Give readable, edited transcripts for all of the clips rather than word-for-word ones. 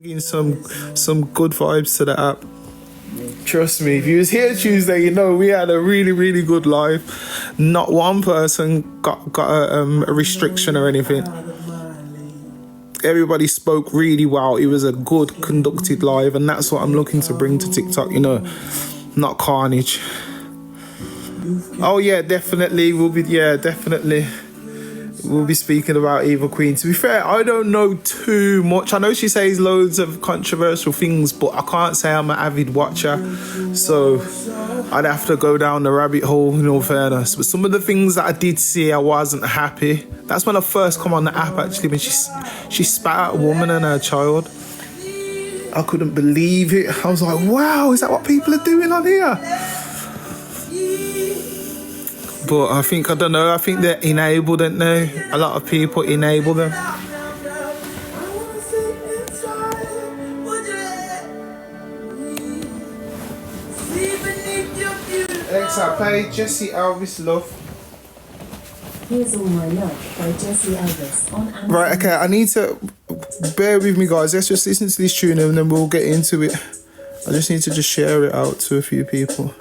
Getting some good vibes to the app. Trust me, if you was here Tuesday, you know we had a really good live. Not one person got a restriction or anything. Everybody spoke really well. It was a good conducted live, and that's what I'm looking to bring to TikTok. You know, not carnage. Oh yeah, definitely. We'll be speaking about Eva Queen. To be fair, I don't know too much. I know she says loads of controversial things, but I can't say I'm an avid watcher. So I'd have to go down the rabbit hole, in all fairness. But some of the things that I did see, I wasn't happy. That's when I first come on the app, actually, when she spat out a woman and her child. I couldn't believe it. I was like, wow, is that what people are doing on here? But I think they're enabled, aren't they? A lot of people enable them. Alexa, play Jesse Elvis Love. Here's All My Love by Jesse Elvis on Amazon. Right, okay, I need to... Bear with me, guys. Let's just listen to this tune and then we'll get into it. I just need to share it out to a few people.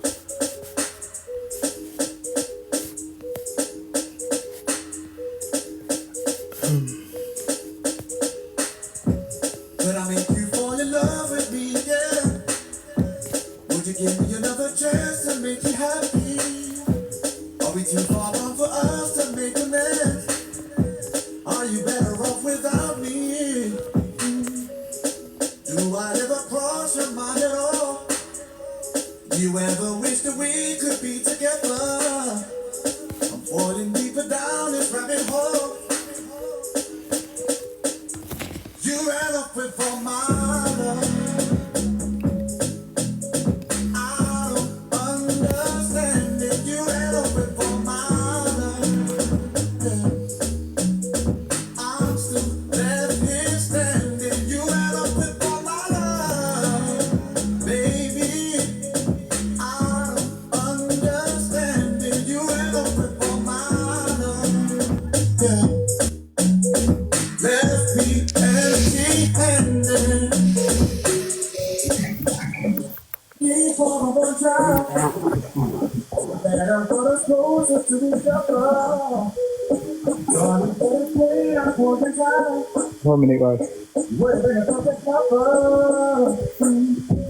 One minute, guys.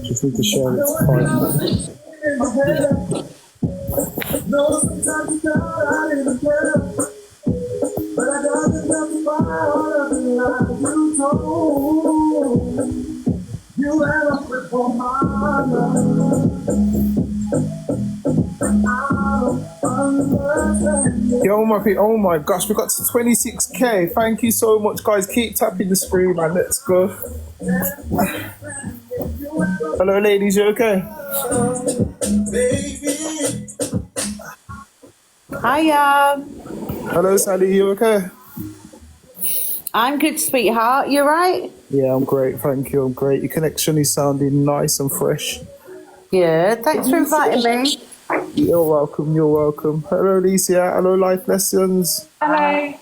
Just need to share it to 5 minutes. Yo, oh my gosh, we got to 26k. Thank you so much, guys. Keep tapping the screen, man. Let's go. Hello, ladies. You okay? Hiya. Hello, Sally. You okay? I'm good, sweetheart. You right? Yeah, I'm great. Thank you. I'm great. Your connection is sounding nice and fresh. Yeah. Thanks for inviting me. You're welcome. You're welcome. Hello, Alicia. Hello, Life Lessons. Hello.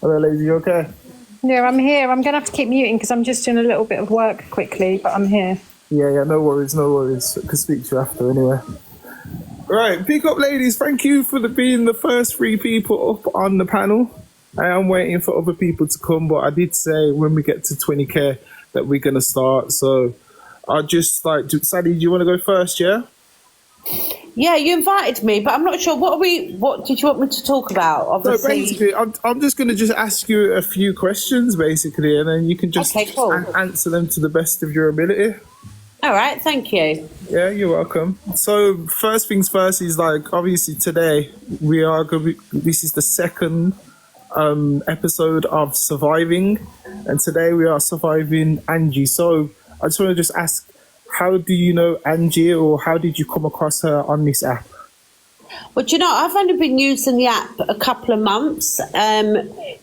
Hello, ladies. You okay? Yeah, I'm here. I'm going to have to keep muting because I'm just doing a little bit of work quickly, but I'm here. Yeah. No worries. I can speak to you after anyway. Right, pick up, ladies. Thank you for being the first 3 people up on the panel. I am waiting for other people to come, but I did say when we get to 20k that we're going to start. So I just Sally, do you want to go first, yeah? Yeah, you invited me, but I'm not sure. What did you want me to talk about? Obviously. No, basically, I'm just going to just ask you a few questions, basically, and then you can just answer them to the best of your ability. All right, thank you. Yeah, you're welcome. So first things first is obviously today we are going to this is the second episode of Surviving, and today we are surviving Angie. So I just want to just ask, how do you know Angie, or how did you come across her on this app? Well, do you know, I've only been using the app a couple of months.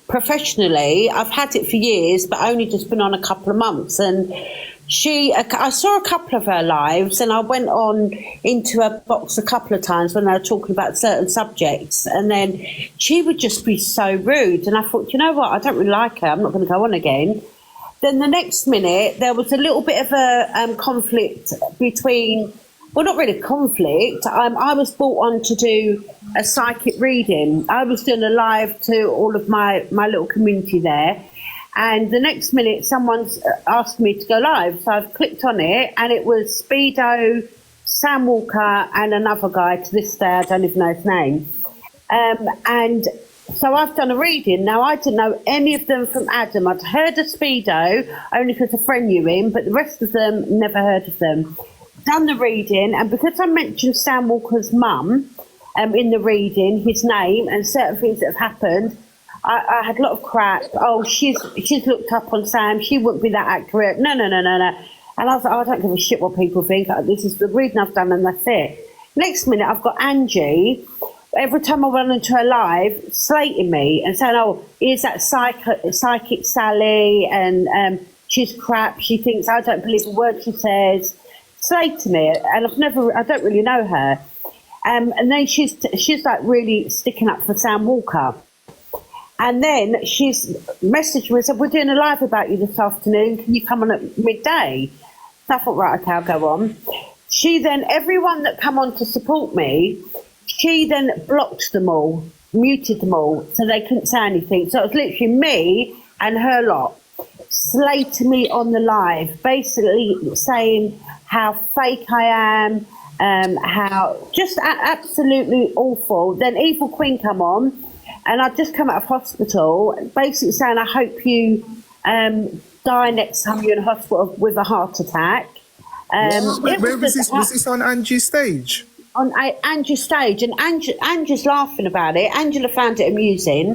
Professionally, I've had it for years, but only just been on a couple of months. And I saw a couple of her lives, and I went on into her box a couple of times when they were talking about certain subjects, and then she would just be so rude. And I thought, you know what, I don't really like her. I'm not going to go on again. then the next minute there was a little bit of a conflict between, well, not really conflict. I was brought on to do a psychic reading. I was doing a live to all of my little community there. And the next minute, someone's asked me to go live. So I've clicked on it, and it was Speedo, Sam Walker, and another guy. To this day, I don't even know his name. And so I've done a reading. Now, I didn't know any of them from Adam. I'd heard of Speedo, only because a friend knew him, but the rest of them, never heard of them. Done the reading, and because I mentioned Sam Walker's mum in the reading, his name, and certain things that have happened, I had a lot of crap. Oh, she's looked up on Sam. She wouldn't be that accurate. No. And I was like, oh, I don't give a shit what people think. This is the reading I've done, and that's it. Next minute, I've got Angie. Every time I run into her live, slating me and saying, oh, here's that psychic Sally, and she's crap. She thinks I don't believe a word she says. Slating me, and I don't really know her. And then she's like really sticking up for Sam Walker. And then she's messaged me and said, we're doing a live about you this afternoon. Can you come on at midday? So I thought, right, okay, I'll go on. She then, everyone that come on to support me, she then blocked them all, muted them all, so they couldn't say anything. So it was literally me and her lot slating me on the live, basically saying how fake I am, how just absolutely awful. Then Evil Queen come on, and I'd just come out of hospital, basically saying, I hope you die next time you're in hospital with a heart attack. Where was this? Was this on Angie's stage? On Angie's stage, and Angie's laughing about it. Angela found it amusing,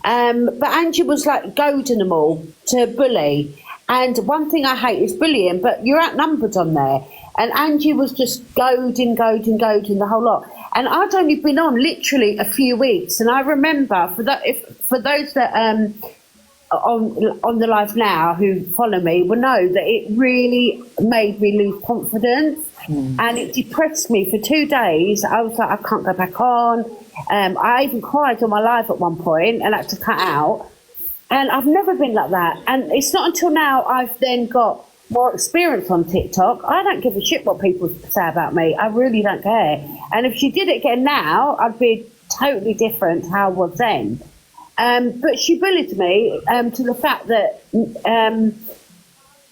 but Angie was like goading them all to bully. And one thing I hate is bullying, but you're outnumbered on there. And Angie was just goading the whole lot. And I'd only been on literally a few weeks, and I remember for those that on the live now who follow me will know that it really made me lose confidence, and it depressed me for 2 days. I was like, I can't go back on. I even cried on my live at one point and had to cut out. And I've never been like that. And it's not until now I've then got more experience on TikTok. I don't give a shit what people say about me. I really don't care. And if she did it again now, I'd be totally different to how I was then. But she bullied me to the fact that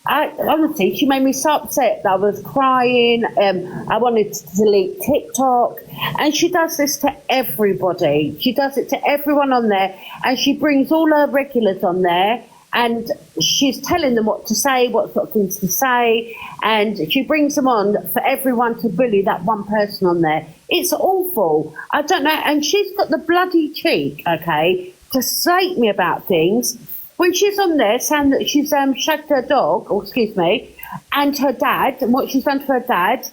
honestly, she made me so upset that I was crying. I wanted to delete TikTok. And she does this to everybody. She does it to everyone on there. And she brings all her regulars on there. And she's telling them what to say, what sort of things to say. And she brings them on for everyone to bully that one person on there. It's awful. I don't know. And she's got the bloody cheek, okay, to slate me about things. When she's on there saying that she's shagged her dog, and her dad, and what she's done to her dad,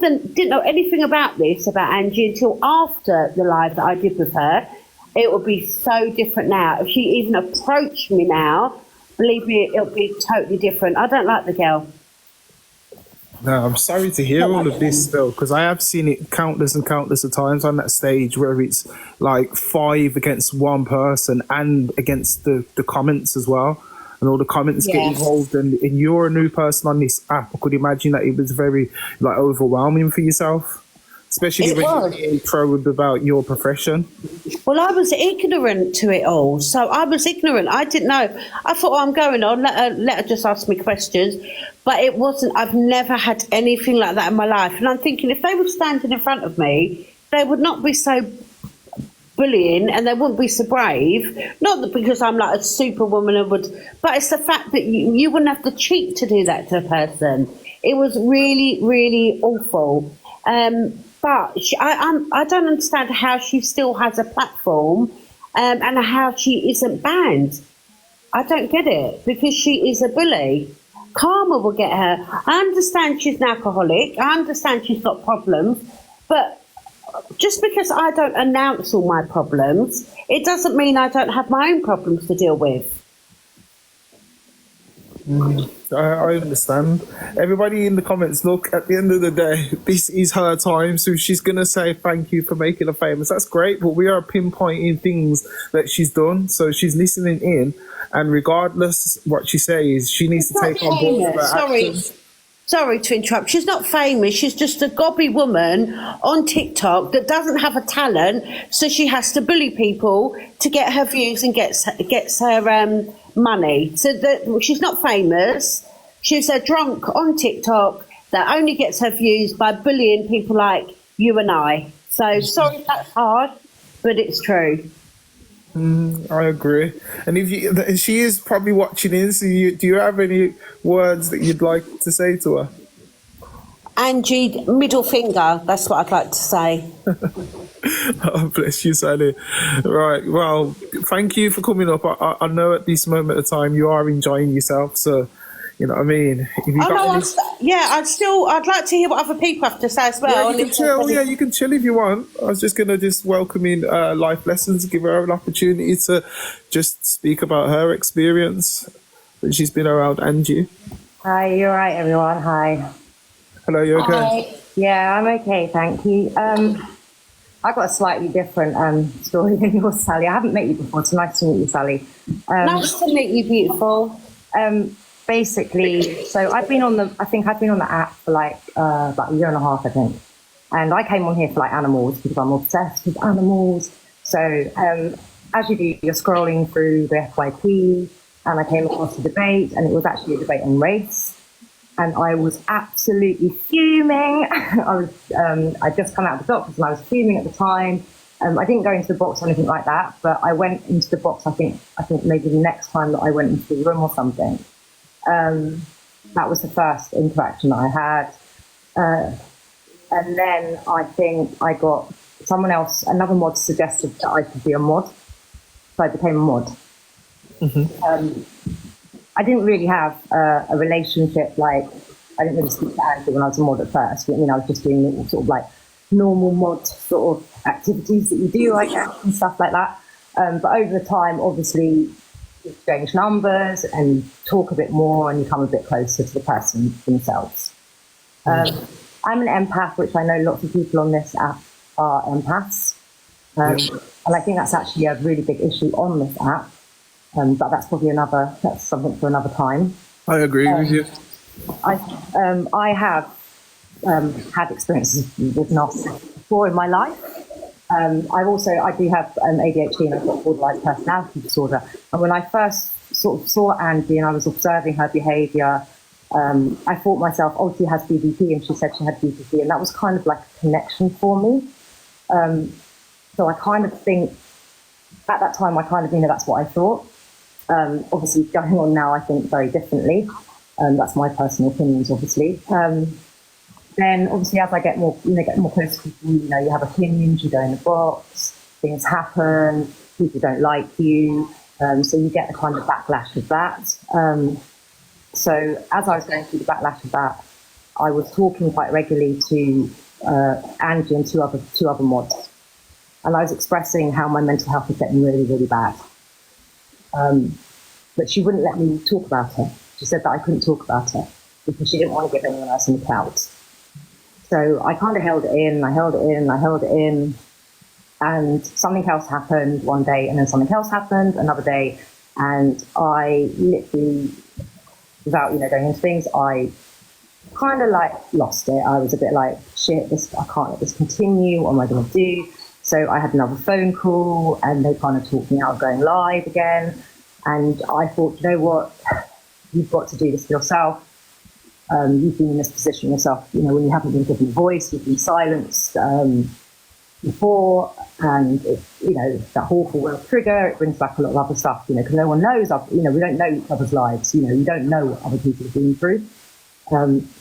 didn't know anything about this, about Angie, until after the live that I did with her. It would be so different now. If she even approached me now, believe me, it'll be totally different. I don't like the girl. No, I'm sorry to hear all of this though, because I have seen it countless and countless of times on that stage where it's like 5 against one person and against the comments as well. And all the comments get involved, and you're a new person on this app. I could imagine that it was very like overwhelming for yourself. Especially when you're probed about your profession. Well, I was ignorant to it all. So I was ignorant. I didn't know. I thought, I'm going on. Let her just ask me questions. But it wasn't. I've never had anything like that in my life. And I'm thinking, if they were standing in front of me, they would not be so bullying, and they wouldn't be so brave. Not that because I'm like a superwoman and but it's the fact that you wouldn't have the cheek to do that to a person. It was really, really awful. But I don't understand how she still has a platform, and how she isn't banned. I don't get it, because she is a bully. Karma will get her. I understand she's an alcoholic. I understand she's got problems. But just because I don't announce all my problems, it doesn't mean I don't have my own problems to deal with. I understand. Everybody in the comments, look, at the end of the day, this is her time. So she's going to say thank you for making her famous. That's great. But we are pinpointing things that she's done. So she's listening in. And regardless what she says, she needs to take on board her actions. Sorry to interrupt. She's not famous. She's just a gobby woman on TikTok that doesn't have a talent, so she has to bully people to get her views and gets her money. So that she's not famous. She's a drunk on TikTok that only gets her views by bullying people like you and I. So sorry that's hard, but it's true. I agree. And if she is probably watching in, so do you have any words that you'd like to say to her? Angie, middle finger. That's what I'd like to say. Oh, bless you, Sally. Right. Well, thank you for coming up. I know at this moment of time you are enjoying yourself. So, you know what I mean? If you I'd like to hear what other people have to say as well. Yeah, you can chill. Yeah, you can chill if you want. I was just gonna welcome in Life Lessons, give her an opportunity to just speak about her experience that she's been around Angie. Hi, you're right, everyone. Hi. Hello, you okay? Hi. Yeah, I'm okay, thank you. I've got a slightly different story than yours, Sally. I haven't met you before. It's nice to meet you, Sally. Nice to meet you, beautiful. Basically, so I've been on the app for like about a year and a half, I think. And I came on here for like animals because I'm obsessed with animals. So as you do, you're scrolling through the FYP, and I came across a debate, and it was actually a debate on race. And I was absolutely fuming. I'd just come out of the doctors and I was fuming at the time. I didn't go into the box or anything like that, but I went into the box, I think maybe the next time that I went into the room or something. That was the first interaction I had. And then I think I got another mod suggested that I could be a mod. So I became a mod. Mm-hmm. I didn't really have a relationship, like, I didn't really speak to Angie when I was a mod at first. I mean, I was just doing sort of like normal mod sort of activities that you do, I guess, and stuff like that. But over the time, obviously, you exchange numbers and talk a bit more and you come a bit closer to the person themselves. I'm an empath, which I know lots of people on this app are empaths. And I think that's actually a really big issue on this app. But that's something for another time. I agree with you. I have had experiences with narcissism before in my life. I do have ADHD and I've got borderline personality disorder. And when I first sort of saw Angie and I was observing her behaviour, I thought myself, oh, she has BPD, and she said she had BPD, and that was kind of like a connection for me. So I kind of think, at that time, that's what I thought. Obviously, going on now, I think very differently. That's my personal opinions, obviously. Then, obviously, as I get more close to people, you have opinions, you go in the box, things happen, people don't like you, so you get the kind of backlash of that. So as I was going through the backlash of that, I was talking quite regularly to Angie and two other mods, and I was expressing how my mental health was getting really, really bad. But she wouldn't let me talk about her. She said that I couldn't talk about her because she didn't want to give anyone else any clout. So I kind of held it in, and something else happened one day, and then something else happened another day, and I literally, without going into things, I kind of like lost it. I was a bit like, shit, I can't let this continue. What am I going to do? So I had another phone call, and they kind of talked me out of going live again. And I thought, you know what, you've got to do this for yourself. You've been in this position yourself, when you haven't been given a voice, you've been silenced before, and that awful will trigger, it brings back a lot of other stuff, because no one knows, we don't know each other's lives, you don't know what other people have been through.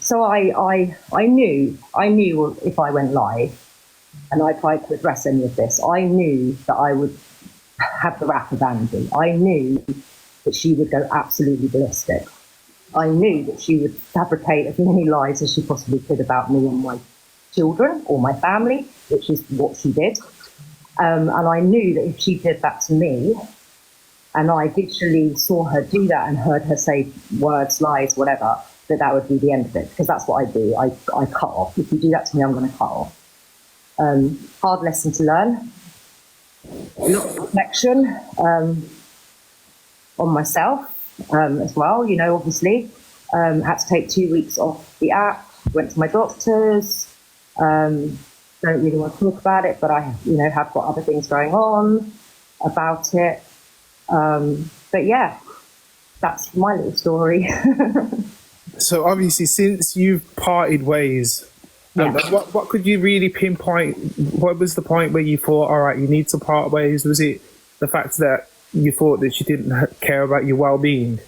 So I knew if I went live and I tried to address any of this, I knew that I would have the wrath of Angie. I knew that she would go absolutely ballistic. I knew that she would fabricate as many lies as she possibly could about me and my children or my family, which is what she did. And I knew that if she did that to me, and I literally saw her do that and heard her say words, lies, whatever, that would be the end of it, because that's what I do. I cut off. If you do that to me, I'm going to cut off. Hard lesson to learn. A lot of reflection on myself as well, you know, obviously. Had to take 2 weeks off the app, went to my doctors. Don't really want to talk about it, but I, you know, have got other things going on about it. But yeah, that's my little story. So obviously, since you've parted ways, Yeah. what could you really pinpoint? What was the point where you thought, all right, you need to part ways? Was it the fact that you thought that she didn't care about your well-being?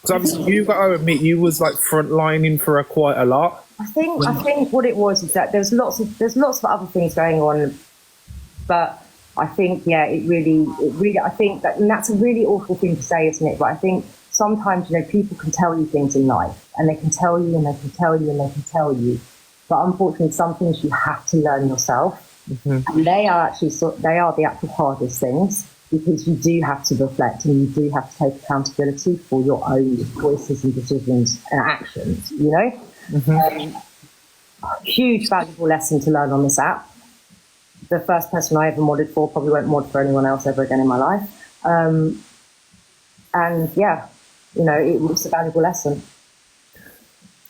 Because obviously, you got to admit, you was like frontlining for her quite a lot. I think what it was is that there's lots of other things going on, but I think it really I think that, and that's a really awful thing to say, isn't it? But I think sometimes, you know, people can tell you things in life, and they can tell you and they can tell you and they can tell you, but unfortunately, some things you have to learn yourself, and they are the actual hardest things, because you do have to reflect and you do have to take accountability for your own choices and decisions and actions. You know. Huge valuable lesson to learn on this app. The first person I ever modded for, probably won't mod for anyone else ever again in my life. And yeah, you know, it was a valuable lesson.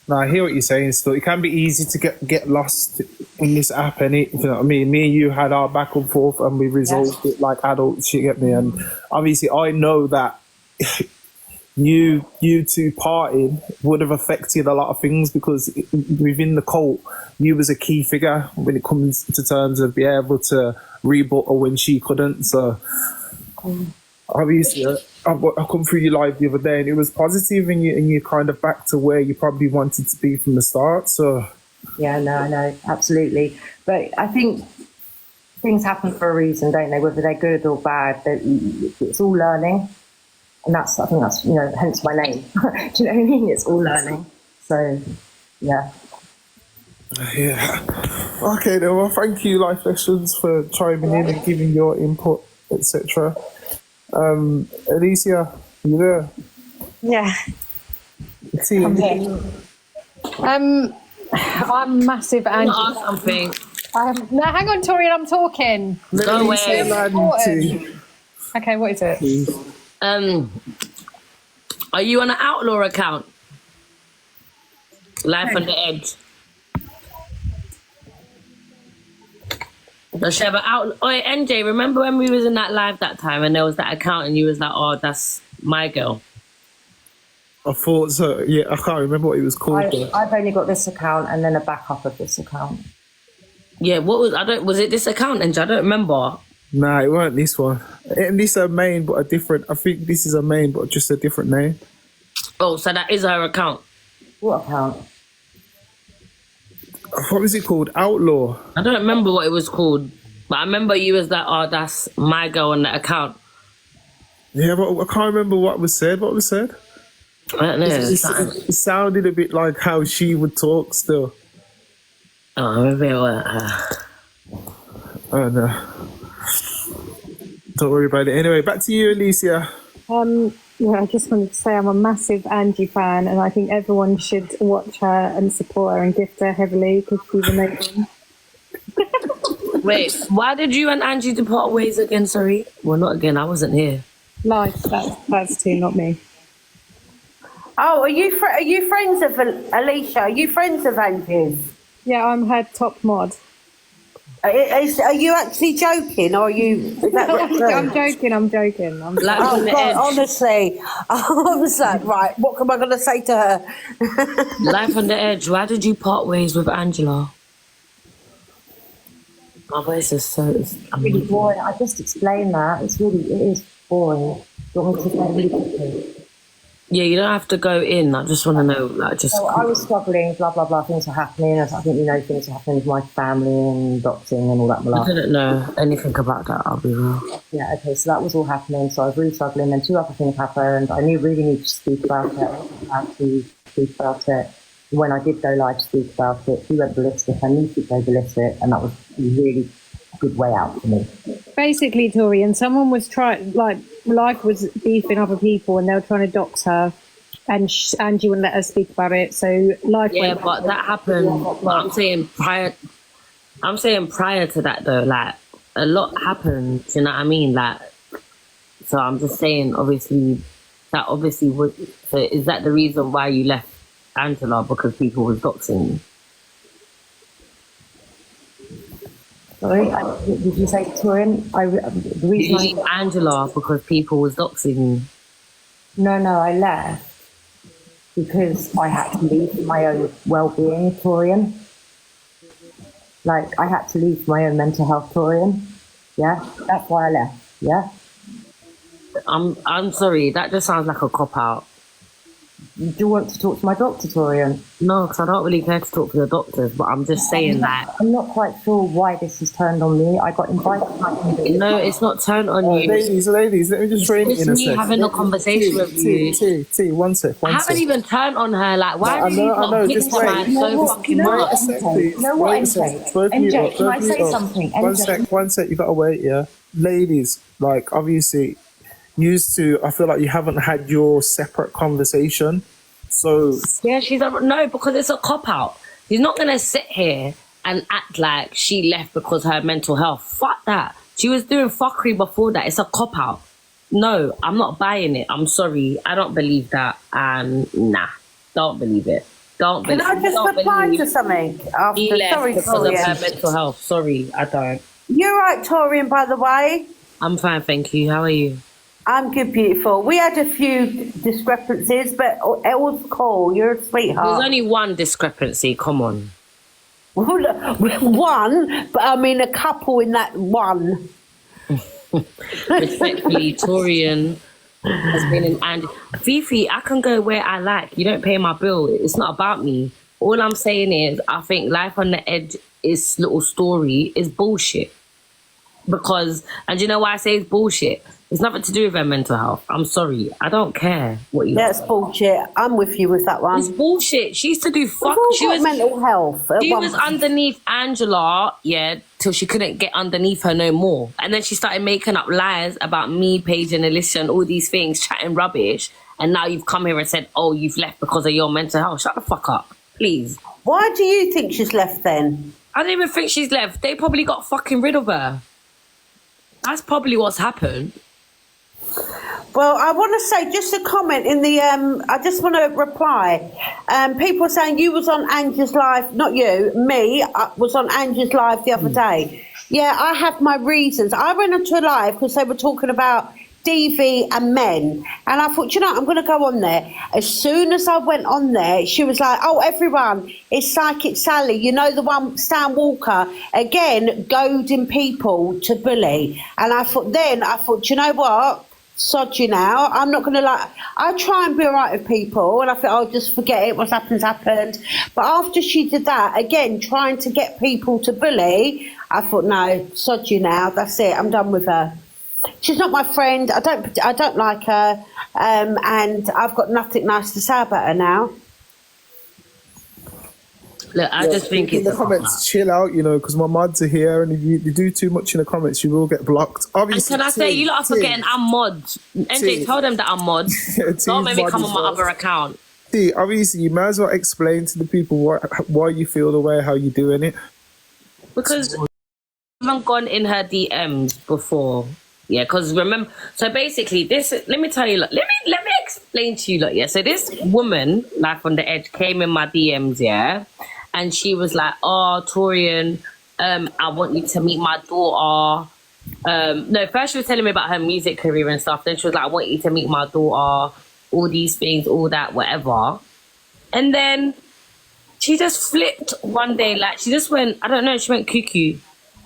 No, I hear what you're saying. Still, it can be easy to get lost in this app, and you know what I mean. Me and you had our back and forth, and we resolved it like adults. You get me? And obviously, I know that you two parting would have affected a lot of things, because within the cult, you was a key figure when it comes to terms of being able to rebut her when she couldn't. So obviously, I come through your live the other day, and it was positive, and you kind of back to where you probably wanted to be from the start. So yeah, no, absolutely. But I think things happen for a reason, don't they? Whether they're good or bad, it's all learning. And I think that's, you know, hence my name. Do you know what I mean? It's all learning. So, yeah. yeah. Okay, then. Well, thank you, Life Lessons, for chiming in and giving your input, etc. Alicia, you there? Yeah. See, I'm massive Angie. Ask something. No, hang on, Tori, I'm talking. Go away. Okay, what is it? Are you on an outlaw account? Life on the Edge. Does she have an outlaw? Oh, NJ, remember when we was in that live that time and there was that account and you was like, oh, that's my girl? I thought so. Yeah, I can't remember what it was called. I've only got this account and then a backup of this account. Yeah, was it this account, NJ? I don't remember. Nah, it weren't this one. And this is a main, but a different. I think this is a main, but just a different name. Oh, so that is her account. What account? What was it called? Outlaw. I don't remember what it was called, but I remember you was like, oh, that's my girl on that account. Yeah, but I can't remember what was said. What was said? I don't know. It sounded a bit like how she would talk still. Oh, maybe it was I don't know. Don't worry about it. Anyway, back to you, Alicia. Yeah, I just wanted to say I'm a massive Angie fan, and I think everyone should watch her and support her and gift her heavily, because she's amazing. Wait, why did you and Angie depart ways again? Sorry. Well, not again. I wasn't here. Life, that's two, not me. Oh, are you friends of Alicia? Are you friends of Angie? Yeah, I'm her top mod. Are you actually joking, or are you? Is that I'm joking. oh God, honestly, I was like, right, what am I going to say to her? Life on the Edge. Why did you part ways with Angela? My voice is so. It's really boring. I just explained that. It is boring. Do you want me to say really quickly? Yeah, you don't have to go in. I just want to know, like, just. So I was struggling, blah, blah, blah, things were happening. I think, you know, things were happening with my family and boxing and all that. I didn't know anything about that, I'll be real. Yeah, okay, so that was all happening. So I was really struggling, and two other things happened. I really needed to speak about it. I wasn't allowed to speak about it. When I did go live to speak about it, he went ballistic. I needed to go ballistic, and that was a really good way out for me. But basically, Tori, and someone was trying, like, Life was beefing other people, and they were trying to dox her, and Angie wouldn't let her speak about it. So Life. Yeah, but that happened. But I'm saying prior. I'm saying prior to that though, like a lot happened. You know what I mean? Like, so I'm just saying, obviously, that obviously was. So is that the reason why you left Angela, because people was doxing you? Sorry, did you say Torin? The reason You leave Angela because people was doxing you. No, I left because I had to leave for my own well-being, Torian. Like, I had to leave for my own mental health, Torian. Yeah, that's why I left. Yeah. I'm sorry, that just sounds like a cop-out. Do you want to talk to my doctor, Torian? No, because I don't really care to talk to the doctors, but I'm just saying that. I'm not quite sure why this has turned on me. I got invited. No, it's not turned on you. Ladies, let me just frame it It's in a me sec. having a conversation with you. T, one sec. I haven't even turned on her. Like, why do you not just victimize wait. so fucking No, much? Wait a sec, please. You know what, Wait a sec. MJ? Both of you MJ, up, can I both of you say up. something? One sec, you gotta wait, yeah. Ladies, like, obviously, I feel like you haven't had your separate conversation. So Yeah, no, because it's a cop out. She's not gonna sit here and act like she left because her mental health. Fuck that. She was doing fuckery before that. It's a cop out. No, I'm not buying it. I'm sorry. I don't believe that. And nah, don't believe it. Don't believe. Can I just don't reply believe to something after? He left Sorry, because of her Torian. mental health. Sorry, I don't. You're right, Torian, by the way. I'm fine, thank you. How are you? I'm good, beautiful. We had a few discrepancies, but it was cool. You're a There's sweetheart. only one discrepancy. Come on. One, but I mean a couple in that one. Respectfully, Torian has been in, and Fifi, I can go where I like. You don't pay my bill. It's not about me. All I'm saying is, I think Life on the Edge, is little story is bullshit. Because, and you know why I say it's bullshit? It's nothing to do with her mental health. I'm sorry. I don't care what you. That's bullshit. I'm with you with that one. It's bullshit. She used to do fuck. We've all She got was mental health. at She one was point. underneath Angela, yeah, till she couldn't get underneath her no more. And then she started making up lies about me, Paige and Alicia and all these things, chatting rubbish. And now you've come here and said, oh, you've left because of your mental health. Shut the fuck up, please. Why do you think she's left then? I don't even think she's left. They probably got fucking rid of her. That's probably what's happened. Well, I want to say just a comment in the. I just want to reply. People are saying you was on Angie's live, not you, me. I was on Angie's live the other day. Yeah, I have my reasons. I went onto a live because they were talking about DV and men, and I thought, you know, I'm going to go on there. As soon as I went on there, she was like, "Oh, everyone, it's Psychic Sally. You know the one, Stan Walker, again, goading people to bully." And I thought, you know what? Sod you now. I'm not going to I try and be all right with people, and I thought, I'll just forget it. What's happened's happened. But after she did that, again, trying to get people to bully, I thought, no, sod you now. That's it. I'm done with her. She's not my friend. I don't like her, and I've got nothing nice to say about her now. Look, I just think in it's the comments, chill out, you know, because my mods are here, and if you do too much in the comments, you will get blocked. And Obviously, can I say, you lot are forgetting I'm mods. NJ, tell them that I'm mods. Don't make me come on my other account. See, obviously, you might as well explain to the people why you feel the way, how you're doing it. Because I haven't gone in her DMs before. Yeah, because remember, so basically let me tell you, look, let me explain to you, look, yeah. So this woman, Life on the Edge, came in my DMs, yeah, and she was like, oh, Torian, I want you to meet my daughter. No, first she was telling me about her music career and stuff. Then she was like, I want you to meet my daughter, all these things, all that, whatever. And then she just flipped one day, like she just went, I don't know, she went cuckoo.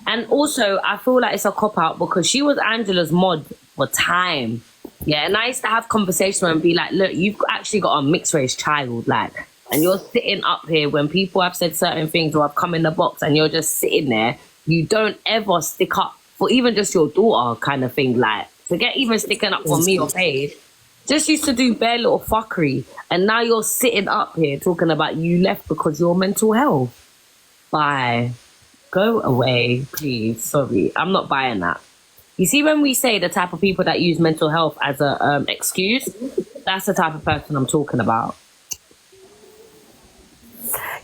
And also, I feel like it's a cop-out because she was Angela's mod for time. Yeah, and I used to have conversations and be like, look, you've actually got a mixed-race child, like, and you're sitting up here when people have said certain things or have come in the box and you're just sitting there. You don't ever stick up for even just your daughter kind of thing, like, forget even sticking up for me or Paige. Just used to do bare little fuckery. And now you're sitting up here talking about you left because your mental health. Bye. Go away, please. Sorry, I'm not buying that. You see, when we say the type of people that use mental health as a excuse, that's the type of person I'm talking about.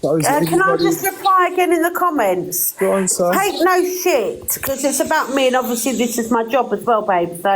Can I just reply again in the comments? Go on, sir. Take no shit, because it's about me, and obviously this is my job as well, babe. So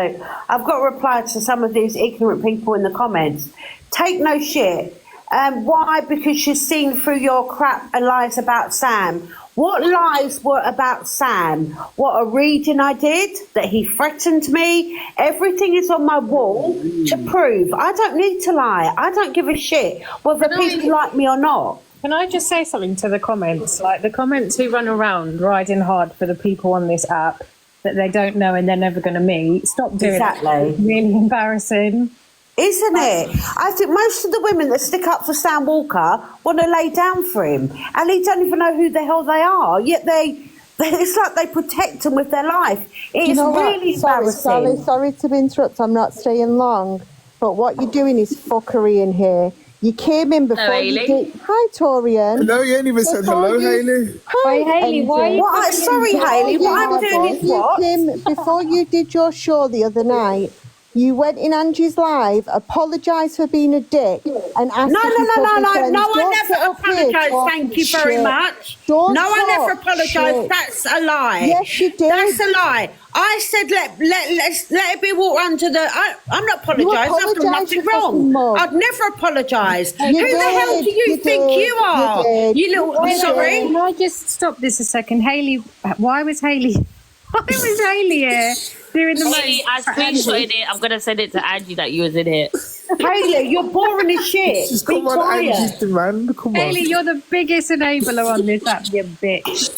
I've got to reply to some of these ignorant people in the comments. Take no shit. Why? Because she's seen through your crap and lies about Sam. What lies were about Sam? What a reading I did, that he threatened me. Everything is on my wall to prove. I don't need to lie. I don't give a shit whether people like me or not. Can I just say something to the comments? Like the comments who run around riding hard for the people on this app that they don't know and they're never going to meet. Stop doing Exactly. it. It's really embarrassing. Isn't it? I think most of the women that stick up for Sam Walker want to lay down for him, and he don't even know who the hell they are. Yet it's like they protect him with their life. It's really embarrassing. Sorry to interrupt. I'm not staying long, but what you're doing is fuckery in here. You came in before you did. Hi, Torian. Hello, you ain't even said hello, Hayley. Hi, Hayley, why are you What? Sorry, Hayley. What I'm doing is what? Before you did your show the other night, you went in Angie's live, apologised for being a dick, and asked No, I never Don't apologised. Thank you very much. Don't No, I never talk apologised. shit. That's a lie. Yes, you did. That's a lie. I said let it be water under the. I'm not apologising. I've done nothing wrong. I'd never apologise. Who the hell do you think you are? You little. Sorry. Can I just stop this a second? Hayley, why was Hayley here doing the Hayley, I screenshotted it. I'm gonna send it to Angie that you was in it. Hayley, you're boring as shit. Just Be come on, quiet. Angie's demand. Come on. Hayley, you're the biggest enabler on this app, you bitch.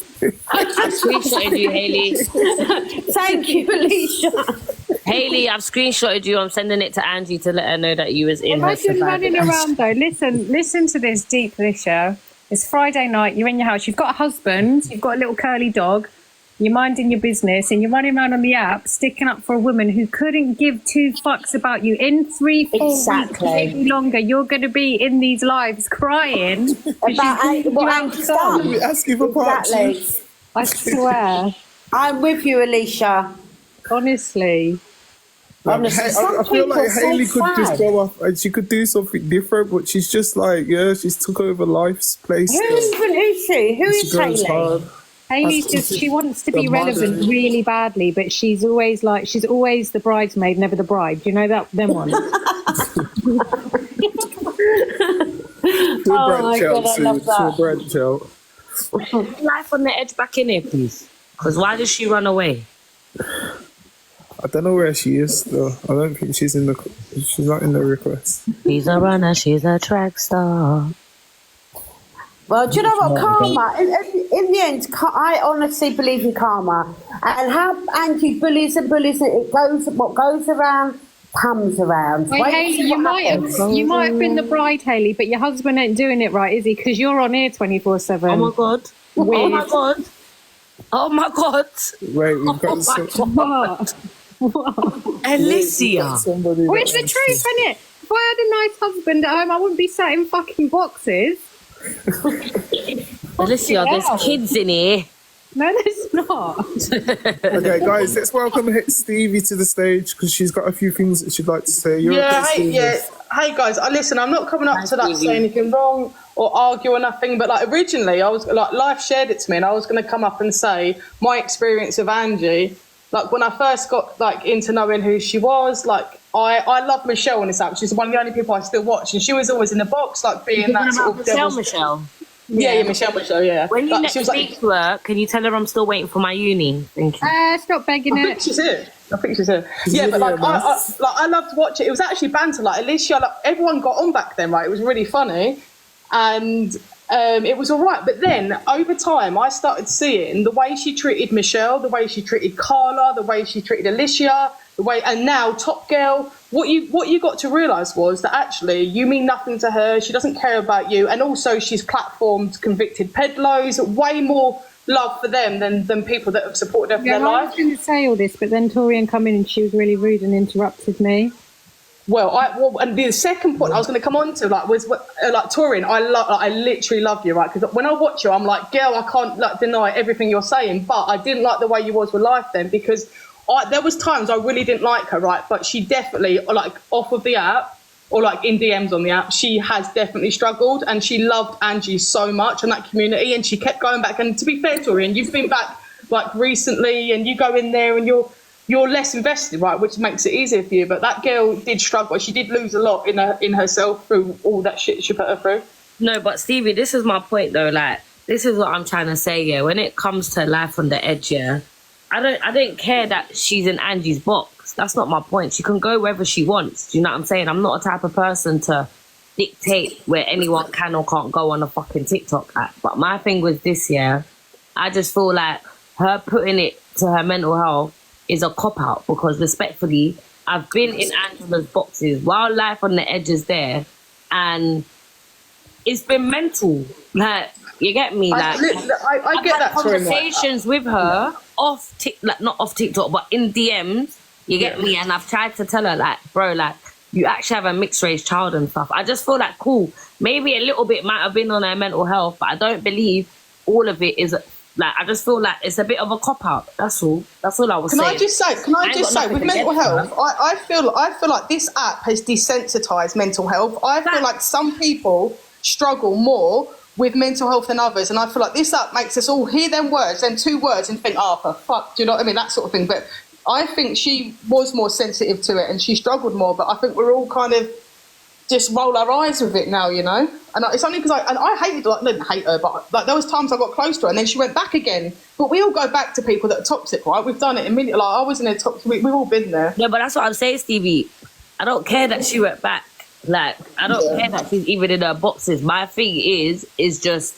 I screenshotted you, Hayley. Thank you, Alicia. Hayley, I've screenshotted you. I'm sending it to Angie to let her know that you was in her Imagine survivor. running around though. Listen to this deep, Alicia. It's Friday night. You're in your house. You've got a husband. You've got a little curly dog. You're minding your business, and you're running around on the app, sticking up for a woman who couldn't give two fucks about you. In 3-4 weeks, maybe longer, you're going to be in these lives crying About what Angie's done. Asking for parts. Exactly. I swear, I'm with you, Alicia. honestly. Honestly, I feel like so Hayley could just sad. go off and she could do something different, but she's just like, she's took over life's place. Who is she? Who is She goes Hayley? hard. Hayley's just, she wants to be The mother. relevant really badly, but she's always the bridesmaid, never the bride. Do you know them ones? She'll my branch out God, I soon. love that. She'll branch out. Life on the edge back in here, please. Because why did she run away? I don't know where she is though. I don't think she's not in the request. She's a runner, she's a track star. Well, do you know what? Karma, in the end, I honestly believe in karma. And how Angie bullies and what goes around comes around. Wait, Wait Hayley, till you what might happens. have been the bride, Hayley, but your husband ain't doing it right, is he? Because you're on here 24/7. Oh my God. Weird. Oh my God. Oh my God. Wait, we've got Oh my God. What? Alicia. somebody. Where's the truth, innit? If I had a nice husband at home, I wouldn't be sat in fucking boxes. Alicia, there's kids in here. No, there's not. Okay, guys, let's welcome Stevie to the stage because she's got a few things that she'd like to say. You're okay, Stevie? Hey guys, listen, I'm not coming up to like Stevie. say anything wrong or argue or nothing, but like originally I was like, life shared it to me and I was going to come up and say my experience of Angie, like when I first got like into knowing who she was, like I love Michelle on this app. She's one of the only people I still watch, and she was always in the box, like being that sort of devil's... Michelle. Yeah, Michelle, yeah. When you Like, next she was like, speak to her, can you tell her I'm still waiting for my uni? Thank you. Stop begging I think it. she's here. Yeah, but like I loved watching it. It was actually banter. Like Alicia, like everyone got on back then, right? It was really funny, and it was all right. But then over time, I started seeing the way she treated Michelle, the way she treated Carla, the way she treated Alicia, and now Top Girl. What you got to realise was that actually you mean nothing to her. She doesn't care about you, and also she's platformed convicted pedlos. Way more love for them than people that have supported her for their I life. was going to say all this, but then Torian come in and she was really rude and interrupted me. And the second point I was going to come on to was Torian. I literally love you, right? Because when I watch you, I'm like, girl, I can't deny everything you're saying, but I didn't like the way you was with life then, because there was times I really didn't like her, right? But she definitely, like, off of the app or like in DMs on the app, she has definitely struggled, and she loved Angie so much and that community, and she kept going back. And to be fair to her, and you've been back like recently, and you go in there and you're less invested, right, which makes it easier for you. But that girl did struggle. She did lose a lot in herself through all that shit she put her through. No, but Stevie, this is my point though. Like, this is what I'm trying to say. Yeah, when it comes to life on the edge, yeah, I don't care that she's in Angie's box. That's not my point. She can go wherever she wants. Do you know what I'm saying? I'm not a type of person to dictate where anyone can or can't go on a fucking TikTok app. But my thing was this year, I just feel like her putting it to her mental health is a cop-out, because respectfully, I've been in Angela's boxes while life on the edge is there, and it's been mental. Like, you get me? Like, I get that. Conversations with her off, like not off TikTok, but in DMs. You get me? And I've tried to tell her, like, bro, like, you actually have a mixed race child and stuff. I just feel like, cool, maybe a little bit might have been on her mental health, but I don't believe all of it is, like, I just feel like it's a bit of a cop-out. That's all I was saying. Can I just say, with mental health, I feel like this app has desensitized mental health. I feel like some people struggle more with mental health than others, and I feel like this app makes us all hear them words, then 2 words, and think, oh, for fuck, do you know what I mean? That sort of thing. But I think she was more sensitive to it and she struggled more, but I think we're all kind of just roll our eyes with it now, you know? And it's only because I hated, like, I didn't hate her, but like there was times I got close to her and then she went back again. But we all go back to people that are toxic, right? We've done it immediately. Like, I was in a toxic, we've all been there. No, but that's what I'm saying, Stevie. I don't care that she went back. Like, I don't care that she's even in her boxes. My thing is just,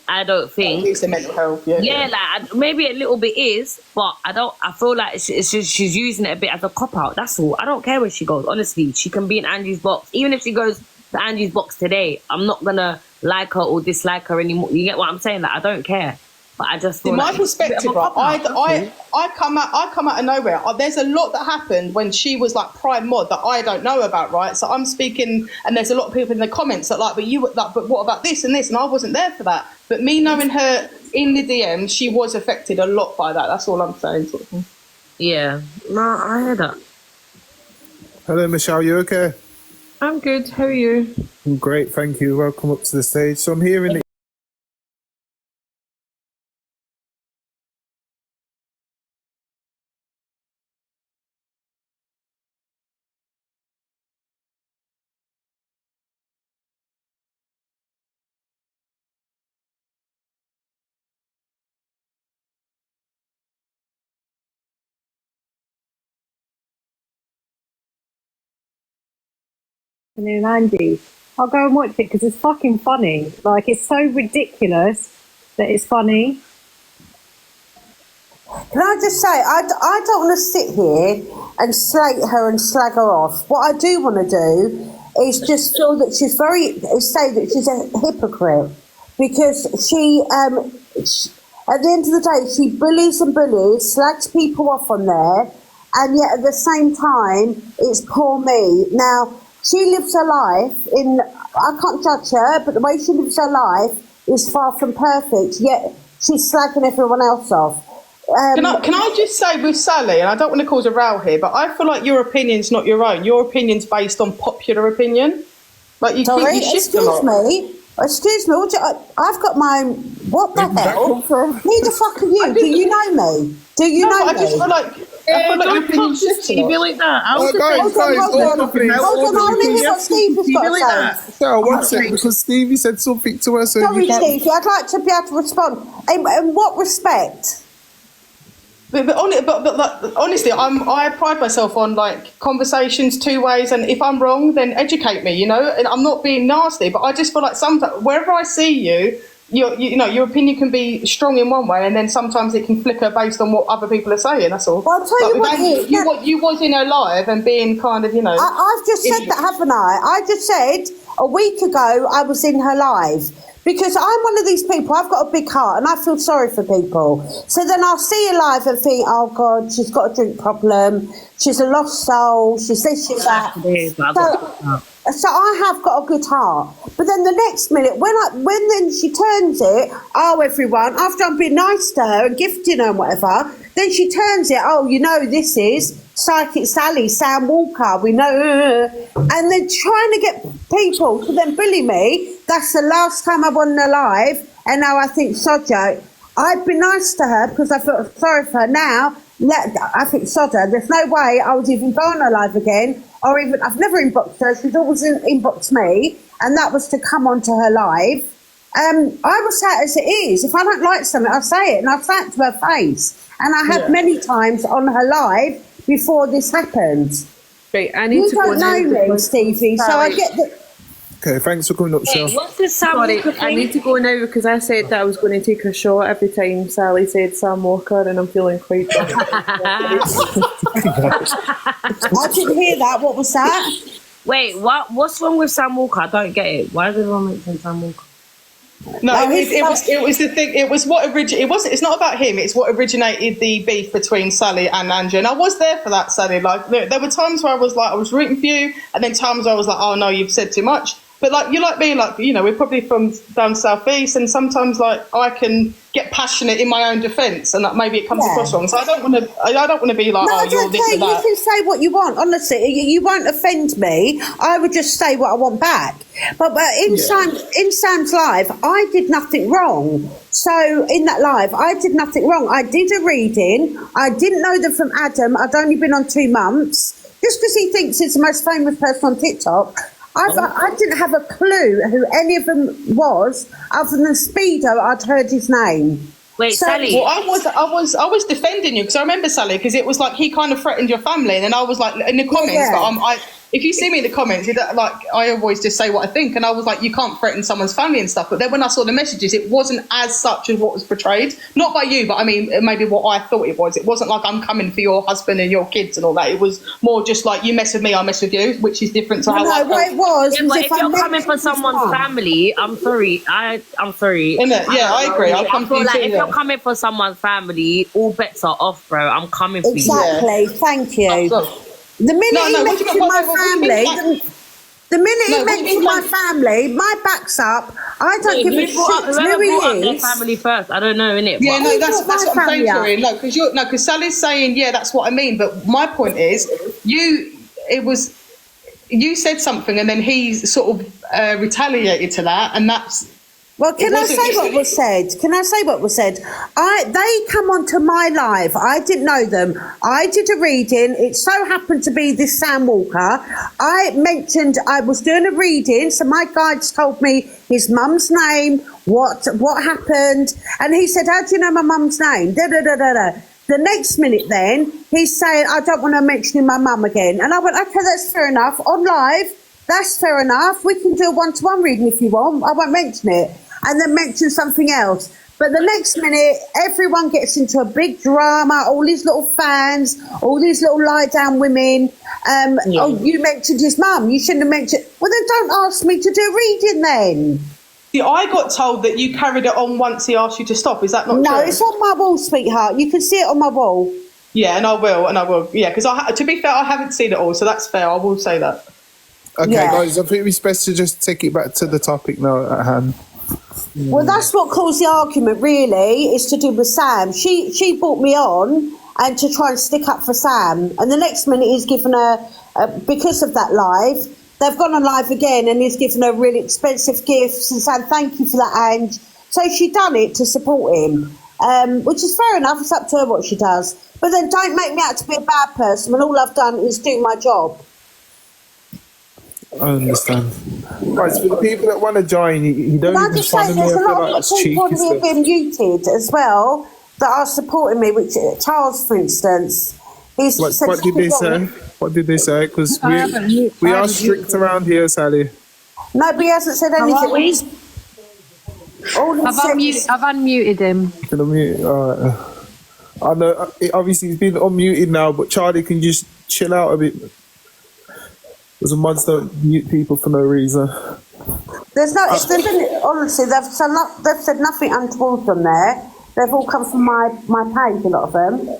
I don't think it's the mental health. Yeah, like, maybe a little bit is, but I feel like she's using it a bit as a cop out. That's all. I don't care where she goes. Honestly, she can be in Angie's box. Even if she goes to Angie's box today, I'm not gonna like her or dislike her anymore. You get what I'm saying? Like, I don't care. But I just feel in my like perspective, right, I come out of nowhere. There's a lot that happened when she was like prime mod that I don't know about, right? So I'm speaking, and there's a lot of people in the comments that like, but what about this and this? And I wasn't there for that. But me knowing her in the DMs, she was affected a lot by that. That's all I'm saying. Sort of thing. Yeah, no, I heard that. Hello, Michelle. You okay? I'm good. How are you? I'm great, thank you. Welcome up to the stage. So I'm hearing that And Angie, I'll go and watch it because it's fucking funny. Like, it's so ridiculous that it's funny. Can I just say, I don't want to sit here and slate her and slag her off. What I do want to do is just feel that say that she's a hypocrite, because she at the end of the day, she bullies, slags people off on there, and yet at the same time, it's poor me. Now, she lives her life I can't judge her, but the way she lives her life is far from perfect, yet she's slagging everyone else off. Can I just say with Sally, and I don't want to cause a row here, but I feel like your opinion's not your own. Your opinion's based on popular opinion. Like, you shift a lot. Excuse me, I've got my... What the hell? Who the fuck are you? Do you know me? Do you know me? I just feel like... Don't talk to Stevie like that. Hold on, I want to hear what Stevie's got to say. Sarah, one second, because Stevie said something to her. So sorry, Stevie, I'd like to be able to respond. In what respect? But honestly, I pride myself on like conversations 2 ways, and if I'm wrong, then educate me, you know. And I'm not being nasty, but I just feel like sometimes wherever I see you, your opinion can be strong in one way, and then sometimes it can flicker based on what other people are saying. That's all. Well, I'll tell you what, you was in her live and being kind of, you know. I've just said that, haven't I? I just said a week ago I was in her live. Because I'm one of these people, I've got a big heart and I feel sorry for people. So then I'll see her live and think, oh God, she's got a drink problem, she's a lost soul, she's this, she's that. So I have got a good heart. But then the next minute, when then she turns it, oh, everyone, after I've been nice to her and gifting her and whatever, then she turns it, oh, you know, this is Psychic Sally, Sam Walker, we know. And then trying to get people to then bully me. That's the last time I won her live. And now I think, Sodja, I'd be nice to her because I felt sorry for her now. I think Sodja, there's no way I would even go on her live again. Or even, I've never inboxed her, she's always inboxed me, and that was to come onto her live. I will say it as it is. If I don't like something, I'll say it, and I'll say it to her face. And I have many times on her live before this happened. Right, I need you to don't go know now. me, Stevie, so I get that. Okay, thanks for coming up, Shell. What's this Sam Sorry, Walker I thing? need to go now because I said that I was going to take a shot every time Sally said Sam Walker, and I'm feeling quite drunk. I didn't hear that. What was that? Wait, what's wrong with Sam Walker? I don't get it. Why is everyone mentioning Sam Walker? No, it was the thing. It was what originated. It wasn't. It's not about him. It's what originated the beef between Sally and Angie. And I was there for that, Sally. Like there were times where I was like, I was rooting for you, and then times where I was like, oh no, you've said too much. But like you, like me, like you know, we're probably from down southeast, and sometimes like I can get passionate in my own defence, and that maybe it comes across wrong. So I don't want to. I don't want to be like, No, oh, I you're don't this care. or You that. can say what you want. Honestly, you won't offend me. I would just say what I want back. But in Sam's live, I did nothing wrong. So in that live, I did nothing wrong. I did a reading. I didn't know them from Adam. I'd only been on 2 months. Just because he thinks he's the most famous person on TikTok, I didn't have a clue who any of them was, other than Speedo. I'd heard his name. Wait, Sally. Well, I was defending you because I remember Sally because it was like he kind of threatened your family, and then I was like in the comments. Yeah. But if you see me in the comments, like I always just say what I think, and I was like, you can't threaten someone's family and stuff. But then when I saw the messages, it wasn't as such as what was portrayed, not by you, but I mean maybe what I thought it was. It wasn't like I'm coming for your husband and your kids and all that. It was more just like you mess with me, I mess with you, which is different to how I what it was. Yeah, was but if you're coming for someone's family, I'm sorry. I'm sorry. Innit? Yeah, I agree. I'll come I for feel you like too. if you're coming for someone's family, all bets are off, bro. I'm coming for you. Exactly. Thank you. The minute he mentioned my family, the minute he mentioned my family, my back's up. I don't give a shit who he up their is. family first. I don't know, innit? Yeah, But- no, that's my what I'm saying, family up. Tori. No, because Sally's saying, yeah, that's what I mean. But my point is, you said something, and then he sort of retaliated to that, and that's. Well, can I say what was said? Can I say what was said? They come onto my live. I didn't know them. I did a reading. It so happened to be this Sam Walker. I mentioned I was doing a reading, so my guides told me his mum's name, what happened, and he said, "How do you know my mum's name?" Da da da da da. The next minute, then he's saying, "I don't want to mention my mum again," and I went, "Okay, that's fair enough. On live, that's fair enough. We can do a 1-to-1 reading if you want. I won't mention it." And then mention something else. But the next minute, everyone gets into a big drama, all these little fans, all these little lie-down women. Oh, you mentioned his mum. You shouldn't have mentioned... Well, then don't ask me to do a reading then. See, I got told that you carried it on once he asked you to stop. Is that not true? No, it's on my wall, sweetheart. You can see it on my wall. Yeah, and I will. Yeah, because to be fair, I haven't seen it all, so that's fair. I will say that. Okay, Yeah. guys, I think it's best to just take it back to the topic now at hand. Well, that's what caused the argument, really, is to do with Sam. She brought me on and to try and stick up for Sam. And the next minute he's given her, because of that live, they've gone on live again and he's given her really expensive gifts and saying, "Thank you for that, Ange." So she done it to support him, which is fair enough. It's up to her what she does. But then don't make me out to be a bad person when all I've done is do my job. I understand. Right, so for the people that want to join, you don't Can I even just say, follow me. I there's a feel lot like of that's people cheeky who have stuff. been muted as well that are supporting me, which Charles, for instance, he's said What did they say? What did they say? Because we are strict around here, Sally. No, but he hasn't said anything. All he said is- I've unmuted him. Can I mute? I know, obviously he's been unmuted now, but Charlie can just chill out a bit. Because the mods don't mute people for no reason. There's no, honestly, they've said nothing untoward from there. They've all come from my page, a lot of them.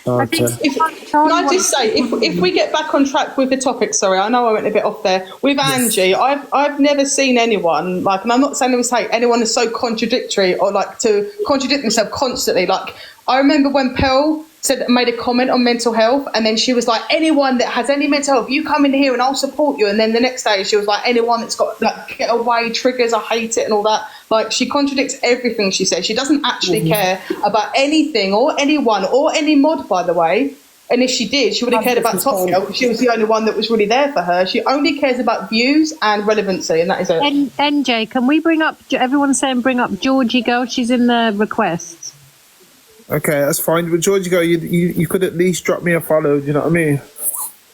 Okay. Can I just say, if we get back on track with the topic, sorry, I know I went a bit off there. With Angie, I've never seen anyone, like, and I'm not saying anyone is so contradictory or like to contradict themselves constantly. Like, I remember when Pearl made a comment on mental health, and then she was like, anyone that has any mental health, you come in here and I'll support you. And then the next day she was like, anyone that's got like get away triggers, I hate it and all that. Like, she contradicts everything she says. She doesn't actually care about anything or anyone or any mod, by the way. And if she did, she would have cared about Top Girl, because she was the only one that was really there for her. She only cares about views and relevancy, and that is it. NJ, can we bring up, everyone's saying bring up Georgie Girl, she's in the requests. Okay, that's fine. But Georgie girl, you could at least drop me a follow. Do you know what I mean?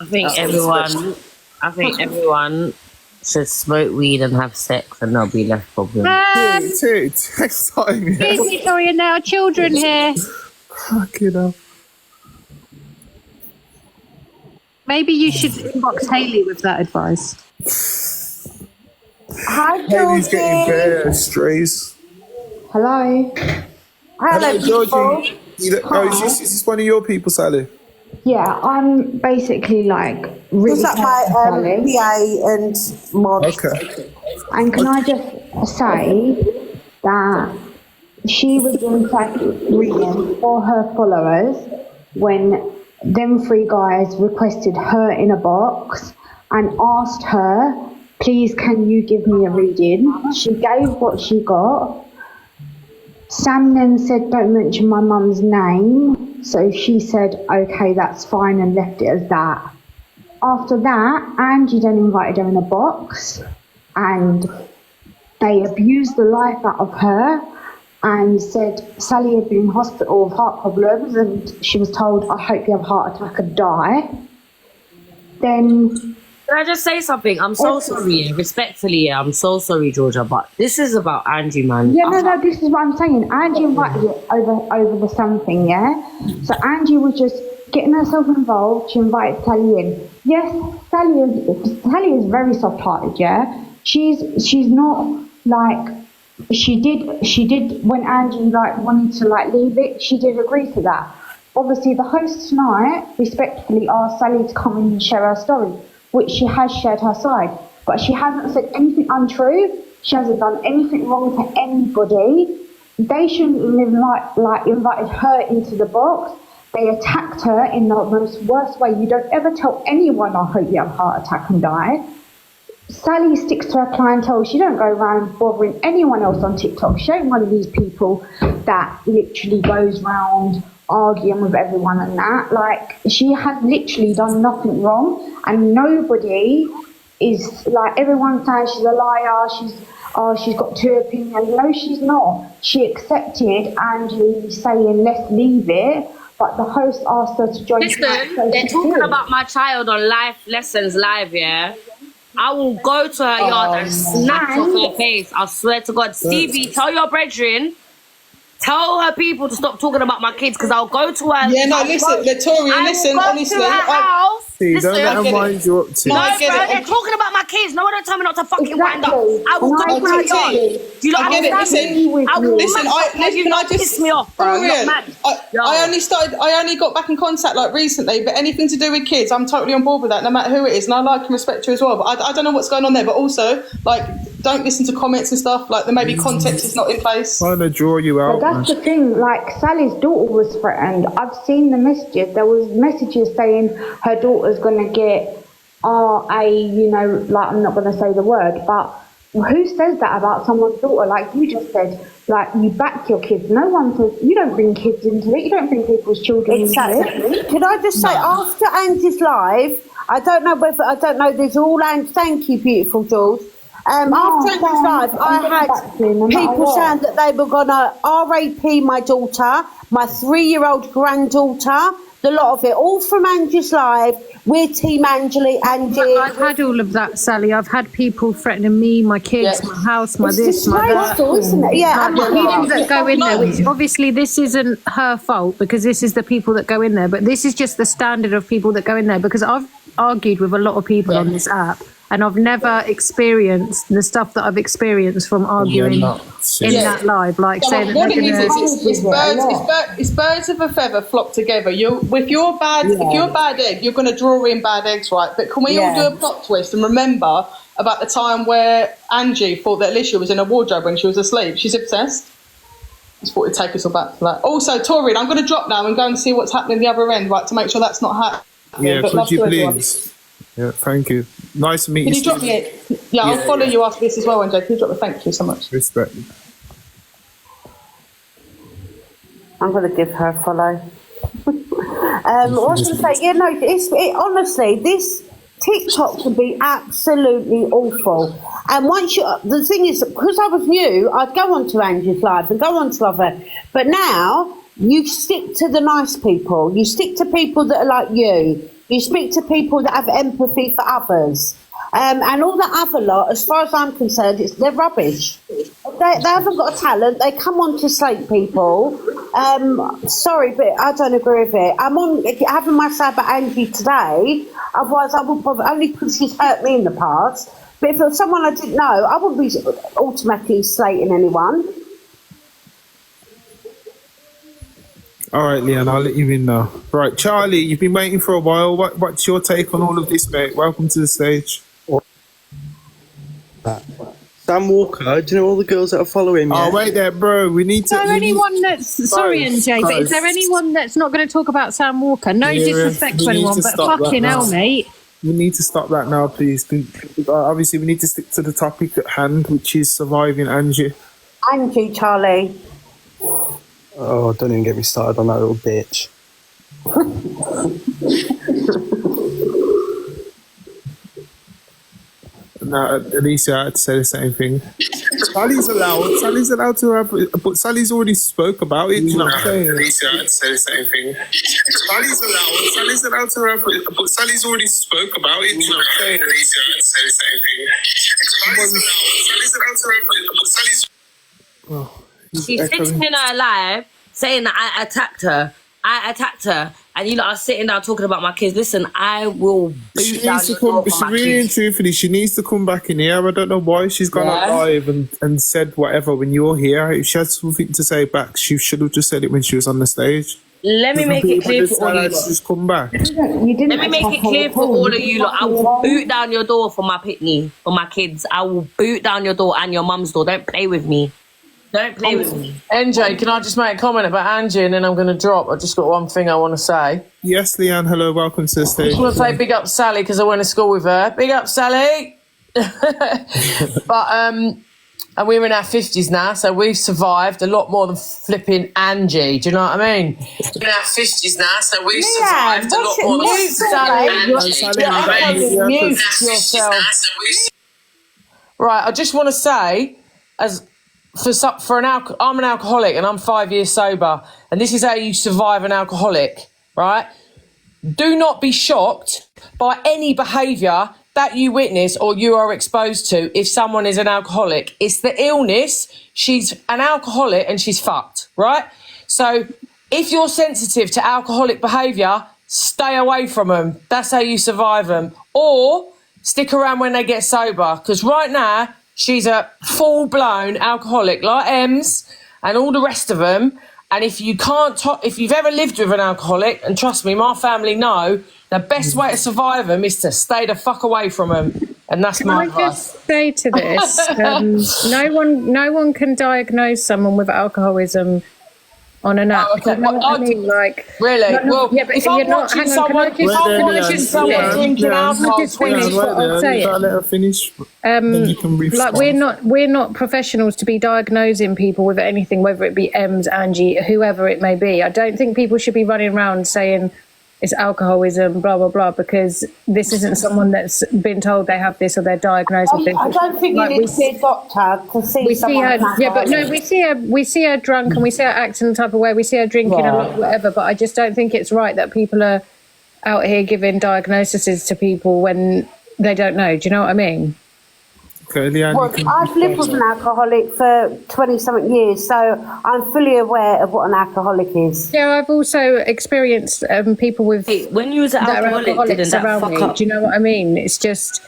I think everyone should smoke weed and have sex, and there'll be less problems. Next time. Yeah. Easy, sorry, now children here. Fucking hell. Maybe you should inbox Hayley with that advice. Hi, Hayley's getting Georgie. bare strays. Hello. Hello, Georgie. Is this one of your people, Sally? Yeah, I'm basically like really. Was that my PA and mod? Okay. And can I just say that she was in fact reading for her followers when them three guys requested her in a box and asked her, please can you give me a reading? She gave what she got. Sam then said, don't mention my mum's name. So she said, okay, that's fine, and left it as that. After that, Angie then invited her in a box and they abused the life out of her and said Sally had been in hospital with heart problems, and she was told, I hope you have a heart attack and die. Then... Can I just say something? I'm so sorry, respectfully, I'm so sorry, Georgia, but this is about Angie, man. Yeah, no, this is what I'm saying. Angie invited it over the something, yeah? So Angie was just getting herself involved. She invited Sally in. Yes, Sally is very soft-hearted, yeah? She's not like... She did when Angie like wanted to like leave it, she did agree to that. Obviously, the host tonight respectfully asked Sally to come in and share her story, which she has shared her side, but she hasn't said anything untrue. She hasn't done anything wrong to anybody. They shouldn't have like invited her into the box. They attacked her in the most worst way. You don't ever tell anyone, I hope you have a heart attack and die. Sally sticks to her clientele. She don't go around bothering anyone else on TikTok. She ain't one of these people that literally goes around arguing with everyone and that. Like, she has literally done nothing wrong, and nobody is like, everyone's saying she's a liar, she's got two opinions. No, she's not. She accepted Angie saying let's leave it, but the host asked her to join. Listen, they're talking about my child on life lessons live, yeah? I will go to her yard and snap off her face. I swear to God. Stevie, tell your brethren, tell her people to stop talking about my kids, because I'll go to her. Yeah, no, listen, Victoria, listen, honestly. Don't let them wind you up to. No, bro, they're talking about my kids. No one don't tell me not to fucking wind up. I will go to her yard. Do you know what I'm saying? Listen, can I just piss me off, bro? I'm not mad. I only got back in contact like recently, but anything to do with kids, I'm totally on board with that, no matter who it is, and I like and respect you as well. But I don't know what's going on there. But also, like, don't listen to comments and stuff. Like, there maybe context is not in place. Trying to draw you out. But that's the thing. Like, Sally's daughter was threatened. I've seen the messages. There was messages saying her daughter's going to get RA. You know, like, I'm not going to say the word, but who says that about someone's daughter? Like you just said, like, you back your kids. No one says, you don't bring kids into it. You don't bring people's children into it. Could I just say, after Angie's live, I don't know, there's all Angie, thank you, beautiful Jules. After Angie's live, I had people saying that they were going to RAP my daughter, my 3-year-old granddaughter, the lot of it, all from Angie's live. We're Team Angie. I've had all of that, Sally. I've had people threatening me, my kids, my house, my this, my that. Isn't it? Yeah, and the people that go in there, which obviously this isn't her fault, because this is the people that go in there, but this is just the standard of people that go in there, because I've argued with a lot of people on this app, and I've never experienced the stuff that I've experienced from arguing in that live. Like So saying that what they're it is, gonna, it's birds of a feather flock together. If you're a bad egg, you're going to draw in bad eggs, right? But can we all do a plot twist and remember about the time where Angie thought that Alicia was in a wardrobe when she was asleep? She's obsessed. I just thought it'd take us all back to that. Also, Tori, I'm going to drop now and go and see what's happening the other end, right, to make sure that's not happening. Yeah, But could love you to everyone. please? Yeah, thank you. Nice to meet Can you. you drop me it? Yeah, I'll follow you after this as well, Angie. Can you drop me? Thank you so much. Respect. I'm going to give her a follow. What I was going to say, honestly, this TikTok can be absolutely awful. And the thing is, because I was new, I'd go on to Angie's live and go on to other. But now, you stick to the nice people. You stick to people that are like you. You speak to people that have empathy for others. And all the other lot, as far as I'm concerned, they're rubbish. They haven't got a talent. They come on to slate people. Sorry, but I don't agree with it. I'm on having my say about Angie today. Otherwise, I wouldn't bother, only because she's hurt me in the past. But if it was someone I didn't know, I wouldn't be automatically slating anyone. All right, Leon, I'll let you in now. Right, Charlie, you've been waiting for a while. What's your take on all of this, mate? Welcome to the stage. Sam Walker, do you know all the girls that are following me? Oh, wait there, bro. We need to... Is there anyone that's... Sorry, NJ, but is there anyone that's not going to talk about Sam Walker? No disrespect to anyone, but fucking hell, mate. We need to stop that now, please. Obviously, we need to stick to the topic at hand, which is surviving Angie. Angie, Charlie. Oh, don't even get me started on that little bitch. No, Alicia had to say the same thing. Sally's allowed to have, but Sally's already spoke about it. Do you know what I'm saying? Alicia had to say the same thing. Sally's allowed to have, but Sally's already spoke about it. Do you know what I'm saying? Alicia had to say the same thing. Sally's allowed to have, but Sally's. Oh, she's sitting in her live saying that I attacked her, and you lot are sitting down talking about my kids. Listen, I will boot down your door for my kids. Truthfully, she needs to come back in here. I don't know why she's gone out live and said whatever when you're here. If she had something to say back, she should have just said it when she was on the stage. Let me make it clear for all of you lot. Just come back. Let me make it clear for all of you lot. I will boot down your door for my pitney, for my kids. I will boot down your door and your mum's door. Don't play with me. Don't play with me. NJ, can I just make a comment about Angie and then I'm going to drop? I just got one thing I want to say. Yes, Leanne, hello, welcome to the stage. I just want to say big up Sally because I went to school with her. Big up Sally! But, and we're in our 50s now, so we've survived a lot more than flipping Angie. Do you know what I mean? We're in our 50s now, so we've survived a lot more than Sally. Mute yourself. Right, I just want to say, I'm an alcoholic and I'm 5 years sober, and this is how you survive an alcoholic, right? Do not be shocked by any behaviour that you witness or you are exposed to if someone is an alcoholic. It's the illness. She's an alcoholic and she's fucked, right? So if you're sensitive to alcoholic behaviour, stay away from them. That's how you survive them. Or stick around when they get sober, because right now she's a full-blown alcoholic like Ems and all the rest of them. And if you if you've ever lived with an alcoholic, and trust me, my family know, the best way to survive them is to stay the fuck away from them. And that's my advice. Can I just say to this, no one can diagnose someone with alcoholism on an app. Okay. You know what I mean? Like, really? Well, yeah, but if I'm watching someone drinking alcohol, I'll say it. Let her finish. Like we're not professionals to be diagnosing people with anything, whether it be Ems, Angie, whoever it may be. I don't think people should be running around saying it's alcoholism, blah blah blah, because this isn't someone that's been told they have this or they're diagnosed with this. I don't think you need to see a doctor to see someone. Yeah, but no, we see her drunk and we see her acting the type of way. We see her drinking a lot, whatever. But I just don't think it's right that people are out here giving diagnoses to people when they don't know. Do you know what I mean? Okay, Leanne, well, I've lived with an alcoholic for 20-something years, so I'm fully aware of what an alcoholic is. Yeah, I've also experienced people with when you was an alcoholic, didn't that around fuck me. up? Do you know what I mean? It's just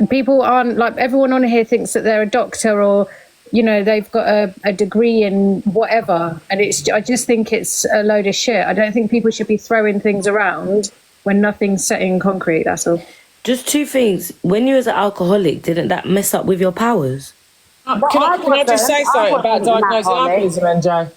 people aren't like, everyone on here thinks that they're a doctor or, you know, they've got a degree in whatever, and I just think it's a load of shit. I don't think people should be throwing things around when nothing's set in concrete. That's all. Just two things. When you was an alcoholic, didn't that mess up with your powers? Can I just say something about diagnosing alcoholism, NJ?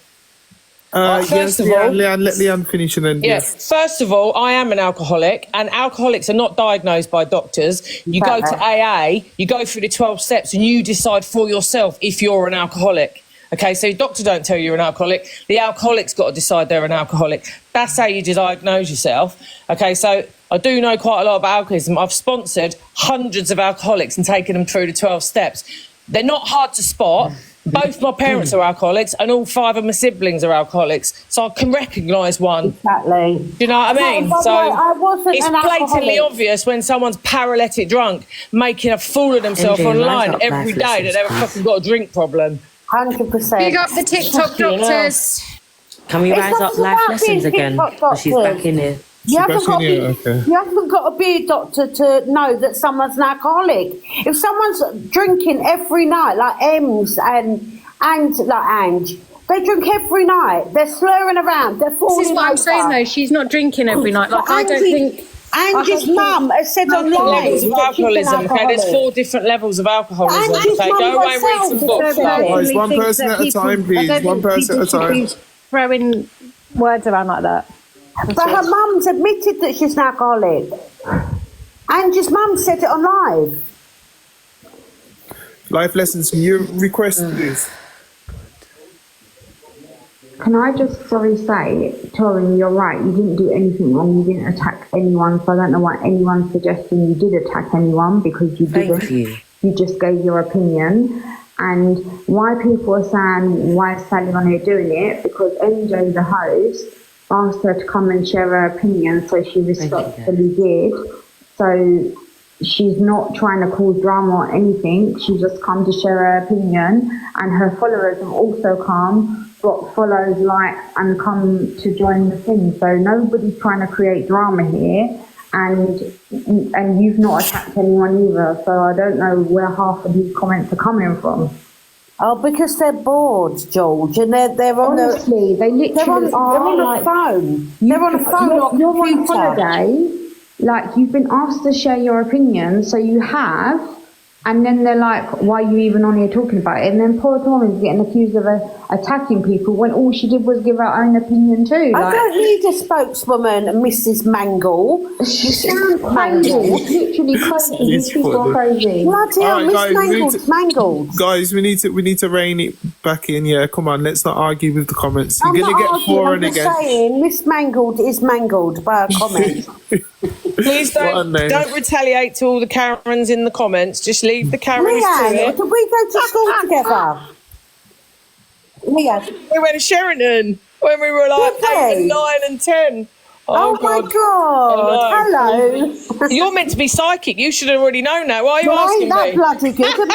Yes, Leanne, let Leanne finish and then... Yes. First of all, I am an alcoholic, and alcoholics are not diagnosed by doctors. You go to AA, you go through the 12 steps, and you decide for yourself if you're an alcoholic. Okay, so your doctor don't tell you you're an alcoholic. The alcoholic's got to decide they're an alcoholic. That's how you diagnose yourself. Okay, so I do know quite a lot about alcoholism. I've sponsored hundreds of alcoholics and taken them through the 12 steps. They're not hard to spot. Both my parents are alcoholics, and all 5 of my siblings are alcoholics, so I can recognise one. Exactly. Do you know what I mean? No, so I wasn't it's an blatantly alcoholic. obvious when someone's paralytic drunk, making a fool of themselves Angie, online rise up, every life day that they've lessons, fucking got a drink problem. 100%. Big up the TikTok doctors. Can we It's rise not up life about lessons being again? TikTok 'Cause she's doctors. back in here. You haven't, got to be, Okay. you haven't got to be a doctor to know that someone's an alcoholic. If someone's drinking every night, like Ems and like Ange, they drink every night. They're slurring around. They're falling This is what I'm over. saying though. She's not drinking every night. Like, I don't think. Angie's mum has said online Levels of that she's an alcoholism, okay? There's alcoholic. 4 different levels of alcoholism, Angie's okay? mum Go away and read some herself books. said that. Guys, one person at a time, please. One person at a time. Throwing words around like that. But her mum's admitted that she's an alcoholic. Angie's mum said it on live. Life lessons, can you request, please? Can I just say, Torin, you're right, you didn't do anything wrong, you didn't attack anyone, so I don't know why anyone's suggesting you did attack anyone, because you didn't. Thank you. You just gave your opinion. And why people are saying, why is Sally on here doing it? Because MJ, the host, asked her to come and share her opinion, so she respectfully did. So she's not trying to cause drama or anything, she just come to share her opinion, and her followers have also come, got follows, like, and come to join the thing. So nobody's trying to create drama here, and you've not attacked anyone either. So I don't know where half of these comments are coming from. Oh, because they're bored, George, and they're on Honestly, they literally they're on like, a phone. They're on a phone or You're on computer. holiday, like, you've been asked to share your opinion, so you have, and then they're like, why are you even on here talking about it? And then poor Tom is getting accused of attacking people when all she did was give her own opinion too. I Like, don't need a spokeswoman, Mrs. Mangle. You sound crazy. mangled. It's literally crazy. It's These people are funny. crazy. Bloody hell, Alright, Miss guys, we need Mangled's mangled. Guys, we need to rein it back in. Yeah, come on, let's not argue with the comments. You're I'm gonna not get arguing, I'm foreign just again. saying, Miss Mangled is mangled by a comment. Please What a name. don't retaliate to all the Karens in the comments. Just leave the Karens to Leanne, it. did we go to school together? Leanne. We went to Sheraton when we were like Did we? 8 and 9 and 10. Oh my God! Hello. You're meant to be psychic. You should have already known that. Why are you Well, asking ain't that me? bloody good, am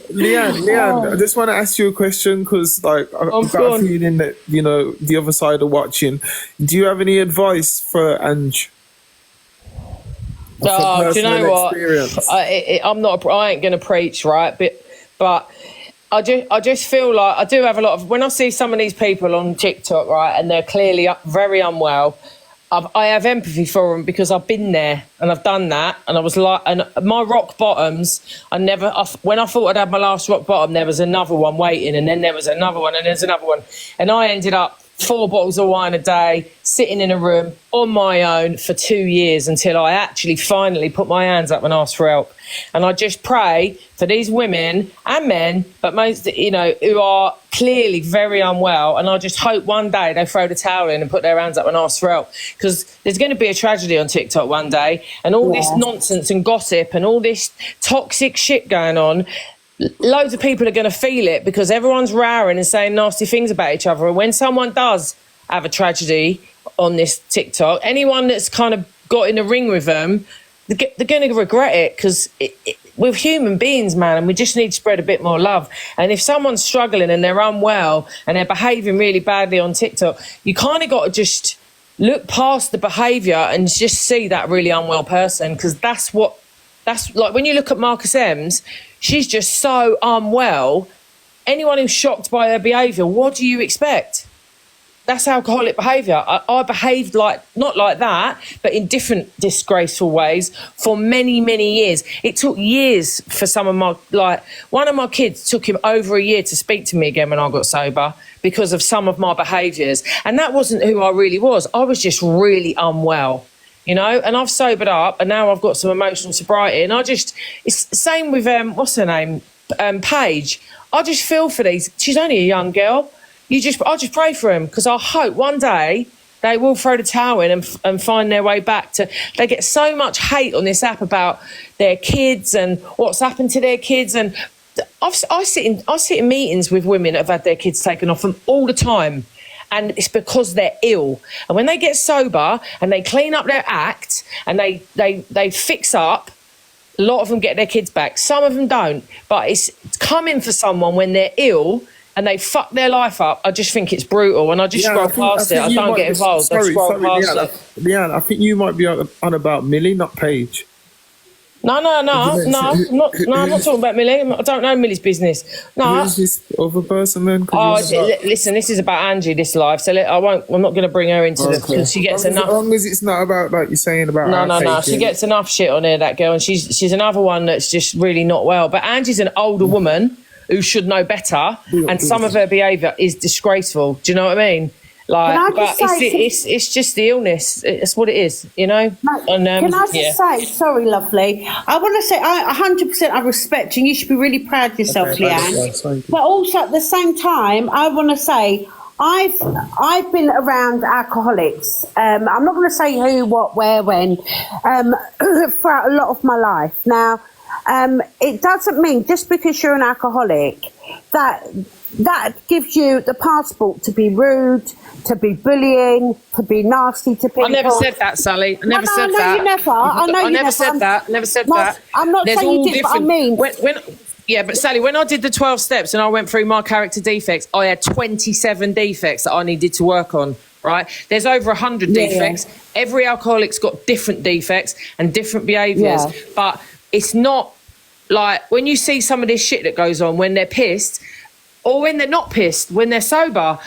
Leanne, I just want to ask you a question because, like, I've got go a on. feeling that the other side are watching. Do you have any advice for Ange? Oh, do you know what? Experience? I ain't going to preach, right? But I just feel like I do have a lot of, when I see some of these people on TikTok, right, and they're clearly very unwell, I have empathy for them because I've been there and I've done that, and I was like, and my rock bottoms, when I thought I'd had my last rock bottom, there was another one waiting, and then there was another one, and there's another one, and I ended up 4 bottles of wine a day, sitting in a room on my own for 2 years until I actually finally put my hands up and asked for help. And I just pray for these women and men, but most, who are clearly very unwell. And I just hope one day they throw the towel in and put their hands up and ask for help. Because there's going to be a tragedy on TikTok one day, and all this nonsense and gossip and all this toxic shit going on. Loads of people are going to feel it because everyone's rowing and saying nasty things about each other. And when someone does have a tragedy on this TikTok, anyone that's kind of got in the ring with them, they're going to regret it because we're human beings, man, and we just need to spread a bit more love. And if someone's struggling and they're unwell and they're behaving really badly on TikTok, you kind of got to just look past the behaviour and just see that really unwell person, because that's like when you look at Marcus M's, she's just so unwell. Anyone who's shocked by her behaviour, what do you expect? That's alcoholic behaviour. I behaved not like that, but in different disgraceful ways for many, many years. It took years for one of my kids took him over a year to speak to me again when I got sober because of some of my behaviours. And that wasn't who I really was. I was just really unwell, and I've sobered up and now I've got some emotional sobriety. And it's the same with, what's her name? Paige. I just feel for these. She's only a young girl. I just pray for them, because I hope one day they will throw the towel in and find their way back to. They get so much hate on this app about their kids and what's happened to their kids. And I sit in meetings with women that have had their kids taken off them all the time, and it's because they're ill. And when they get sober and they clean up their act and they fix up, a lot of them get their kids back. Some of them don't. But it's coming for someone when they're ill and they fuck their life up. I just think it's brutal, and I just scroll past it. I don't get involved. I scroll past it. Leanne, I think you might be on about Millie, not Paige. No, I'm not talking about Millie. I don't know Millie's business. No. Who's this other person then? Listen, this is about Angie, this live, so I'm not going to bring her into this, because she gets enough. As long as it's not about, like you're saying, about. No. She gets enough shit on her, that girl, and she's another one that's just really not well. But Angie's an older woman who should know better, and some of her behaviour is disgraceful. Do you know what I mean? It's just the illness. It's what it is, Can I just say, sorry, lovely. I want to say, 100% I respect you. You should be really proud of yourself, Leanne. But also at the same time, I want to say, I've been around alcoholics. I'm not going to say who, what, where, when, throughout a lot of my life. Now, it doesn't mean just because you're an alcoholic that gives you the passport to be rude, to be bullying, to be nasty to people. I never said that, Sally. I never said that. I know you never. I know you never said that. Never said that. I'm not saying you did, but I mean. But Sally, when I did the 12 steps and I went through my character defects, I had 27 defects that I needed to work on, right? There's over 100 defects. Every alcoholic's got different defects and different behaviours. Yeah. But it's not like when you see some of this shit that goes on when they're pissed, or when they're not pissed, when they're sober,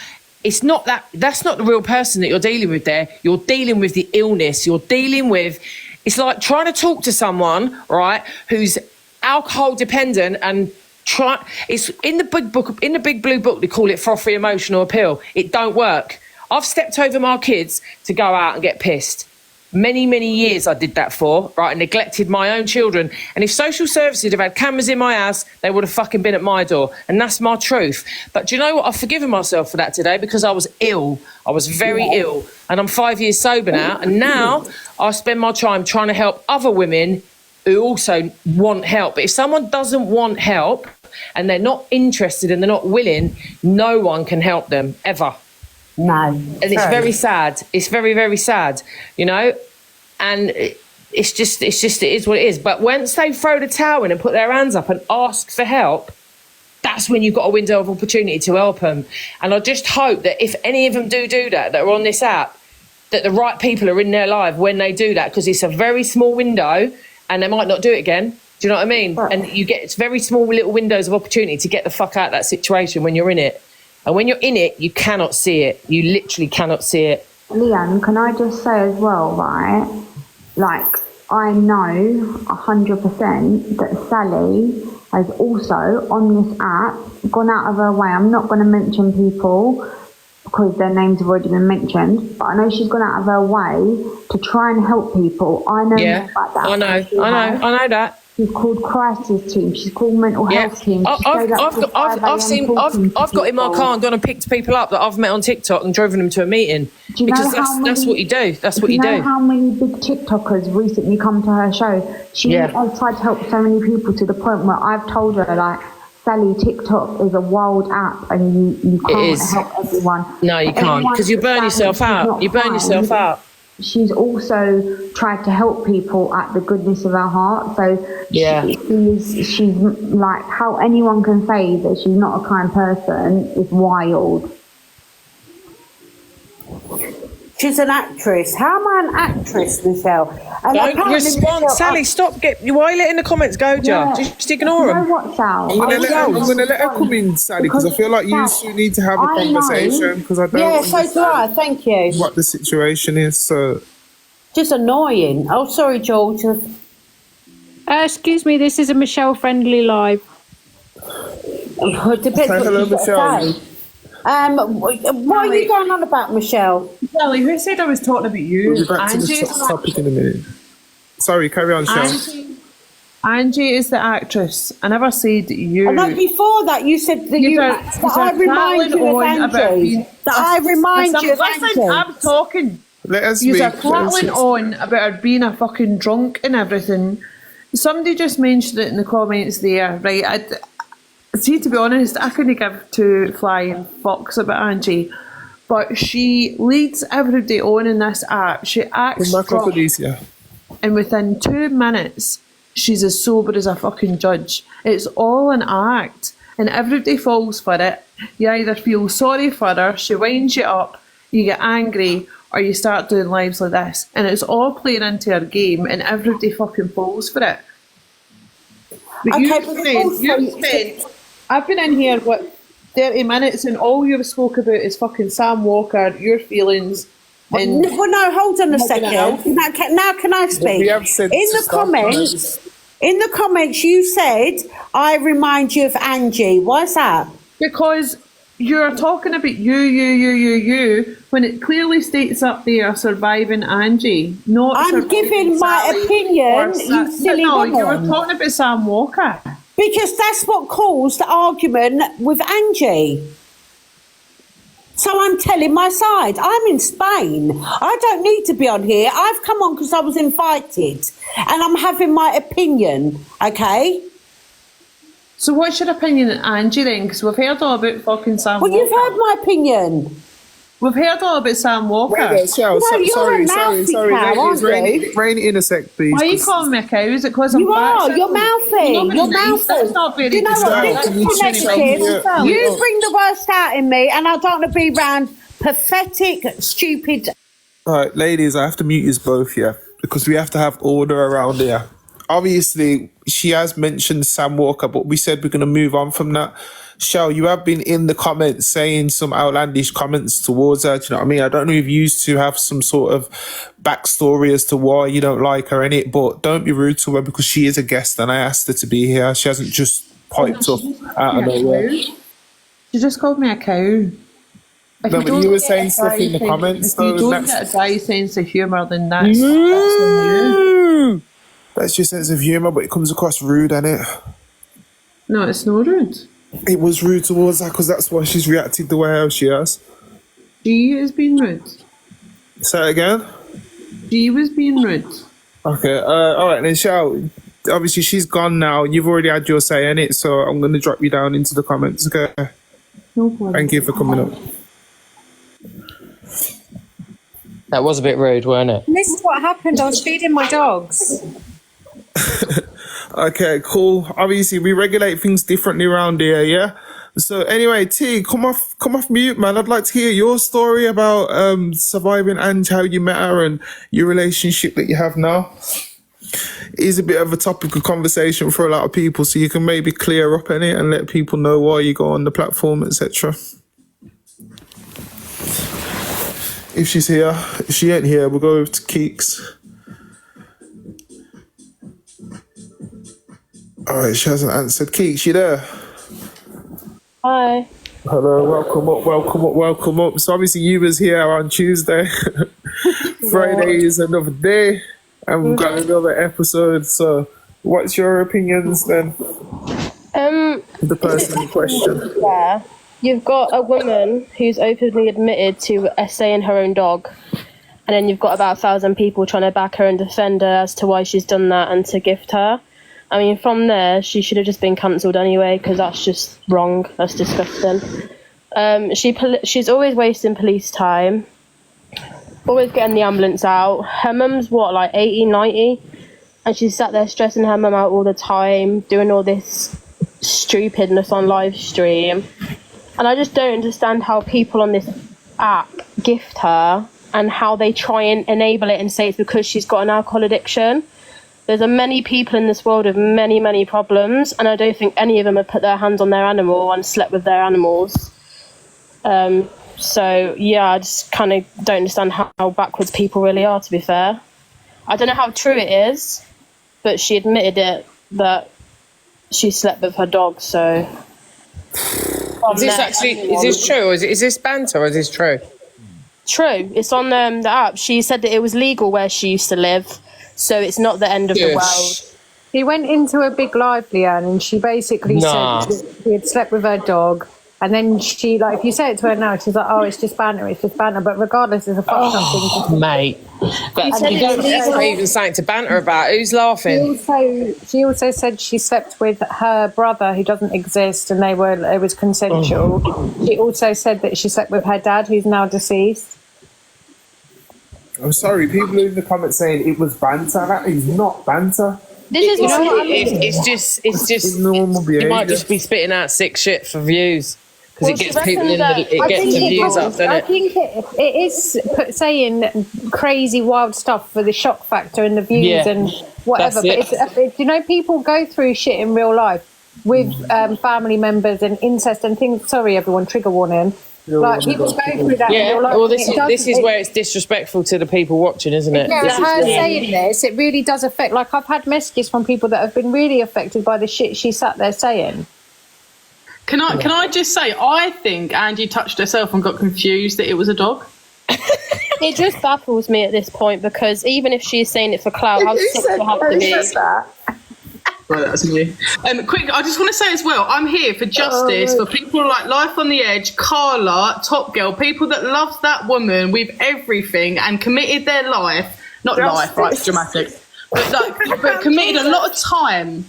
it's not that's not the real person that you're dealing with there. You're dealing with the illness. You're dealing with, it's like trying to talk to someone, right, who's alcohol dependent and it's in the big blue book, they call it frothy emotional appeal. It don't work. I've stepped over my kids to go out and get pissed. Many, many years I did that for, right, and neglected my own children. And if social services had had cameras in my house, they would have fucking been at my door. And that's my truth. But do you know what? I've forgiven myself for that today, because I was ill. I was very ill. And I'm 5 years sober now. And now I spend my time trying to help other women who also want help. But if someone doesn't want help and they're not interested and they're not willing, no one can help them, ever. No. And it's very sad. It's very, very sad, and it is what it is. But once they throw the towel in and put their hands up and ask for help, that's when you've got a window of opportunity to help them. And I just hope that if any of them do that are on this app, that the right people are in their life when they do that, because it's a very small window and they might not do it again. Do you know what I mean? Right. And it's very small little windows of opportunity to get the fuck out of that situation when you're in it. And when you're in it, you cannot see it. You literally cannot see it. Leanne, can I just say as well, right? Like, I know 100% that Sally has also, on this app, gone out of her way. I'm not going to mention people because their names have already been mentioned, but I know she's gone out of her way to try and help people. I know more about that. I know that. She's called crisis team. She's called mental health team. I've got in my car and gone and picked people up that I've met on TikTok and driven them to a meeting. Because that's what you do. That's what you do. Do you know how many big TikTokers recently come to her show? She has tried to help so many people to the point where I've told her, like, Sally, TikTok is a wild app and you can't help everyone. No, you can't, because you burn yourself out. You burn yourself out. She's also tried to help people at the goodness of her heart. So she's like, how anyone can say that she's not a kind person is wild. She's an actress. How am I an actress, Michelle? And Don't apparently respond, Michelle- Sally. Stop. Why are you letting the comments go, Jar? Just ignore You know them. what, Sal? I'm gonna let her come in, Sally, because I feel like you Sal, two need to have a I know- conversation because I don't Yeah, so do I. understand Thank you. what the situation is. So Just annoying. Oh, sorry, George. Excuse me, this is a Michelle friendly live. It depends Say what hello, you've got to Michelle. say. What are you going on about, Michelle? Sally, who said I was talking about you? we'll be back to the topic in a minute. Sorry, carry on, Shell. Angie is the actress. I never said you. I know before that you said that I remind you of Angie. That I remind you of Angie. I'm talking. Let us You're speak. prattling on about her being a fucking drunk and everything. Somebody just mentioned it in the comments there, right? See, to be honest, I couldn't give two flying fucks about Angie, but she leads everybody on in this app. She acts drunk, and within 2 minutes, she's as sober as a fucking judge. It's all an act, and everybody falls for it. You either feel sorry for her, she winds you up, you get angry, or you start doing lives like this, and it's all playing into her game, and everybody fucking falls for it. But you've spent I've been in here, 30 minutes, and all you've spoke about is fucking Sam Walker, your feelings. And well, no, hold on a second. Now can I speak? In the comments, you said, I remind you of Angie. Why's that? Because you're talking about you, when it clearly states up there surviving Angie. Not I'm giving my Sally opinion, you silly woman. you were talking about Sam Walker. Because that's what caused the argument with Angie. So I'm telling my side. I'm in Spain. I don't need to be on here. I've come on because I was invited. And I'm having my opinion, okay? So what's your opinion on Angie then? Because we've heard all about fucking Sam Walker. Well, you've heard my opinion. We've heard all about Sam Walker. Sorry. Rein it in a sec, please. Why are you calling me a cow? Is it because I'm back? You're mouthy. You're mouthy. That's not very You know what? This is negative. You bring the worst out in me, and I don't want to be around pathetic, stupid. All right, ladies, I have to mute you both, yeah, because we have to have order around here. Obviously, she has mentioned Sam Walker, but we said we're going to move on from that. Shell, you have been in the comments saying some outlandish comments towards her. Do you know what I mean? I don't know if you used to have some sort of backstory as to why you don't like her in it, but don't be rude to her because she is a guest and I asked her to be here. She hasn't just piped up out of nowhere. She just called me a cow. No, but you were saying stuff in the comments. If you don't get a dry sense of humour, then that's on you. That's your sense of humour, but it comes across rude, innit? No, it's not rude. It was rude towards her because that's why she's reacted the way she has. She has been rude. Say it again? She was being rude. Okay, alright then, Shell. Obviously, she's gone now. You've already had your say in it, so I'm going to drop you down into the comments, okay? No problem. Thank you for coming up. That was a bit rude, weren't it? This is what happened. I was feeding my dogs. Okay, cool. Obviously, we regulate things differently around here, yeah? So anyway, T, come off mute, man. I'd like to hear your story about surviving Angie, how you met her and your relationship that you have now. It is a bit of a topic of conversation for a lot of people, so you can maybe clear up in it and let people know why you go on the platform, etc. If she's here. If she ain't here, we'll go over to Keeks. Alright, she hasn't answered. Keeks, you there? Hi. Hello, welcome up. So obviously you was here on Tuesday. Friday is another day. And we've got another episode. So what's your opinions then? The person in question. Yeah. You've got a woman who's openly admitted to essaying her own dog. And then you've got about 1,000 people trying to back her and defend her as to why she's done that and to gift her. I mean, from there, she should have just been cancelled anyway, because that's just wrong. That's disgusting. She's always wasting police time, always getting the ambulance out. Her mum's, like 80, 90? And she's sat there stressing her mum out all the time, doing all this stupidness on live stream. And I just don't understand how people on this app gift her and how they try and enable it and say it's because she's got an alcohol addiction. There's many people in this world with many, many problems, and I don't think any of them have put their hands on their animal and slept with their animals. So, yeah, I just kind of don't understand how backwards people really are, to be fair. I don't know how true it is, but she admitted it, that she slept with her dog, so... Is this true, or is this banter, or is this true? True. It's on the app. She said that it was legal where she used to live, so it's not the end of the world. She went into a big live, Leanne, and she basically said she had slept with her dog. And then she, like, if you say it to her now, she's like, oh, it's just banter, it's just banter. But regardless, it's a fucked up thing. Mate. That's not even something to banter about. Who's laughing? She also said she slept with her brother, who doesn't exist, and it was consensual. She also said that she slept with her dad, who's now deceased. I'm sorry, people in the comments saying it was banter. That is not banter. This is it's just normal behaviour. You might just be spitting out sick shit for views. Because it gets people in it gets the views up, doesn't it? I think it is saying crazy, wild stuff for the shock factor and the views and whatever. But people go through shit in real life with family members and incest and things. Sorry, everyone, trigger warning. Like, people go through that in real life. Well, this is where it's disrespectful to the people watching, isn't it? Yeah, her saying this, it really does affect. Like, I've had messages from people that have been really affected by the shit she sat there saying. Can I just say, I think Angie touched herself and got confused that it was a dog. It just baffles me at this point, because even if she's saying it for clout, how sick does it have to be? Right, that's me. Quick, I just want to say as well, I'm here for justice for people like Life on the Edge, Carla, Top Girl, people that loved that woman with everything and committed their life, not life, right, it's dramatic. But committed a lot of time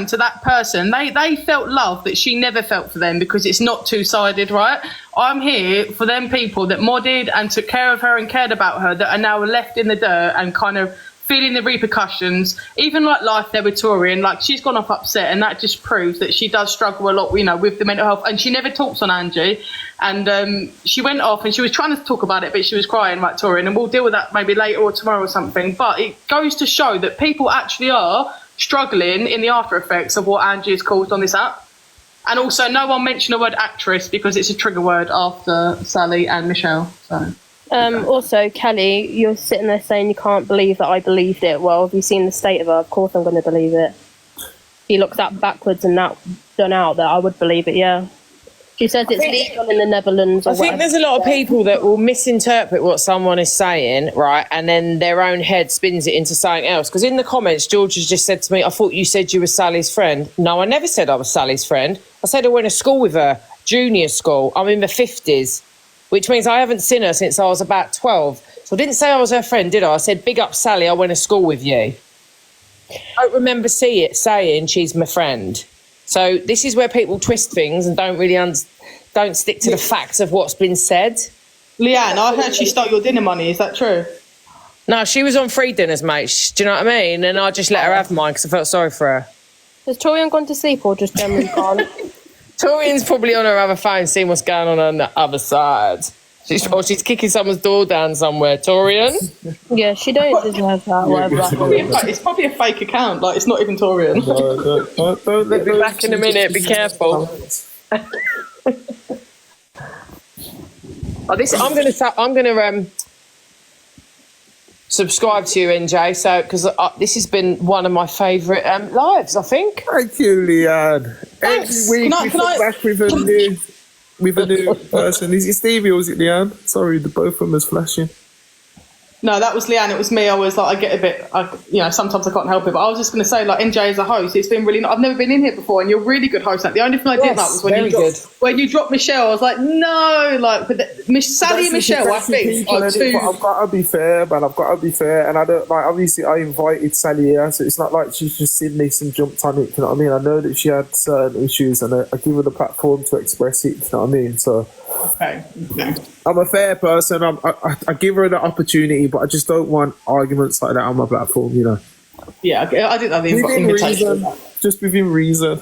to that person. They felt love that she never felt for them, because it's not two-sided, right? I'm here for them people that modded and took care of her and cared about her, that are now left in the dirt and kind of feeling the repercussions. Even like Life there with Tori, and like, she's gone off upset, and that just proves that she does struggle a lot, with the mental health, and she never talks on Angie. And she went off and she was trying to talk about it, but she was crying, like Tori, and we'll deal with that maybe later or tomorrow or something. But it goes to show that people actually are struggling in the after effects of what Angie has caused on this app. And also, no one mentioned the word actress, because it's a trigger word after Sally and Michelle. So. Also, Kelly, you're sitting there saying you can't believe that I believed it. Well, have you seen the state of her? Of course I'm going to believe it. She looks that backwards and that done out that I would believe it, yeah. She says it's legal in the Netherlands. I think there's a lot of people that will misinterpret what someone is saying, right, and then their own head spins it into something else. Because in the comments, George has just said to me, I thought you said you were Sally's friend. No, I never said I was Sally's friend. I said I went to school with her, junior school. I'm in the 50s. Which means I haven't seen her since I was about 12. So I didn't say I was her friend, did I? I said, big up, Sally, I went to school with you. I don't remember saying she's my friend. So this is where people twist things and don't really don't stick to the facts of what's been said. Leanne, I heard she stole your dinner money. Is that true? No, she was on free dinners, mate. Do you know what I mean? And I just let her have mine because I felt sorry for her. Has Torian gone to sleep or just generally gone? Torian's probably on her other phone seeing what's going on the other side. She's kicking someone's door down somewhere. Torian? Yeah, she don't deserve that. Whatever. It's probably a fake account. Like, it's not even Torian. Don't let be back in a minute. Be careful. I'm gonna subscribe to you, NJ. So because this has been one of my favourite lives, I think. Thank you, Leanne. Thanks. Every week we come back with a new person. Is it Stevie or is it Leanne? Sorry, the both of them is flashing. No, that was Leanne. It was me. I was like, I get a bit, sometimes I can't help it. But I was just going to say, like, NJ as a host, it's been really. I've never been in here before, and you're a really good host. Like, the only thing I didn't like was when you dropped Michelle. I was like, no, like, but Sally and Michelle, I think, are two. But I've got to be fair, man. I've got to be fair, and I don't like. Obviously, I invited Sally here, so it's not like she's just seen this and jumped on it. You know what I mean? I know that she had certain issues, and I give her the platform to express it. You know what I mean? So. Okay. I'm a fair person. I give her the opportunity, but I just don't want arguments like that on my platform, you know. Yeah, I didn't have the invitation. Just within reason.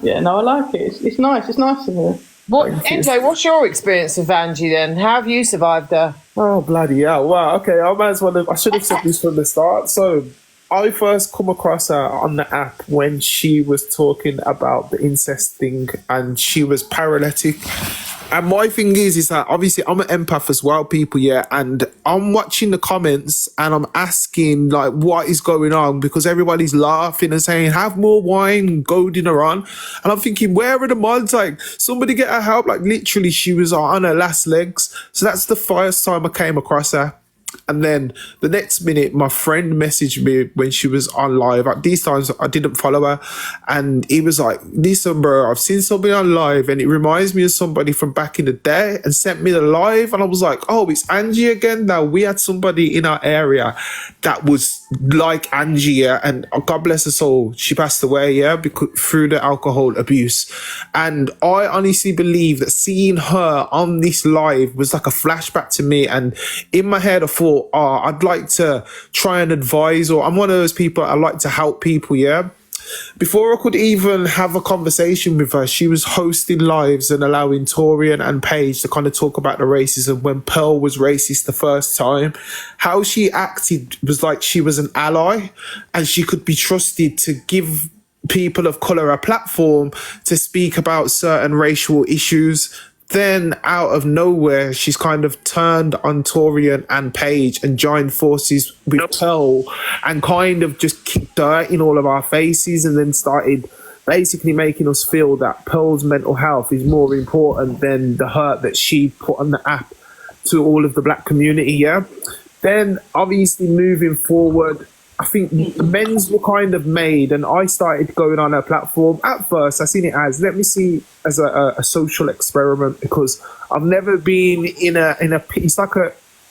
Yeah, no, I like it. It's nice. It's nice to hear. NJ, what's your experience with Angie then? How have you survived her? Oh, bloody hell. Wow, okay, I should have said this from the start. So, I first come across her on the app when she was talking about the incest thing and she was paralytic. And my thing is that obviously I'm an empath as well, people, yeah, and I'm watching the comments and I'm asking, like, what is going on? Because everybody's laughing and saying, have more wine, goading her on. And I'm thinking, where are the mods? Like, somebody get her help. Like, literally, she was on her last legs. So that's the first time I came across her. And then the next minute, my friend messaged me when she was on live. At these times, I didn't follow her. And he was like, listen, bro, I've seen somebody on live and it reminds me of somebody from back in the day, and sent me the live. And I was like, oh, it's Angie again. Now, we had somebody in our area that was like Angie, yeah, and God bless her soul, she passed away, yeah, because through the alcohol abuse. And I honestly believe that seeing her on this live was like a flashback to me. And in my head, I thought, oh, I'd like to try and advise, or I'm one of those people, I like to help people, yeah. Before I could even have a conversation with her, she was hosting lives and allowing Torian and Paige to kind of talk about the racism when Pearl was racist the first time. How she acted was like she was an ally and she could be trusted to give people of colour a platform to speak about certain racial issues. Then, out of nowhere, she's kind of turned on Torian and Paige and joined forces with Pearl and kind of just kicked dirt in all of our faces, and then started basically making us feel that Pearl's mental health is more important than the hurt that she put on the app to all of the black community, yeah? Then, obviously, moving forward, I think the men's were kind of made, and I started going on her platform. At first, I seen it as, let me see, as a social experiment, because I've never been in a pit. It's like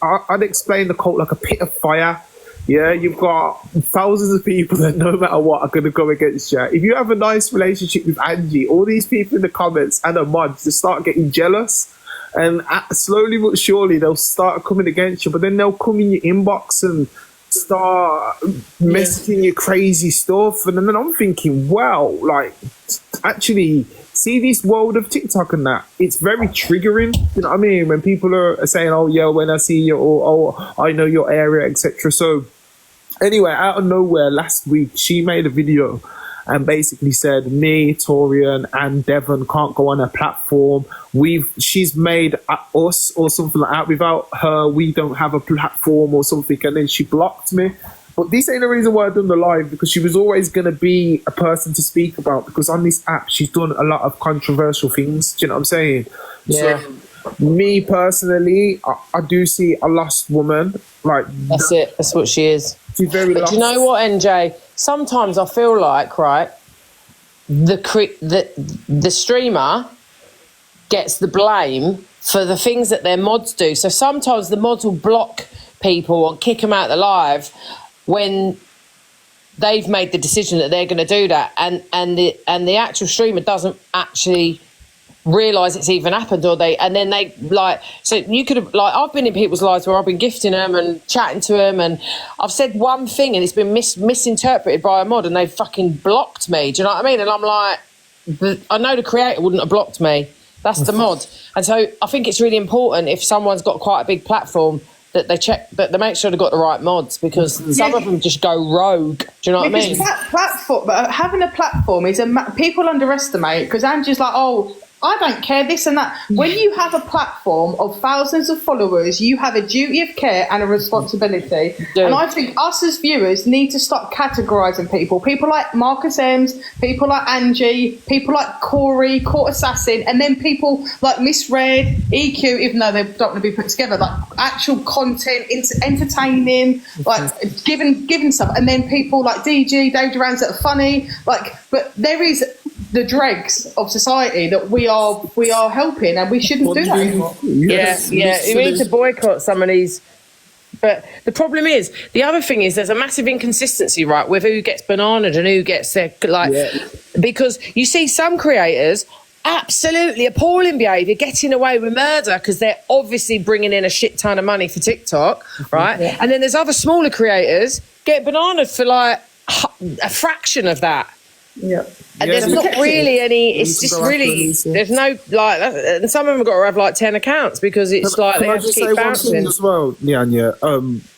I'd explain the cult like a pit of fire. Yeah, you've got thousands of people that no matter what are going to go against you. If you have a nice relationship with Angie, all these people in the comments and her mods just start getting jealous. And slowly but surely, they'll start coming against you, but then they'll come in your inbox and start messaging you crazy stuff. And then I'm thinking, wow, like, actually, see this world of TikTok and that, it's very triggering, you know what I mean, when people are saying, oh yeah, when I see you, or oh, I know your area, etc. So anyway, out of nowhere last week, she made a video and basically said, me, Torian and Devon can't go on her platform. She's made us or something like that. Without her, we don't have a platform or something. And then she blocked me. But this ain't the reason why I've done the live, because she was always going to be a person to speak about, because on this app, she's done a lot of controversial things. Do you know what I'm saying? Yeah. So, me personally, I do see a lost woman. Like, that's it. That's what she is. She's very lost. Do you know what, NJ? Sometimes I feel like, right, the streamer gets the blame for the things that their mods do. So sometimes the mods will block people or kick them out of the live when they've made the decision that they're going to do that, and the actual streamer doesn't actually realise it's even happened, or then they like, so you could have, like, I've been in people's lives where I've been gifting them and chatting to them, and I've said one thing and it's been misinterpreted by a mod and they fucking blocked me. Do you know what I mean? And I'm like, I know the creator wouldn't have blocked me. That's the mod. And so I think it's really important, if someone's got quite a big platform, that they check, that they make sure they've got the right mods, because some of them just go rogue. Do you know what I mean? Platform, having a platform is people underestimate, because Angie's like, oh, I don't care, this and that. When you have a platform of thousands of followers, you have a duty of care and a responsibility. And I think us as viewers need to stop categorising people. People like Marcus Ems, people like Angie, people like Corey, Court Assassin, and then people like Miss Red, EQ, even though they don't want to be put together, like actual content, entertaining, like giving stuff. And then people like DG, Dave Durans, that are funny. Like, but there is the dregs of society that we are helping, and we shouldn't do that anymore. Yes, we need to boycott some of these. But the problem is, the other thing is, there's a massive inconsistency, right, with who gets bananaed and who gets their, like, because you see some creators absolutely appalling behaviour, getting away with murder because they're obviously bringing in a shit ton of money for TikTok, right? Yeah. And then there's other smaller creators get bananaed for like a fraction of that. Yeah. And there's not really any. It's just really. There's no like. And some of them got to have like 10 accounts because it's like they have to keep bouncing as well. Yeah.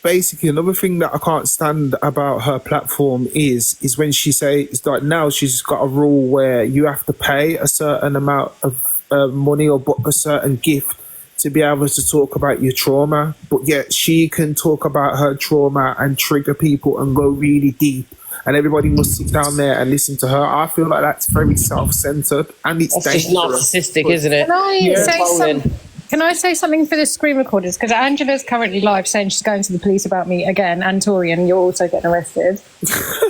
Basically, another thing that I can't stand about her platform is when she says like now she's got a rule where you have to pay a certain amount of money or book a certain gift to be able to talk about your trauma, but yet she can talk about her trauma and trigger people and go really deep. And everybody must sit down there and listen to her. I feel like that's very self-centered and it's That's dangerous. just narcissistic, isn't it? Can I say something for the screen recorders? Because Angela's currently live saying she's going to the police about me again, and Torian, you're also getting arrested.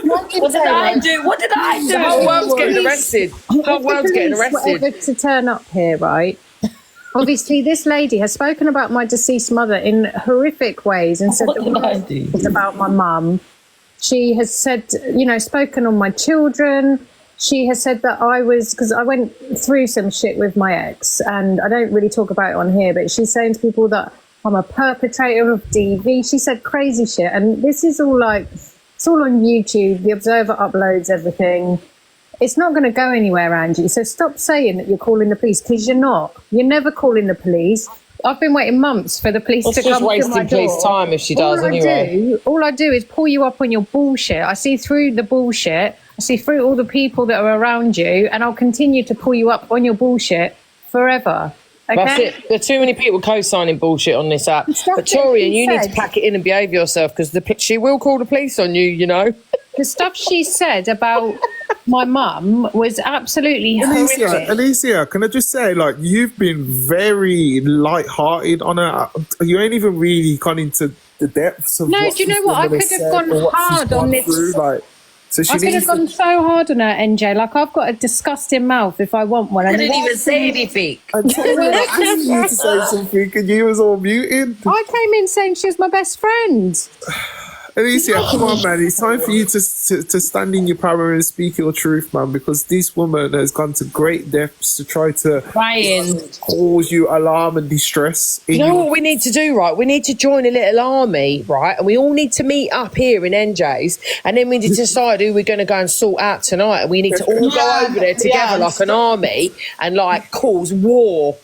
What did I do? What did I do? The whole world's getting arrested. The whole world's getting arrested. Whatever to turn up here, right? Obviously, this lady has spoken about my deceased mother in horrific ways and said about my mum. She has said, spoken on my children. She has said that because I went through some shit with my ex, and I don't really talk about it on here, but she's saying to people that I'm a perpetrator of DV. She said crazy shit, and this is all it's all on YouTube. The Observer uploads everything. It's not going to go anywhere, Angie. So stop saying that you're calling the police, because you're not. You're never calling the police. I've been waiting months for the police to come to my door. It's just wasting police time if she does anyway. All I do is pull you up on your bullshit. I see through the bullshit. I see through all the people that are around you, and I'll continue to pull you up on your bullshit forever. Okay? That's it. There are too many people co-signing bullshit on this app. But Torian, you need to pack it in and behave yourself, because she will call the police on you, you know. The stuff she said about my mum was absolutely horrific. Alicia, can I just say, you've been very light-hearted on her. You ain't even really gone into the depths of do you know what? I could have gone hard on this. I could have gone so hard on her, NJ. I've got a disgusting mouth if I want one. I didn't even say anything. I told you I asked you to say something and you was all muted. I came in saying she was my best friend. Alicia, come on, man. It's time for you to stand in your power and speak your truth, man, because this woman has gone to great depths to try to cause you alarm and distress. You know what we need to do, right? We need to join a little army, right? And we all need to meet up here in NJ's, and then we need to decide who we're going to go and sort out tonight. And we need to all go over there together like an army and cause war.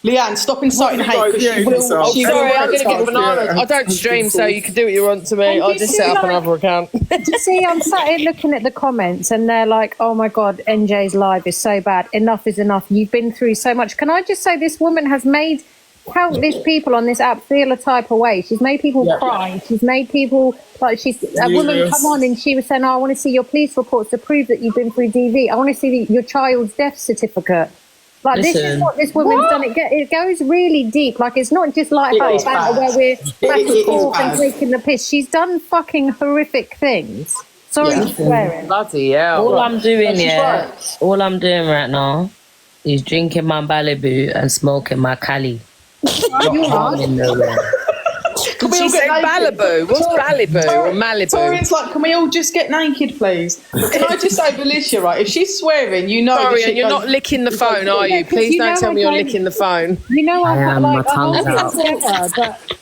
Leanne, stop inciting hate. Sorry, I'm going to get bananas. I don't stream, so you can do what you want to me. I'll just set up another account. You see, I'm sat here looking at the comments, and they're like, oh my God, NJ's live is so bad. Enough is enough. You've been through so much. Can I just say, this woman has made countless people on this app feel a type of way. She's made people cry. She's made people, a woman come on and she was saying, I want to see your police reports to prove that you've been through DV. I want to see your child's death certificate. This is what this woman's done. It goes really deep. It's not just banter where we're back and forth and taking the piss. She's done fucking horrific things. Sorry for swearing. Bloody hell. All I'm doing right now is drinking my Malibu and smoking my Cali. Can we all say Malibu? What's Malibu or Malibu? Torian's can we all just get naked, please? Can I just say, Alicia, right? If she's swearing, you know. Sorry, and you're not licking the phone, are you? Please don't tell me you're licking the phone. You know, I've got but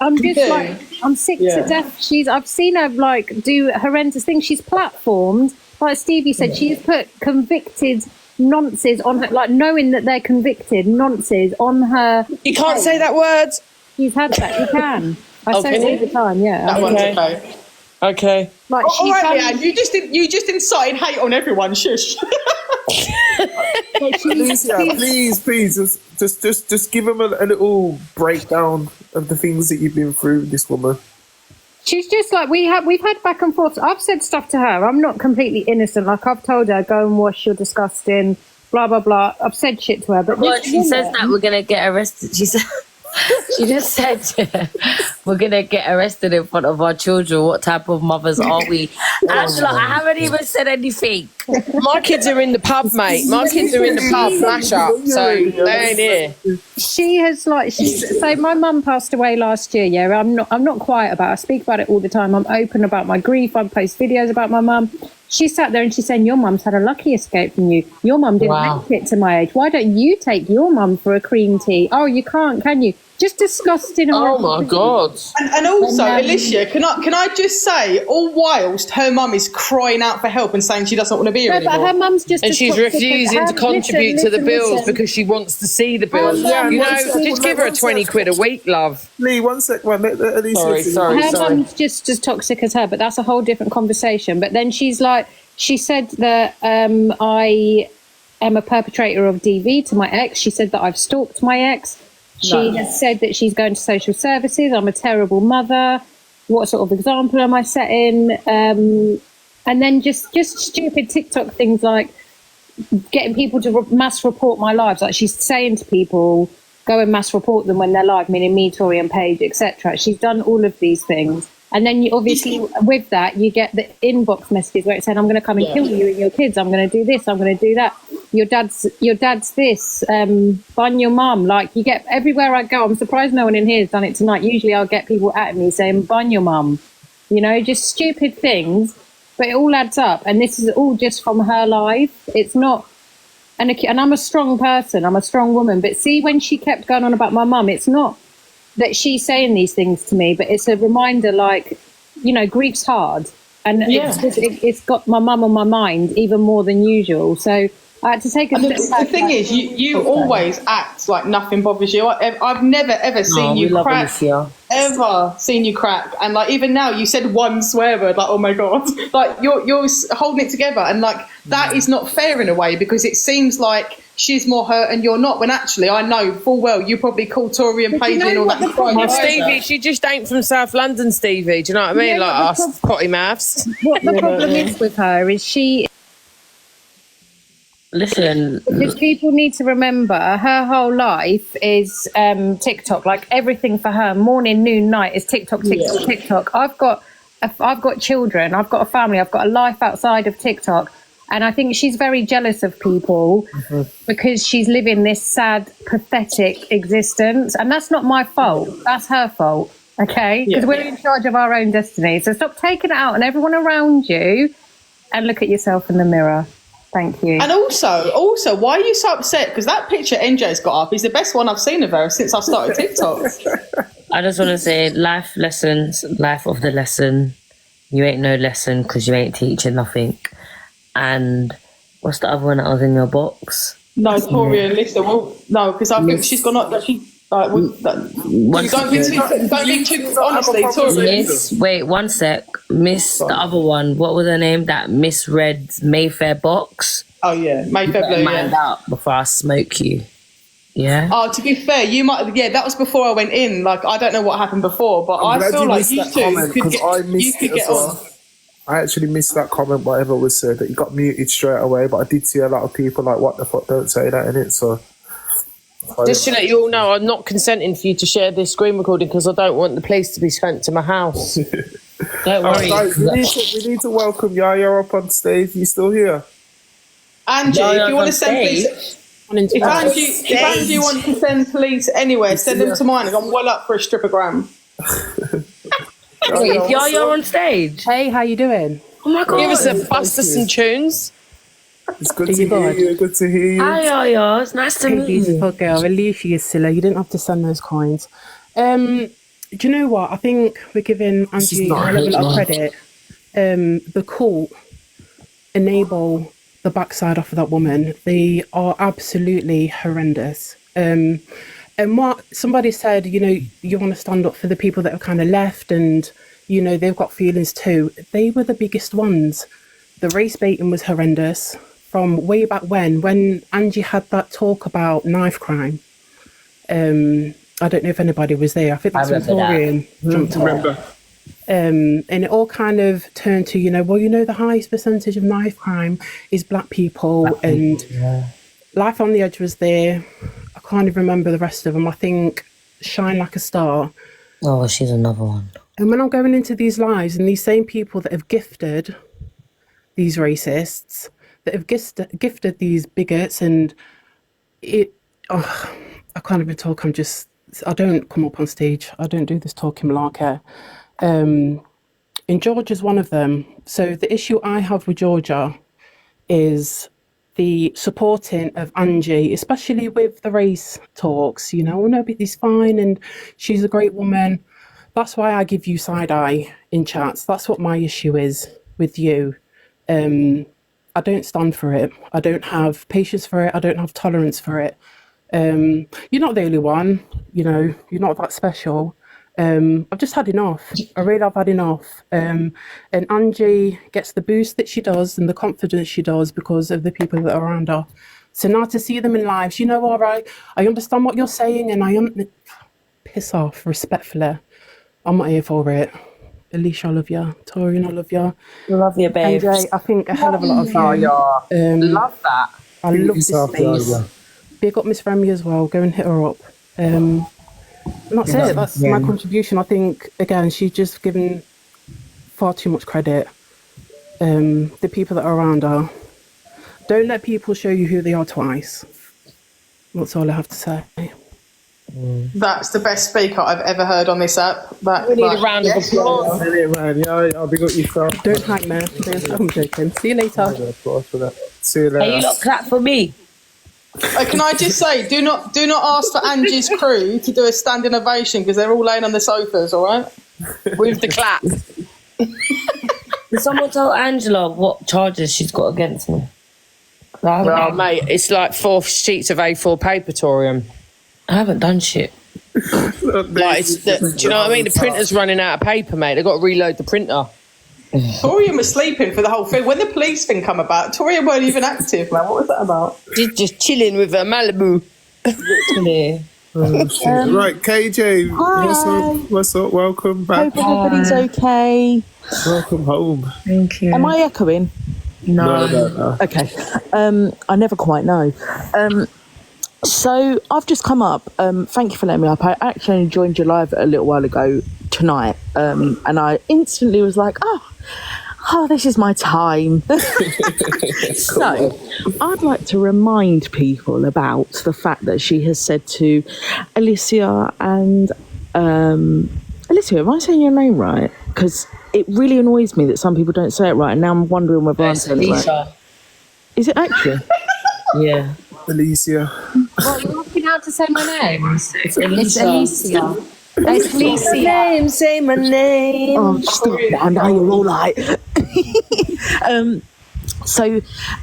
I'm just I'm sick to death. I've seen her do horrendous things. She's platformed, like Stevie said. She's put convicted nonces on her, knowing that they're convicted nonces on her. You can't say that word. She's had that. You can. I say it all the time. Yeah. That one's okay. Okay. All right, Leanne, you just incited hate on everyone. Shush. Please, just give them a little breakdown of the things that you've been through, this woman. She's just we've had back and forth. I've said stuff to her. I'm not completely innocent. I've told her, go and wash your disgusting, blah blah blah. I've said shit to her, but she says that we're gonna get arrested. She said. She just said, we're going to get arrested in front of our children. What type of mothers are we? Angela, I haven't even said anything. My kids are in the pub, mate. My kids are in the pub, mash up, so they ain't here. She has so my mum passed away last year, yeah. I'm not quiet about it. I speak about it all the time. I'm open about my grief. I post videos about my mum. She sat there and she's saying, your mum's had a lucky escape from you. Your mum didn't make it to my age. Why don't you take your mum for a cream tea? Oh, you can't, can you? just disgusting. Oh my God. And also, Alicia, can I just say, all whilst her mum is crying out for help and saying she doesn't want to be here anymore. But her mum's just And she's refusing to contribute to the bills because she wants to see the bills. Just give her a 20 quid a week, love. Lee, 1 sec, man. Sorry. Her mum's just as toxic as her, but that's a whole different conversation. But then she said that I am a perpetrator of DV to my ex. She said that I've stalked my ex. She has said that she's going to social services. I'm a terrible mother. What sort of example am I setting? And then just stupid TikTok things like getting people to mass report my lives. Like she's saying to people, go and mass report them when they're live, meaning me, Tori and Paige, etc. She's done all of these things. And then you obviously, with that, you get the inbox messages where it's saying, I'm going to come and kill you and your kids. I'm going to do this. I'm going to do that. Your dad's this. Bun your mum. Like, you get everywhere I go. I'm surprised no one in here has done it tonight. Usually I'll get people at me saying, bun your mum. You know, just stupid things. But it all adds up. And this is all just from her life. It's not... And I'm a strong person. I'm a strong woman. But see, when she kept going on about my mum, it's not that she's saying these things to me, but it's a reminder, like, you know, grief's hard, and it's got my mum on my mind even more than usual. So I had to take a step back. The thing is, you always act like nothing bothers you. I've never ever seen you crack. Ever seen you crack, and like even now, you said one swear word, like, oh my God, like you're holding it together, and like that is not fair in a way, because it seems like she's more hurt and you're not, when actually I know full well you probably called Tori and Paige and all that. Stevie, she just ain't from South London, Stevie. Do you know what I mean? Like us potty mouths. What the problem is with her is she... Listen, because people need to remember her whole life is TikTok. Like everything for her, morning, noon, night, is TikTok. I've got children, I've got a family, I've got a life outside of TikTok. And I think she's very jealous of people because she's living this sad, pathetic existence. And that's not my fault. That's her fault. Okay? Because we're in charge of our own destiny. So stop taking it out on everyone around you and look at yourself in the mirror. Thank you. And also, why are you so upset? Because that picture NJ's got up is the best one I've seen of her since I started TikTok. I just want to say, life lessons, life of the lesson. You ain't no lesson because you ain't teaching nothing. And what's the other one that was in your box? No, Tori and Lisa. Well, no, because I think she's gone up. Don't be too honestly, Tori. Wait 1 sec. Miss the other one. What was her name? That misread Mayfair box. Oh yeah, Mayfair Blue. Mind out before I smoke you. Yeah. Oh, to be fair, you might. Yeah, that was before I went in. Like I don't know what happened before, but I feel like you two could get on. I actually missed that comment, whatever was said, that you got muted straight away, but I did see a lot of people like, what the fuck, don't say that, innit? So... Just to let you all know, I'm not consenting for you to share this screen recording because I don't want the police to be sent to my house. Don't worry. Guys, we need to welcome Yaya up on stage. You still here? Angie, if you want to send police... If Angie wants to send police anywhere, send them to mine. I'm well up for a strippergram. Wait, if you're on stage. Hey, how you doing? Oh my God. Give us a bust us some tunes. It's good to hear you. Good to hear you. Hi, Yaya. It's nice to meet you. Beautiful girl. Relief you, Scylla. You didn't have to send those coins. Do you know what? I think we're giving Angie a little bit of credit. The court enable the backside off of that woman. They are absolutely horrendous. And what somebody said, you know, you want to stand up for the people that have kind of left and, you know, they've got feelings too. They were the biggest ones. The race baiting was horrendous from way back when Angie had that talk about knife crime. I don't know if anybody was there. I think that's when Torian jumped on. And it all kind of turned to, you know, well, you know, the highest percentage of knife crime is black people. Life on the Edge was there. I can't even remember the rest of them. I think Shine Like a Star. Oh, she's another one. And when I'm going into these lives and these same people that have gifted these racists, that have gifted these bigots, and I can't even talk. I don't come up on stage. I don't do this talking malarkey. And Georgia's one of them. So the issue I have with Georgia is the supporting of Angie, especially with the race talks, you know, nobody's fine and she's a great woman. That's why I give you side eye in chats. That's what my issue is with you. I don't stand for it. I don't have patience for it. I don't have tolerance for it. You're not the only one, you know, you're not that special. I've just had enough. I really have had enough. And Angie gets the boost that she does and the confidence she does because of the people that are around her. So now to see them in lives, you know, all right, I understand what you're saying and piss off, respectfully. I'm not here for it. Alicia, I love you. Torian, I love you. Love you, babe. AJ, I think a hell of a lot of you. Love that. I love this space. Big up Miss Remy as well. Go and hit her up. And that's it. That's my contribution. I think, again, she's just given far too much credit. The people that are around her. Don't let people show you who they are twice. That's all I have to say. That's the best speaker I've ever heard on this app. We need a round of applause. Brilliant, man. Yeah, I'll be got yourself. Don't hack me. I'm joking. See you later. See you later. Hey, you lot clap for me. Can I just say, do not ask for Angie's crew to do a standing ovation because they're all laying on the sofas, all right? With the clap. Did someone tell Angela what charges she's got against me? Well, mate, it's like 4 sheets of A4 paper, Torium. I haven't done shit. Like, do you know what I mean? The printer's running out of paper, mate. They've got to reload the printer. Torian was sleeping for the whole thing. When the police thing come about, Torian weren't even active, man. What was that about? She's just chilling with her Malibu. Right, KJ. Hi. What's up? Welcome back. Hope everybody's okay. Welcome home. Thank you. Am I echoing? No. Okay. I never quite know. So I've just come up. Thank you for letting me up. I actually joined your live a little while ago tonight, and I instantly was like, oh, this is my time. So I'd like to remind people about the fact that she has said to Alicia and Alicia, am I saying your name right? Because it really annoys me that some people don't say it right, and now I'm wondering whether I'm saying it right. Is it actually? Yeah. Alicia. What, you're asking how to say my name? It's Alicia. It's Alicia. Say my name. Oh, stop now. Now you're all like.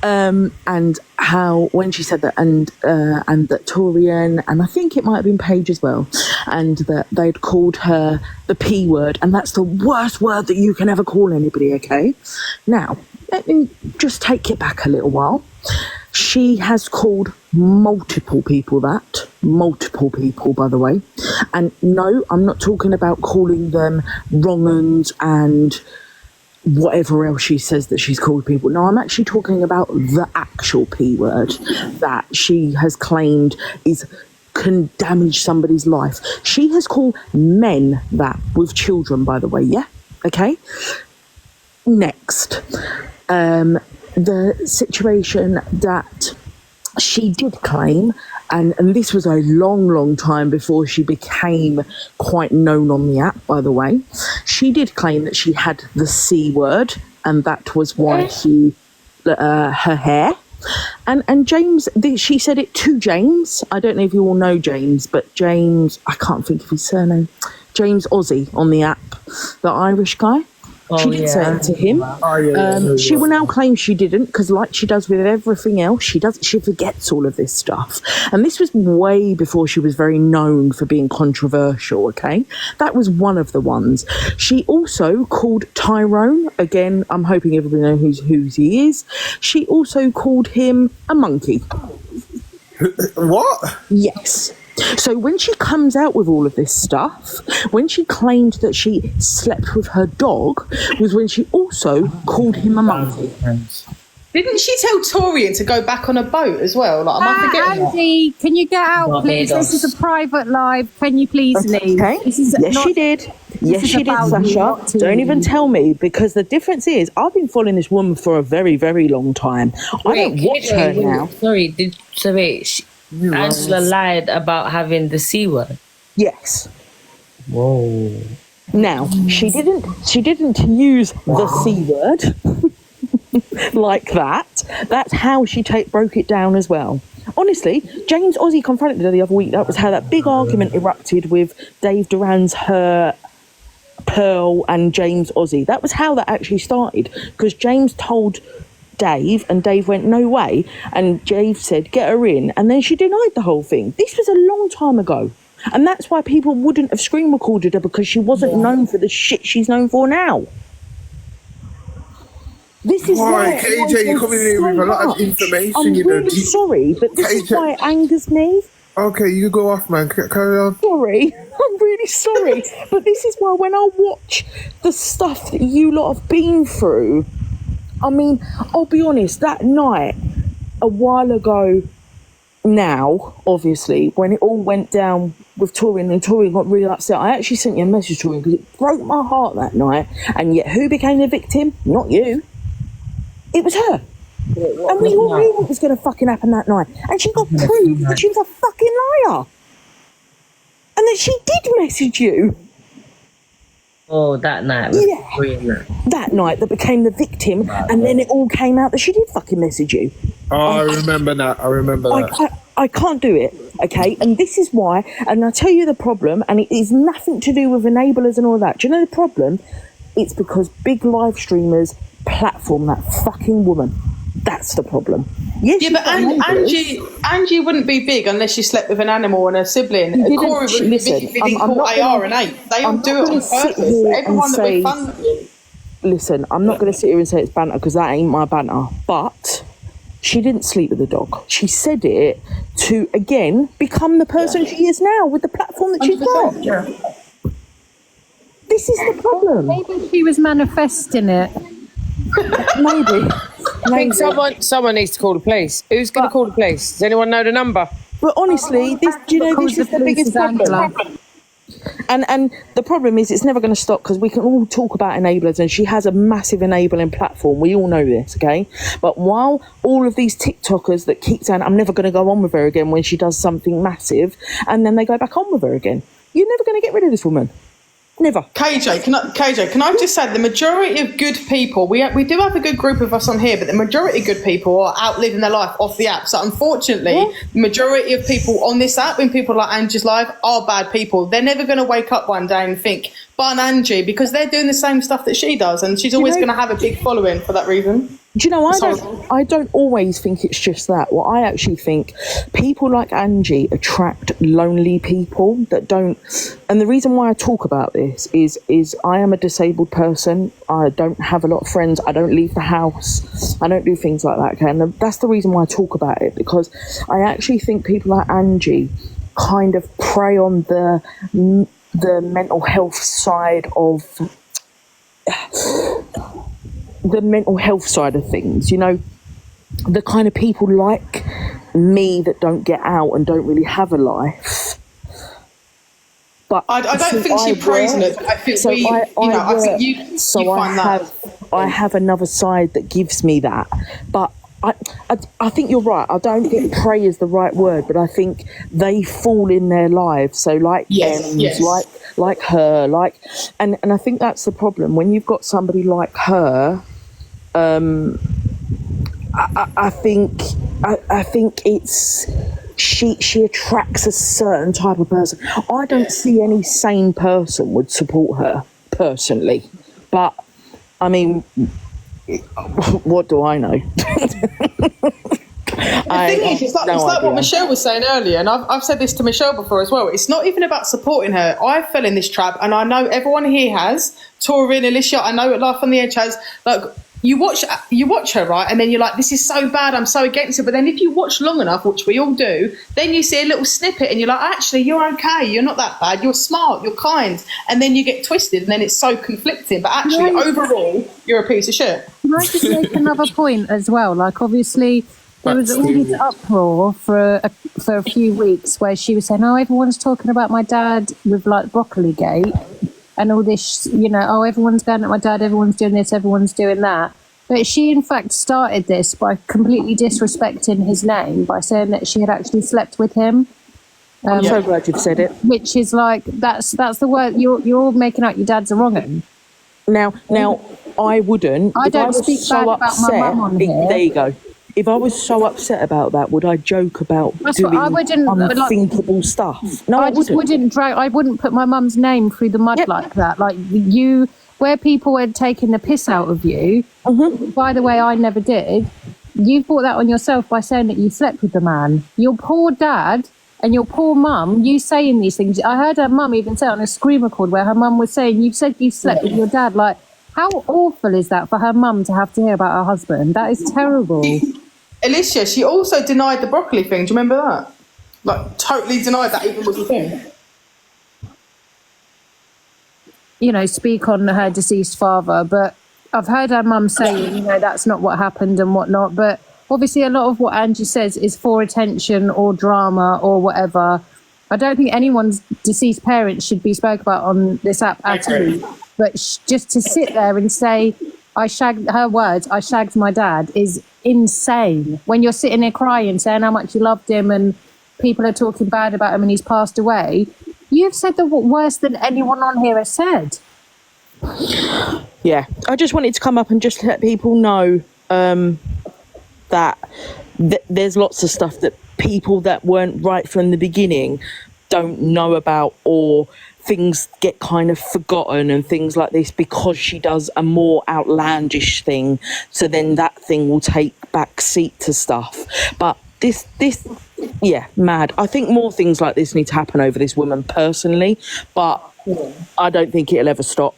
And how when she said that, and that Torian, and I think it might have been Paige as well, and that they'd called her the P word, and that's the worst word that you can ever call anybody. Okay, now let me just take it back a little while. She has called multiple people that. Multiple people, by the way. And no, I'm not talking about calling them wrong uns and whatever else she says that she's called people. No, I'm actually talking about the actual P word that she has claimed can damage somebody's life. She has called men that with children, by the way, yeah? Okay? Next. The situation that she did claim, and this was a long time before she became quite known on the app, by the way. She did claim that she had the C word, and that was why she her hair. And James, she said it to James. I don't know if you all know James, but James, I can't think of his surname. James Aussie on the app, the Irish guy. She did say it to him. She will now claim she didn't, because like she does with everything else, she forgets all of this stuff. And this was way before she was very known for being controversial, okay? That was one of the ones. She also called Tyrone, again, I'm hoping everybody knows who he is. She also called him a monkey. What? Yes. So when she comes out with all of this stuff, when she claimed that she slept with her dog, was when she also called him a monkey. Didn't she tell Torian to go back on a boat as well? Like, am I forgetting? Angie, can you get out, please? This is a private live. Can you please leave? Okay. Yes, she did. Yes, she did, Sasha. Don't even tell me, because the difference is I've been following this woman for a very, very long time. I don't watch her now. Angela lied about having the C word. Yes. Whoa. Now, she didn't use the C word like that. That's how she broke it down as well. Honestly, James Ozzy confronted her the other week. That was how that big argument erupted with Dave Duran's Her, Pearl and James Ozzy. That was how that actually started, because James told Dave and Dave went, no way, and Dave said, get her in, and then she denied the whole thing. This was a long time ago, and that's why people wouldn't have screen recorded her, because she wasn't known for the shit she's known for now. This is why KJ, you're coming in with a lot of information. I'm really sorry, but this is why it angers me. Okay, you go off, man. Carry on. Sorry, I'm really sorry, but this is why when I watch the stuff that you lot have been through, I mean, I'll be honest, that night, a while ago now, obviously, when it all went down with Torian and Torian got really upset, I actually sent you a message, Torian, because it broke my heart that night, and yet who became the victim? Not you. It was her. And we all knew what was going to fucking happen that night. And she got proved that she was a fucking liar. And that she did message you. Oh, that night. Yeah. That night that became the victim. And then it all came out that she did fucking message you. Oh, I remember that. I can't do it, okay? And this is why, and I'll tell you the problem, and it is nothing to do with enablers and all that. Do you know the problem? It's because big live streamers platform that fucking woman. That's the problem. Yes, yeah, but Angie wouldn't be big unless she slept with an animal and a sibling. Corey wouldn't be big if he didn't call AR and 8. They all do it on purpose. Everyone that we fund. Listen, I'm not going to sit here and say it's banter, because that ain't my banter. But she didn't sleep with the dog. She said it to, again, become the person she is now with the platform that she's got. Yeah. This is the problem. Maybe she was manifesting it. Maybe. I think someone needs to call the police. Who's going to call the police? Does anyone know the number? But honestly, this is the biggest problem. And the problem is it's never going to stop, because we can all talk about enablers, and she has a massive enabling platform. We all know this, okay? But while all of these TikTokers that keep saying, I'm never going to go on with her again when she does something massive, and then they go back on with her again, you're never going to get rid of this woman. Never. KJ, can I just say the majority of good people, we do have a good group of us on here, but the majority of good people are out living their life off the app. So unfortunately, the majority of people on this app, when people like Angie's live, are bad people. They're never going to wake up one day and think, bun Angie, because they're doing the same stuff that she does, and she's always going to have a big following for that reason. Do you know, I don't always think it's just that. What I actually think, people like Angie attract lonely people that don't. And the reason why I talk about this is I am a disabled person. I don't have a lot of friends. I don't leave the house. I don't do things like that. Okay, and that's the reason why I talk about it, because I actually think people like Angie kind of prey on the mental health side of. The mental health side of things, you know, the kind of people like me that don't get out and don't really have a life. But I don't think she's praising it. I think I have another side that gives me that. But I think you're right. I don't think prey is the right word, but I think they fall in their lives. So like like her, and I think that's the problem when you've got somebody like her. I think it's she attracts a certain type of person. I don't see any sane person would support her personally, but I mean, what do I know? The thing is, it's like what Michelle was saying earlier, and I've said this to Michelle before as well. It's not even about supporting her. I fell in this trap, and I know everyone here has. Torian, Alicia, I know Life on the Edge has. Like, you watch her, right, and then you're like, this is so bad, I'm so against it. But then if you watch long enough, which we all do, then you see a little snippet, and you're like, actually, you're okay. You're not that bad. You're smart. You're kind. And then you get twisted, and then it's so conflicting. But actually, overall, you're a piece of shit. Can I just make another point as well? Like, obviously, there was all this uproar for a few weeks where she was saying, oh, everyone's talking about my dad with, like, Broccoli Gate and all this, you know, oh, everyone's going at my dad, everyone's doing this, everyone's doing that. But she, in fact, started this by completely disrespecting his name by saying that she had actually slept with him. I'm so glad you've said it. Which is like, that's the word, you're making out your dad's a wrong-un. Now, I wouldn't. I don't speak bad about my mum on here. There you go. if I was so upset about that, would I joke about That's what doing I wouldn't, but, like, unthinkable stuff? No, I just wouldn't drag. I wouldn't put my mum's name through the mud like that. Like you, where people had taken the piss out of you. By the way, I never did. You brought that on yourself by saying that you slept with the man. Your poor dad and your poor mum. You saying these things. I heard her mum even say on a screen record where her mum was saying, "You said you slept with your dad." Like, how awful is that for her mum to have to hear about her husband? That is terrible. Alicia, she also denied the broccoli thing. Do you remember that? Like, totally denied that even was a thing. You know, speak on her deceased father, but I've heard her mum saying, you know, that's not what happened and whatnot. But obviously, a lot of what Angie says is for attention or drama or whatever. I don't think anyone's deceased parents should be spoke about on this app at all. But just to sit there and say, I shagged my dad is insane. When you're sitting there crying, saying how much you loved him and people are talking bad about him and he's passed away, you've said the worse than anyone on here has said. Yeah, I just wanted to come up and just let people know that there's lots of stuff that people that weren't right from the beginning don't know about, or things get kind of forgotten and things like this because she does a more outlandish thing, so then that thing will take back seat to stuff. But this yeah, mad. I think more things like this need to happen over this woman personally, but I don't think it'll ever stop.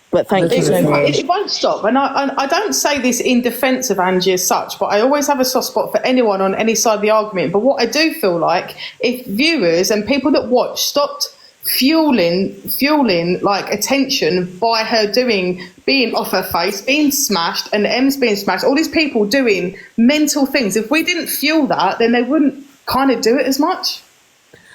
But thank you so much. It won't stop. And I don't say this in defence of Angie as such, but I always have a soft spot for anyone on any side of the argument. But what I do feel like, if viewers and people that watch stopped fueling like attention by her being off her face, being smashed, and M's being smashed, all these people doing mental things, if we didn't fuel that, then they wouldn't kind of do it as much.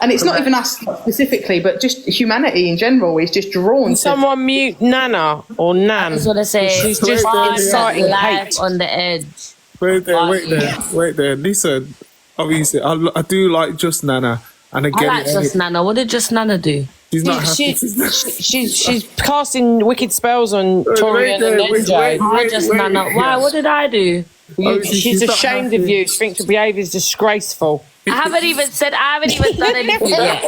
And it's not even us specifically, but just humanity in general is just drawn to... Someone mute Nana or Nan. I was going to say, she's just inciting hate on the edge. Wait there. Listen, obviously, I do like Just Nana. And again, I like Just Nana. What did Just Nana do? She's not happy. She's casting wicked spells on Torian and NJ. I Just Nana. Why? What did I do? She's ashamed of you. She thinks your behaviour is disgraceful. I haven't even done anything yet.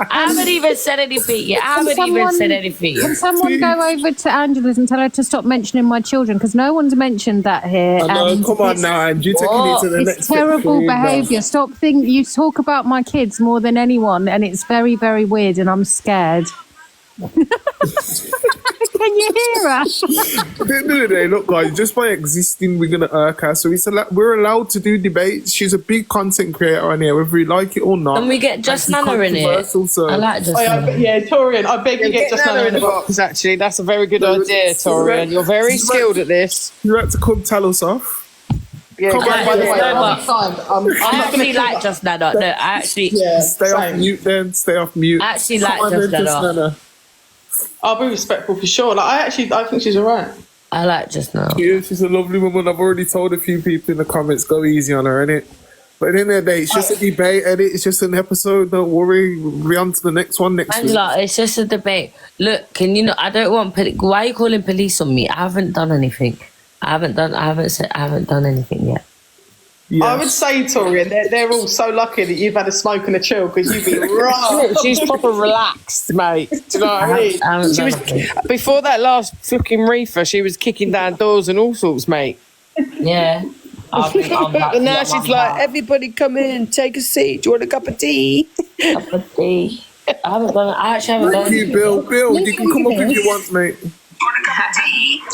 I haven't even said anything yet. Can someone go over to Angela's and tell her to stop mentioning my children? Because no one's mentioned that here. Come on now, Angie. Taking it to the next step. Terrible behaviour. Stop thinking. You talk about my kids more than anyone, and it's very, very weird, and I'm scared. Can you hear us? Look, guys, just by existing, we're going to irk her. So we're allowed to do debates. She's a big content creator on here, whether we like it or not. And we get Just Nana in here. So. I like Just Nana. Yeah, Torian, I beg you get Just Nana in the box. Actually, that's a very good idea, Torian. You're very skilled at this. You had to come tell us off. Yeah, by the way, I actually like Just Nana. No, I actually... Stay off mute then. Stay off mute. I actually like Just Nana. I'll be respectful for sure. Like I think she's alright. I like Just Nana. Yeah, she's a lovely woman. I've already told a few people in the comments, go easy on her, innit? But at the end of the day, it's just a debate, and it's just an episode. Don't worry, we'll be on to the next one next week. It's just a debate. Look, can you know? I don't want. Why are you calling police on me? I haven't done anything. I haven't done anything yet. Yes. I would say, Torian, they're all so lucky that you've had a smoke and a chill, because you'd be right. She's proper relaxed, mate. Do you know what I mean? She was, before that last fucking reefer, she was kicking down doors and all sorts, mate. Yeah. And now she's like, everybody come in, take a seat. Do you want a cup of tea? Cup of tea. I actually haven't done anything. Bill, you can come up if you want, mate.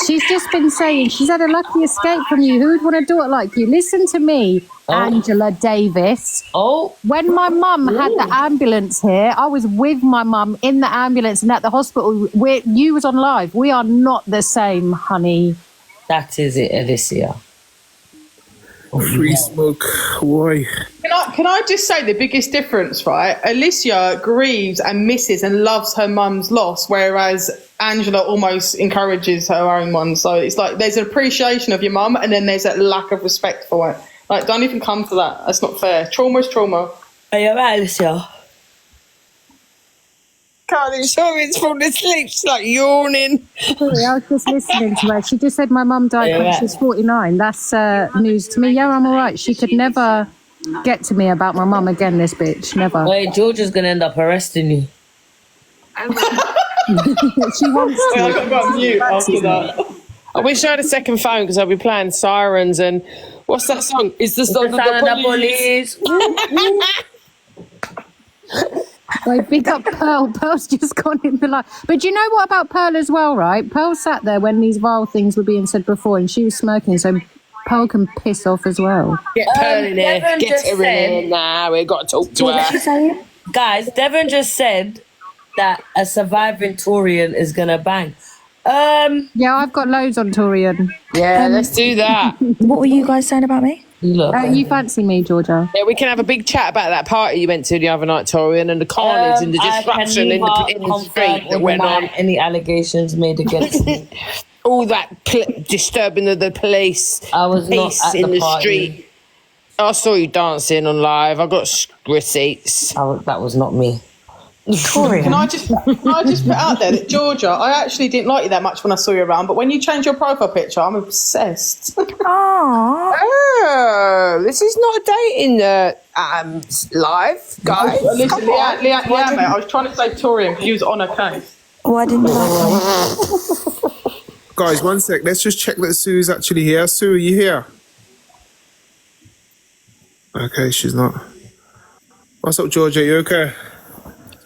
She's just been saying she's had a lucky escape from you. Who would want to do it like you? Listen to me, Angela Davis. When my mum had the ambulance here, I was with my mum in the ambulance and at the hospital. You was on live. We are not the same, honey. That is it, Alicia. Free smoke. Why? Can I just say the biggest difference, right? Alicia grieves and misses and loves her mum's loss, whereas Angela almost encourages her own one. So it's like there's an appreciation of your mum, and then there's a lack of respect for it. Like, don't even come to that. That's not fair. Trauma is trauma. Are you right, Alicia? Carly's falling asleep. She's like yawning. Sorry, I was just listening to her. She just said my mum died when she was 49. That's news to me. Yeah, I'm all right. She could never get to me about my mum again, this bitch. Never. Wait, Georgia's going to end up arresting you. She wants to. I got to go on mute after that. I wish I had a second phone because I'll be playing Sirens and what's that song? It's the song of the police. Wait, big up Pearl. Pearl's just gone in the light. But do you know what about Pearl as well, right? Pearl sat there when these vile things were being said before and she was smirking, so Pearl can piss off as well. Get Pearl in here. Devon Get just her in here now. We've got to talk to her. Guys, Devon just said that a surviving Torian is going to bang. Yeah, I've got loads on Torian. Yeah, let's do that. What were you guys saying about me? You fancy me, Georgia? Yeah, we can have a big chat about that party you went to the other night, Torian, and the carnage and the disruption in the street that went on. Any allegations made against me? All that disturbing of the police. I was not at in the the party. street. I saw you dancing on live. I got receipts. That was not me. Can I just put out there that Georgia, I actually didn't like you that much when I saw you around, but when you change your profile picture, I'm obsessed. Oh, this is not a dating live, guys. Listen, Leanne, mate, I was trying to say Torian because you was on a case. Why didn't you like me? Guys, one sec. Let's just check that Sue's actually here. Sue, are you here? Okay, she's not. What's up, Georgia? You okay?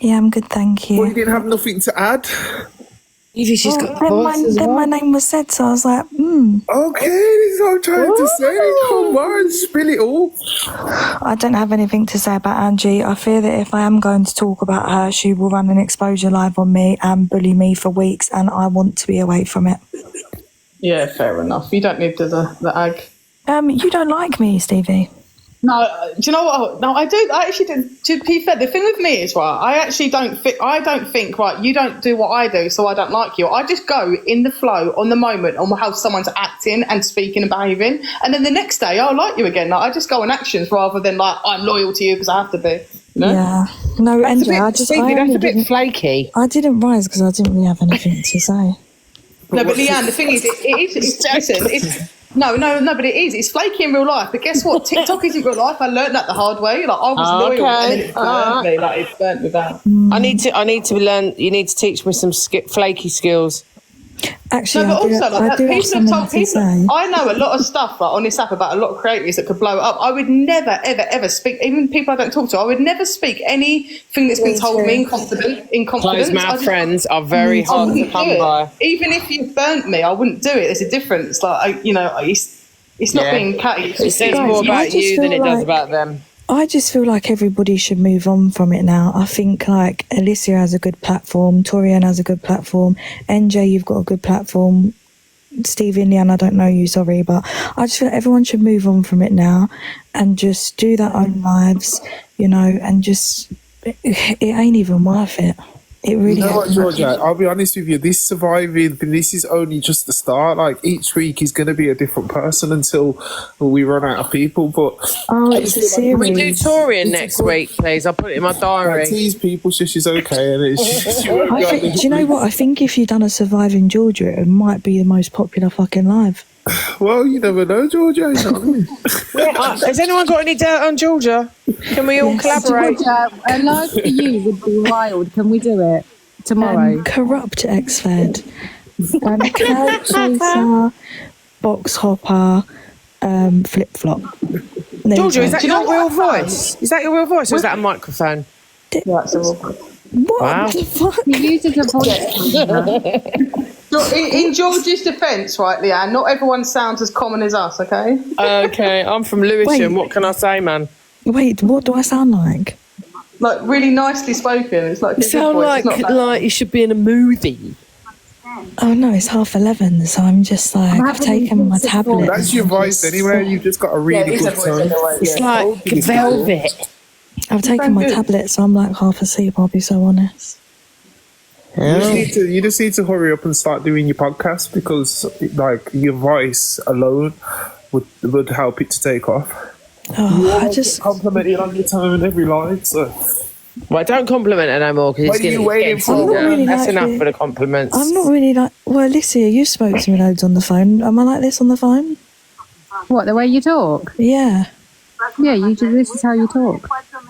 Yeah, I'm good, thank you. Well, you didn't have nothing to add? She's got voice then my name was said, so I was like, Okay, this is what I'm trying to say. Come on, spill it all. I don't have anything to say about Angie. I fear that if I am going to talk about her, she will run an exposure live on me and bully me for weeks, and I want to be away from it. Yeah, fair enough. You don't need the ag. You don't like me, Stevie. No, do you know what? No, I do. I actually do. To be fair, the thing with me is, right, I actually don't think, right, you don't do what I do, so I don't like you. I just go in the flow, on the moment, on how someone's acting and speaking and behaving. And then the next day, I'll like you again. Like, I just go on actions rather than, like, I'm loyal to you because I have to be. You know? Yeah. No, Angie, that's a bit flaky. I didn't rise because I didn't really have anything to say. No, but Leanne, the thing is, No, but it is. It's flaky in real life. But guess what? TikTok isn't real life. I learned that the hard way. Like, I was loyal, and then it burnt me. Like, it burnt me down. I need to learn. You need to teach me some flaky skills. Actually, no, but I do have something to say. I know a lot of stuff like on this app about a lot of creators that could blow it up. I would never, ever, ever speak. Even people I don't talk to, I would never speak anything that's been told me in confidence. Closed mouth friends are very hard to come by. Even if you burnt me, I wouldn't do it. There's a difference. Like, it's not being catty. It says more about you than it does about them. I just feel like everybody should move on from it now. I think like Alicia has a good platform, Torian has a good platform, NJ, you've got a good platform, Stevie and Leanne, I don't know you, sorry, but I just feel like everyone should move on from it now and just do their own lives, and just, it ain't even worth it. It really You know what, ain't. Georgia? I'll be honest with you. This is only just the start. Like, each week is going to be a different person until we run out of people. But it's a series. We do Torian next week, please. I'll put it in my diary. I tease people, so she's okay, and it's. Do you know what? I think if you'd done a Surviving Georgia, it might be the most popular fucking live. Well, you never know, Georgia. You know what I mean? Has anyone got any dirt on Georgia? Can we all collaborate? Georgia, a live for you would be wild. Can we do it tomorrow? Corrupt ex-fed, cloud chaser, box hopper, flip-flop. Georgia, is that your real voice? Is that your real voice, or is that a microphone? That's a real voice. What the fuck? He uses a voice. In George's defence, right, Leanne, not everyone sounds as common as us, okay? Okay, I'm from Lewisham. What can I say, man? Wait, what do I sound like? Like, really nicely spoken. It's like You sound like you should be in a movie. Oh no, it's 11:30, so I'm just like, I've taken my tablet. That's your voice anyway. You've just got a really good tone. It's like velvet. I've taken my tablet, so I'm like half asleep, I'll be so honest. You just need to hurry up and start doing your podcast, because like your voice alone would help it to take off. Oh, I just complimented on your tone every line, so Well, don't compliment her no more, because What are you waiting for? I'm not really That's like enough it. for the compliments. I'm not really like. Well, Alicia, you spoke to me loads on the phone. Am I like this on the phone? What, the way you talk? Yeah. Yeah, this is how you talk.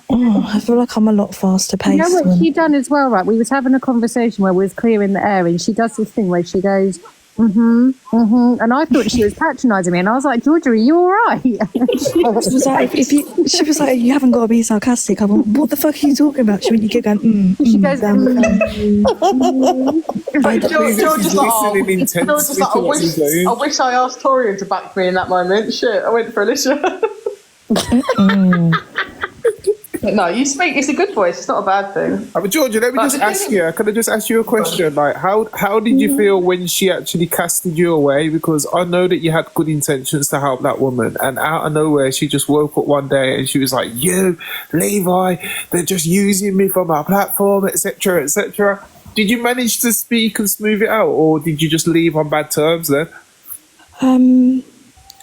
Oh, I feel like I'm a lot faster paced. You know what she done as well, right? We was having a conversation where we was clearing the air, and she does this thing where she goes, and I thought she was patronising me, and I was like, Georgia, are you all right? She was like, she was like, you haven't got to be sarcastic. I went, what the fuck are you talking about? She went, you keep going, She goes, George is like, I wish I asked Torian to back me in that moment. Shit, I went for Alicia. But no, you speak. It's a good voice. It's not a bad thing. But Georgia, let me just ask you. Can I just ask you a question? Like, how did you feel when she actually casted you away? Because I know that you had good intentions to help that woman, and out of nowhere, she just woke up one day and she was like, "You, Levi, they're just using me for my platform, etc., etc." Did you manage to speak and smooth it out, or did you just leave on bad terms then?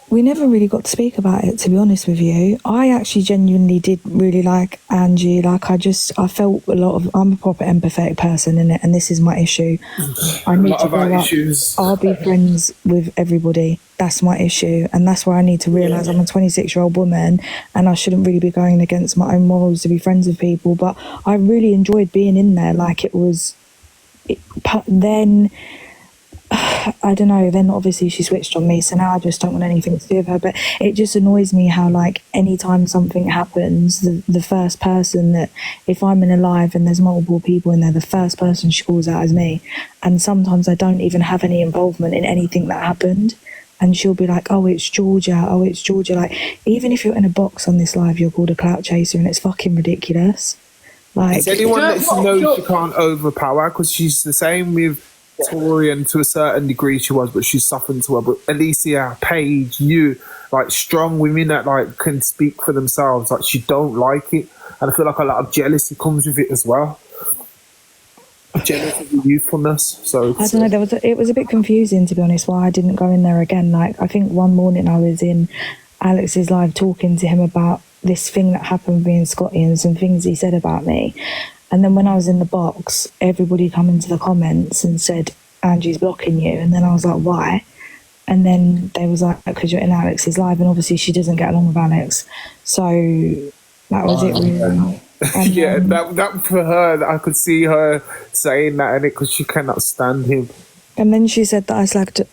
We never really got to speak about it, to be honest with you. I actually genuinely did really like Angie. Like, I felt a lot of... I'm a proper empathetic person, in it, and this is my issue. I need to grow up. I'll be friends with everybody. That's my issue, and that's where I need to realise I'm a 26-year-old woman, and I shouldn't really be going against my own morals to be friends with people. But I really enjoyed being in there. Like, it was... Then... I don't know, then obviously she switched on me, so now I just don't want anything to do with her. But it just annoys me how, like, anytime something happens, the first person that, if I'm in a live and there's multiple people in there, the first person she calls out is me. And sometimes I don't even have any involvement in anything that happened, and she'll be like, oh, it's Georgia. Like, even if you're in a box on this live, you're called a clout chaser, and it's fucking ridiculous. Like, Is anyone that she knows she can't overpower? Because she's the same with Torian to a certain degree, she was, but she's softened to her. But Alicia, Paige, you, like, strong women that, like, can speak for themselves, like, she don't like it, and I feel like a lot of jealousy comes with it as well. Jealousy of youthfulness. So I don't know. It was a bit confusing, to be honest, why I didn't go in there again. Like, I think one morning I was in Alex's live talking to him about this thing that happened with me and Scotty and some things he said about me. And then when I was in the box, everybody come into the comments and said, Angie's blocking you. And then I was like, why? And then they was like, because you're in Alex's live, and obviously she doesn't get along with Alex. So that was it, really. And, yeah, that for her, I could see her saying that, and it because she cannot stand him. And then she said that I slagged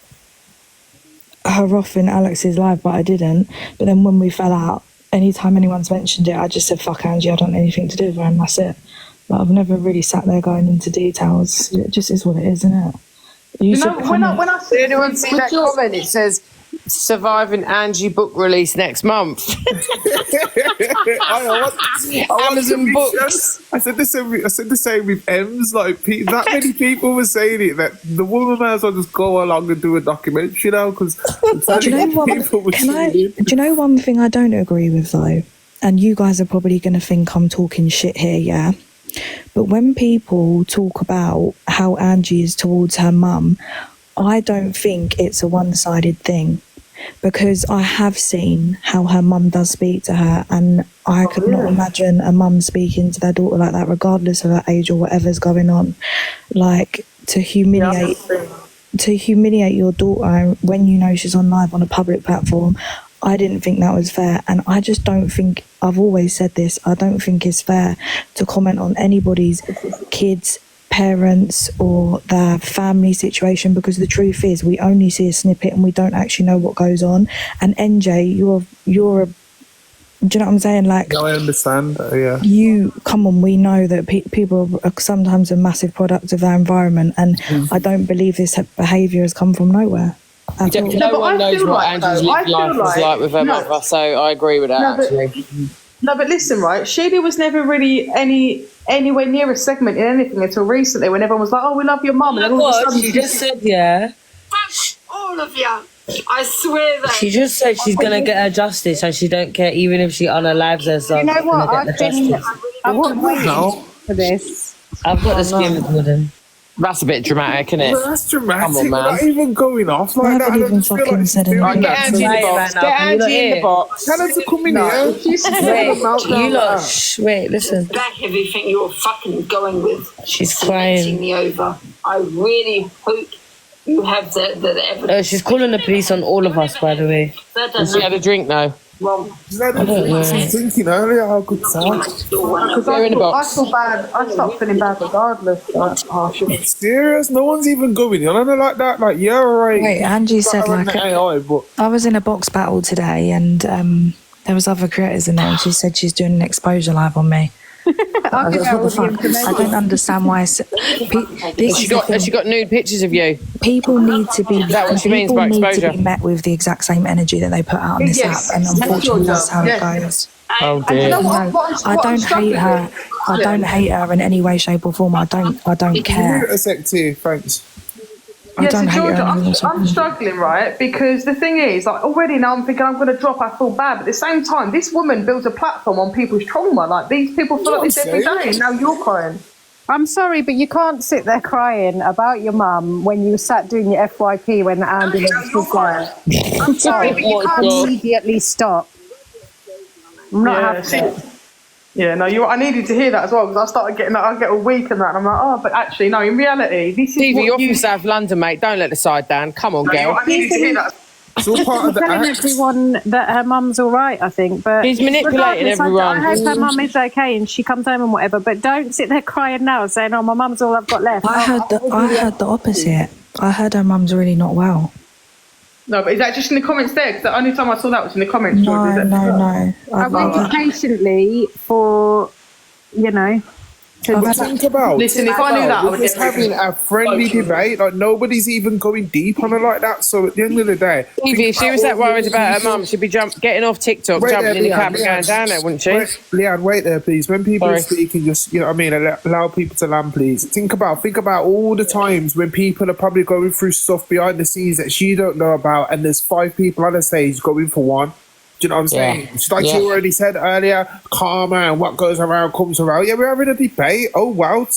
her off in Alex's live, but I didn't. But then when we fell out, anytime anyone's mentioned it, I just said, fuck Angie, I don't want anything to do with her, and that's it. But I've never really sat there going into details. It just is what it is, isn't it? You know, when I see anyone see that comment, it says surviving Angie book release next month. Amazon books. I said the same with Ems. Like, that many people were saying it, that the woman might as well just go along and do a documentary now, because do you know one thing I don't agree with, though? And you guys are probably going to think I'm talking shit here, yeah? But when people talk about how Angie is towards her mum, I don't think it's a one-sided thing, because I have seen how her mum does speak to her, and I could not imagine a mum speaking to their daughter like that, regardless of her age or whatever's going on. Like, to humiliate your daughter when you know she's on live on a public platform, I didn't think that was fair. And I just don't think, I've always said this, I don't think it's fair to comment on anybody's kids, parents, or their family situation, because the truth is we only see a snippet and we don't actually know what goes on. And NJ, you're a, do you know what I'm saying? Like, no, I understand. Yeah. Come on, we know that people are sometimes a massive product of their environment, and I don't believe this behaviour has come from nowhere. No one knows what Angie's life was like with her mother, so I agree with that, actually. No, but listen, right? Sheila was never really anywhere near a segment in anything until recently, when everyone was like, "Oh, we love your mum," and then all of a sudden she just said, "Yeah." All of you, I swear that. She just said she's gonna get her justice, and she don't care even if she unalives herself. You know what? I've been waiting for this. I've got the skin with Wooden. That's a bit dramatic, isn't it? Well, that's dramatic. Come on, man. Not even going off like that. I even just feel fucking like said she's doing anything. that. Get Angie in the box. Get Angie in the box. Tell her to come in here. Wait, you lot, wait, listen. Back everything you're fucking going with. She's cementing crying. me over. I really hope you have the evidence. She's calling the police on all of us, by the way. Has she had a drink now? Wrong. She's had I don't know. she's drinking earlier. How good time. Because They're in the I box. feel bad. I start feeling bad regardless. Like, Serious? No one's even going on. I know like that. Like, yeah, alright. Wait, Angie said like AI, but I was in a box battle today, and there was other creators in there, and she said she's doing an exposure live on me. I'll give her all the I information. don't understand why. This is the Has she got nude pictures of you? people need to be. Is that what she means people by need exposure? to be met with the exact same energy that they put out on this Yes. app, and unfortunately, that's how Yes. it goes. Oh And you know dear. I don't hate her. I don't hate her in any way, shape, or form. I don't can you care. mute a sec too? Thanks. I don't hate Georgia, her. in any way, shape, or I'm form. struggling, right? Because the thing is, like, already now I'm thinking I'm going to drop. I feel bad, but at the same time, this woman builds a platform on people's trauma. Like, these people feel like this every day, and now you're crying. I'm sorry, but you can't sit there crying about your mum when you sat doing your FYP when the ambulance was there. I'm sorry, but you can't immediately stop. I'm not having it. Yeah, no, I needed to hear that as well, because I started getting like, I get all weak and that, and I'm like, oh, but actually, no, in reality, this is Stevie, what you're you... from South London, mate. Don't let the side down. Come on, girl. I needed to hear that. It's all part of the telling act. everyone that her mum's all right, I think. But He's manipulating regardless, everyone. I hope her mum is okay and she comes home and whatever. But don't sit there crying now, saying, "Oh, my mum's all I've got left." I heard the opposite. I heard her mum's really not well. No, but is that just in the comments there? Because the only time I saw that was in the comments, George. No. I waited patiently for, you know. But think about. Listen, if I knew that, I we're would just having a friendly debate. Like nobody's even going deep on her like that. So at the end of the day, Stevie, if she was that worried about her mum, she'd be getting off TikTok, Wait jumping there, in the Leanne, cab and going Leanne. down there, wouldn't she? Leanne, wait there, please. When people are speaking, just you know what I mean, allow people to land, please. Think about all the times when people are probably going through stuff behind the scenes that she don't know about, and there's 5 people on the stage going for one. Do you know what I'm saying? It's like you already said earlier, karma and what goes around comes around. Yeah, we're having a debate. Oh wow,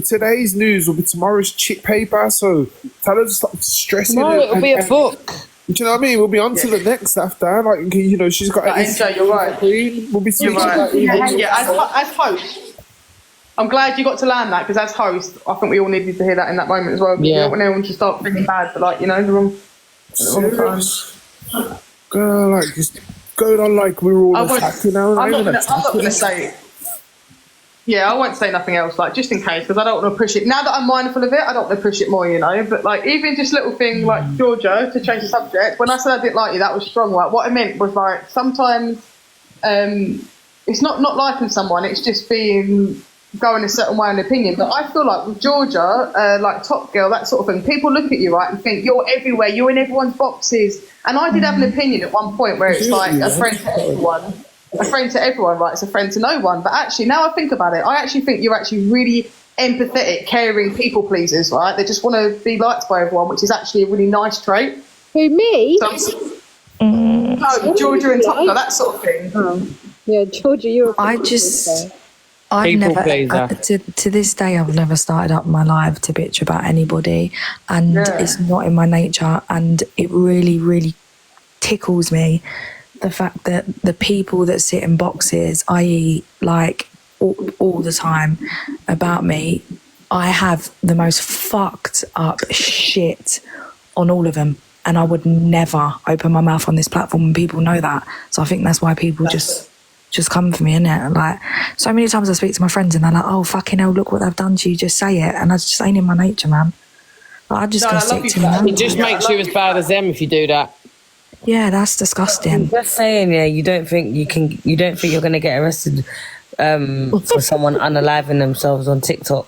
today's news will be tomorrow's chip paper. So tell her to stop stressing. No, it'll be a book. Do you know what I mean? We'll be on to the next after. Like you know, she's got. Angel, you're right. We'll be You're right. As host, I'm glad you got to land that, because as host, I think we all needed to hear that in that moment as well. You don't want anyone to start feeling bad, but like the wrong time. Girl, like just going on like we were all attacking her. I'm not going to say it. Yeah, I won't say nothing else, like just in case, because I don't want to push it. Now that I'm mindful of it, I don't want to push it more, But like even just little thing like Georgia, to change the subject. When I said I didn't like you, that was strong. Like what I meant was like sometimes it's not liking someone; it's just going a certain way in opinion. But I feel like with Georgia, like Top Girl, that sort of thing, people look at you right and think you're everywhere, you're in everyone's boxes. And I did have an opinion at one point where it's like a friend to everyone. A friend to everyone, right? It's a friend to no one. But actually, now I think about it, I actually think you're actually really empathetic, caring people pleasers, right? They just want to be liked by everyone, which is actually a really nice trait. Who, me? No, Georgia and Top Girl, that sort of thing. Yeah, Georgia, you're. I've never, to this day, I've never started up my life to bitch about anybody, and it's not in my nature, and it really, really tickles me, the fact that the people that sit in boxes, i.e. like all the time about me, I have the most fucked up shit on all of them, and I would never open my mouth on this platform, and people know that, so I think that's why people just come for me, innit? Like, so many times I speak to my friends and they're like, oh, fucking hell, look what they've done to you, just say it. And I just ain't in my nature, man. Like, I just go stick to them. It just makes you as bad as them if you do that. Yeah, that's disgusting. Just saying, you don't think you're going to get arrested for someone unaliving themselves on TikTok.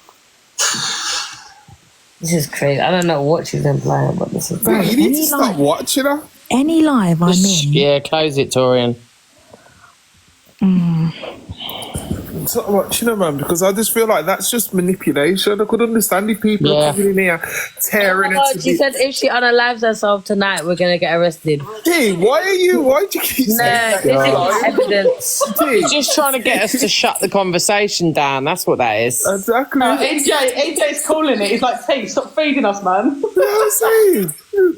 This is crazy. I don't know what she's implying, but this is Bro, you need to stop watching her. Any live I'm in. Yeah, close it, Torian. stop watching her, man, because I just feel like that's just manipulation. I could understand if people are coming in here tearing Oh, she said if she unalives herself tonight, we're gonna get arrested. Hey, why do you keep saying that? This is evidence. She's just trying to get us to shut the conversation down. That's what that is. Exactly. AJ's calling it. He's like, "Hey, stop feeding us, man." I'm saying.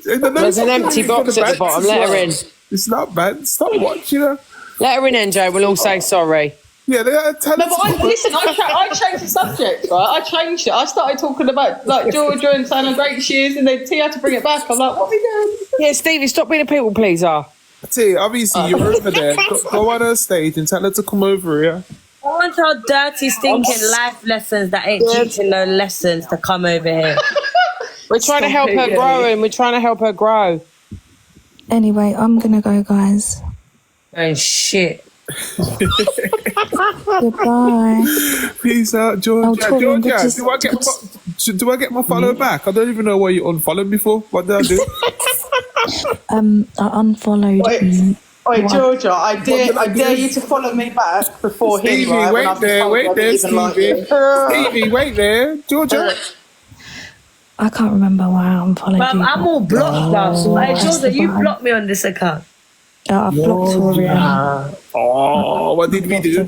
There's an empty box at the bottom. Let her in. It's not bad. Stop watching her. Let her in, NJ. We'll all say sorry. Yeah, tell No, but I changed the subject, right? I changed it. I started talking about like Georgia and saying how great she is, and then T had to bring it back. I'm like, what are we doing? Yeah, Stevie, stop being a people pleaser. T, obviously you're over there. Go on her stage and tell her to come over here. I want our dirty, stinking life lessons that ain't teaching no lessons to come over here. We're trying to help her grow, and we're trying to help her grow. Anyway, I'm gonna go, guys. Oh shit. Goodbye. Peace out, Georgia. Torian, Georgia, do I get my follow back? I don't even know why you unfollowed me for. What did I do? I unfollowed you. Wait, Georgia, I dare you to follow me back before Stevie, him. Right, wait there, Stevie. Stevie, wait there. Georgia. I can't remember why I unfollowed you. I'm all blocked now. So, hey, Georgia, you blocked me on this account. I've blocked Torian. Oh, what did we do?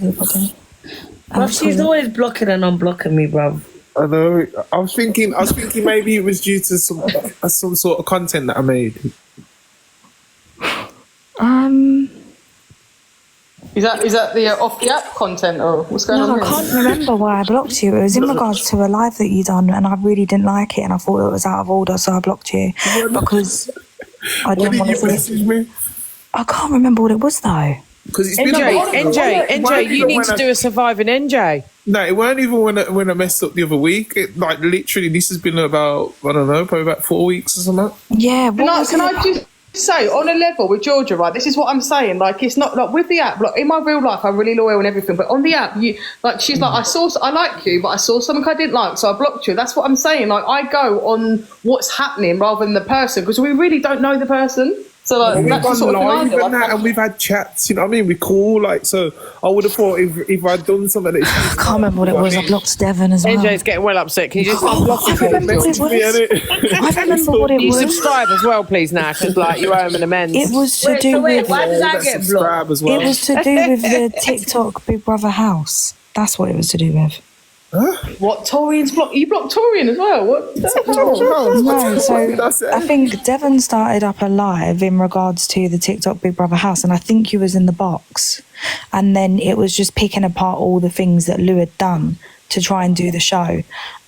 Well, she's always blocking and unblocking me, bruv. I know. I was thinking maybe it was due to some sort of content that I made. Is that the off the app content or what's going on? No, I can't remember why I blocked you. It was in regards to a live that you done, and I really didn't like it, and I thought it was out of order, so I blocked you because I didn't want to message me. I can't remember what it was though. Because it's NJ, you need to do a surviving NJ. No, it weren't even when I messed up the other week. It, like literally, this has been about probably about 4 weeks or something. Yeah. Can I just say, on a level with Georgia, right? This is what I'm saying. Like, it's not like with the app. Like in my real life, I'm really loyal and everything. But on the app, she's like, I like you, but I saw something I didn't like, so I blocked you. That's what I'm saying. Like, I go on what's happening rather than the person because we really don't know the person. So like, we've that's gone sort of live thing and that, and we've had chats. You know what I mean? We call like so. I would have thought if I'd done something that I can't remember what it was. I blocked Devon as well. NJ's getting well upset. Can you just unblock I remember what it was. I remember what it you was. subscribe as well, please, now, because like you owe him an amends. It was to do with. Why did I get blocked? As well. It was to do with the TikTok Big Brother house. That's what it was to do with. What? Torian's blocked? You blocked Torian as well? What? No, so I think Devon started up a live in regards to the TikTok Big Brother house, and I think you was in the box, and then it was just picking apart all the things that Lou had done to try and do the show,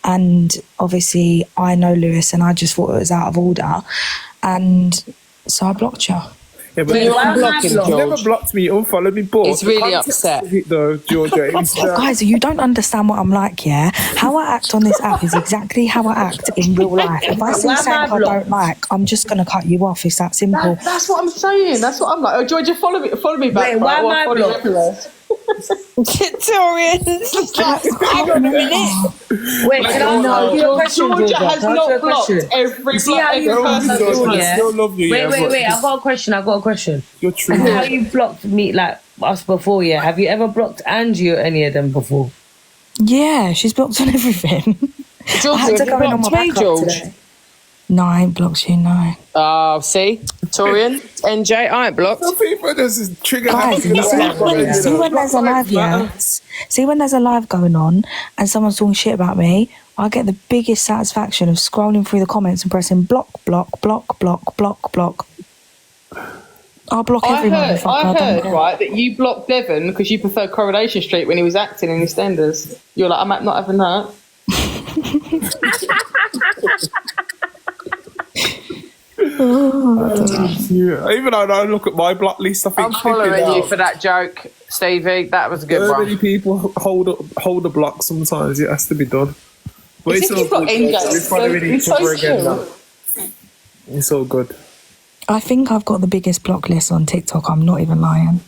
and obviously I know Lewis, and I just thought it was out of order, and so I blocked you. Yeah, but you never blocked me, you unfollowed me, but he's really upset. Though, Georgia, guys, you don't understand what I'm like, yeah? How I act on this app is exactly how I act in real life. If I see something I don't like, I'm just going to cut you off. It's that simple. That's what I'm saying. That's what I'm like. Oh, Georgia, follow me back. Wait, why am I blocked? Torian, wait, can I ask you a question, Georgia has not blocked every See how you person. Wait, I've got a question. You're true. How you blocked me, like us before, yeah? Have you ever blocked Angie or any of them before? Yeah, she's blocked on everything. George, I had to go in on my me, backup George? today. No, I ain't blocked you, no. Oh, see? Torian, NJ, I ain't blocked. People just trigger Guys, see when there's a live, yeah? See when there's a live going on and someone's talking shit about me, I get the biggest satisfaction of scrolling through the comments and pressing block. I'll block everyone. I heard, right, that you blocked Devon because you preferred Coronation Street when he was acting in EastEnders. You're like, I'm not having that. Even though I look at my block list, I think I'm following you for that joke, Stevie. That was a good one. Many people hold a block sometimes. It has to be done. But it's all good. It's all good. I think I've got the biggest block list on TikTok. I'm not even lying.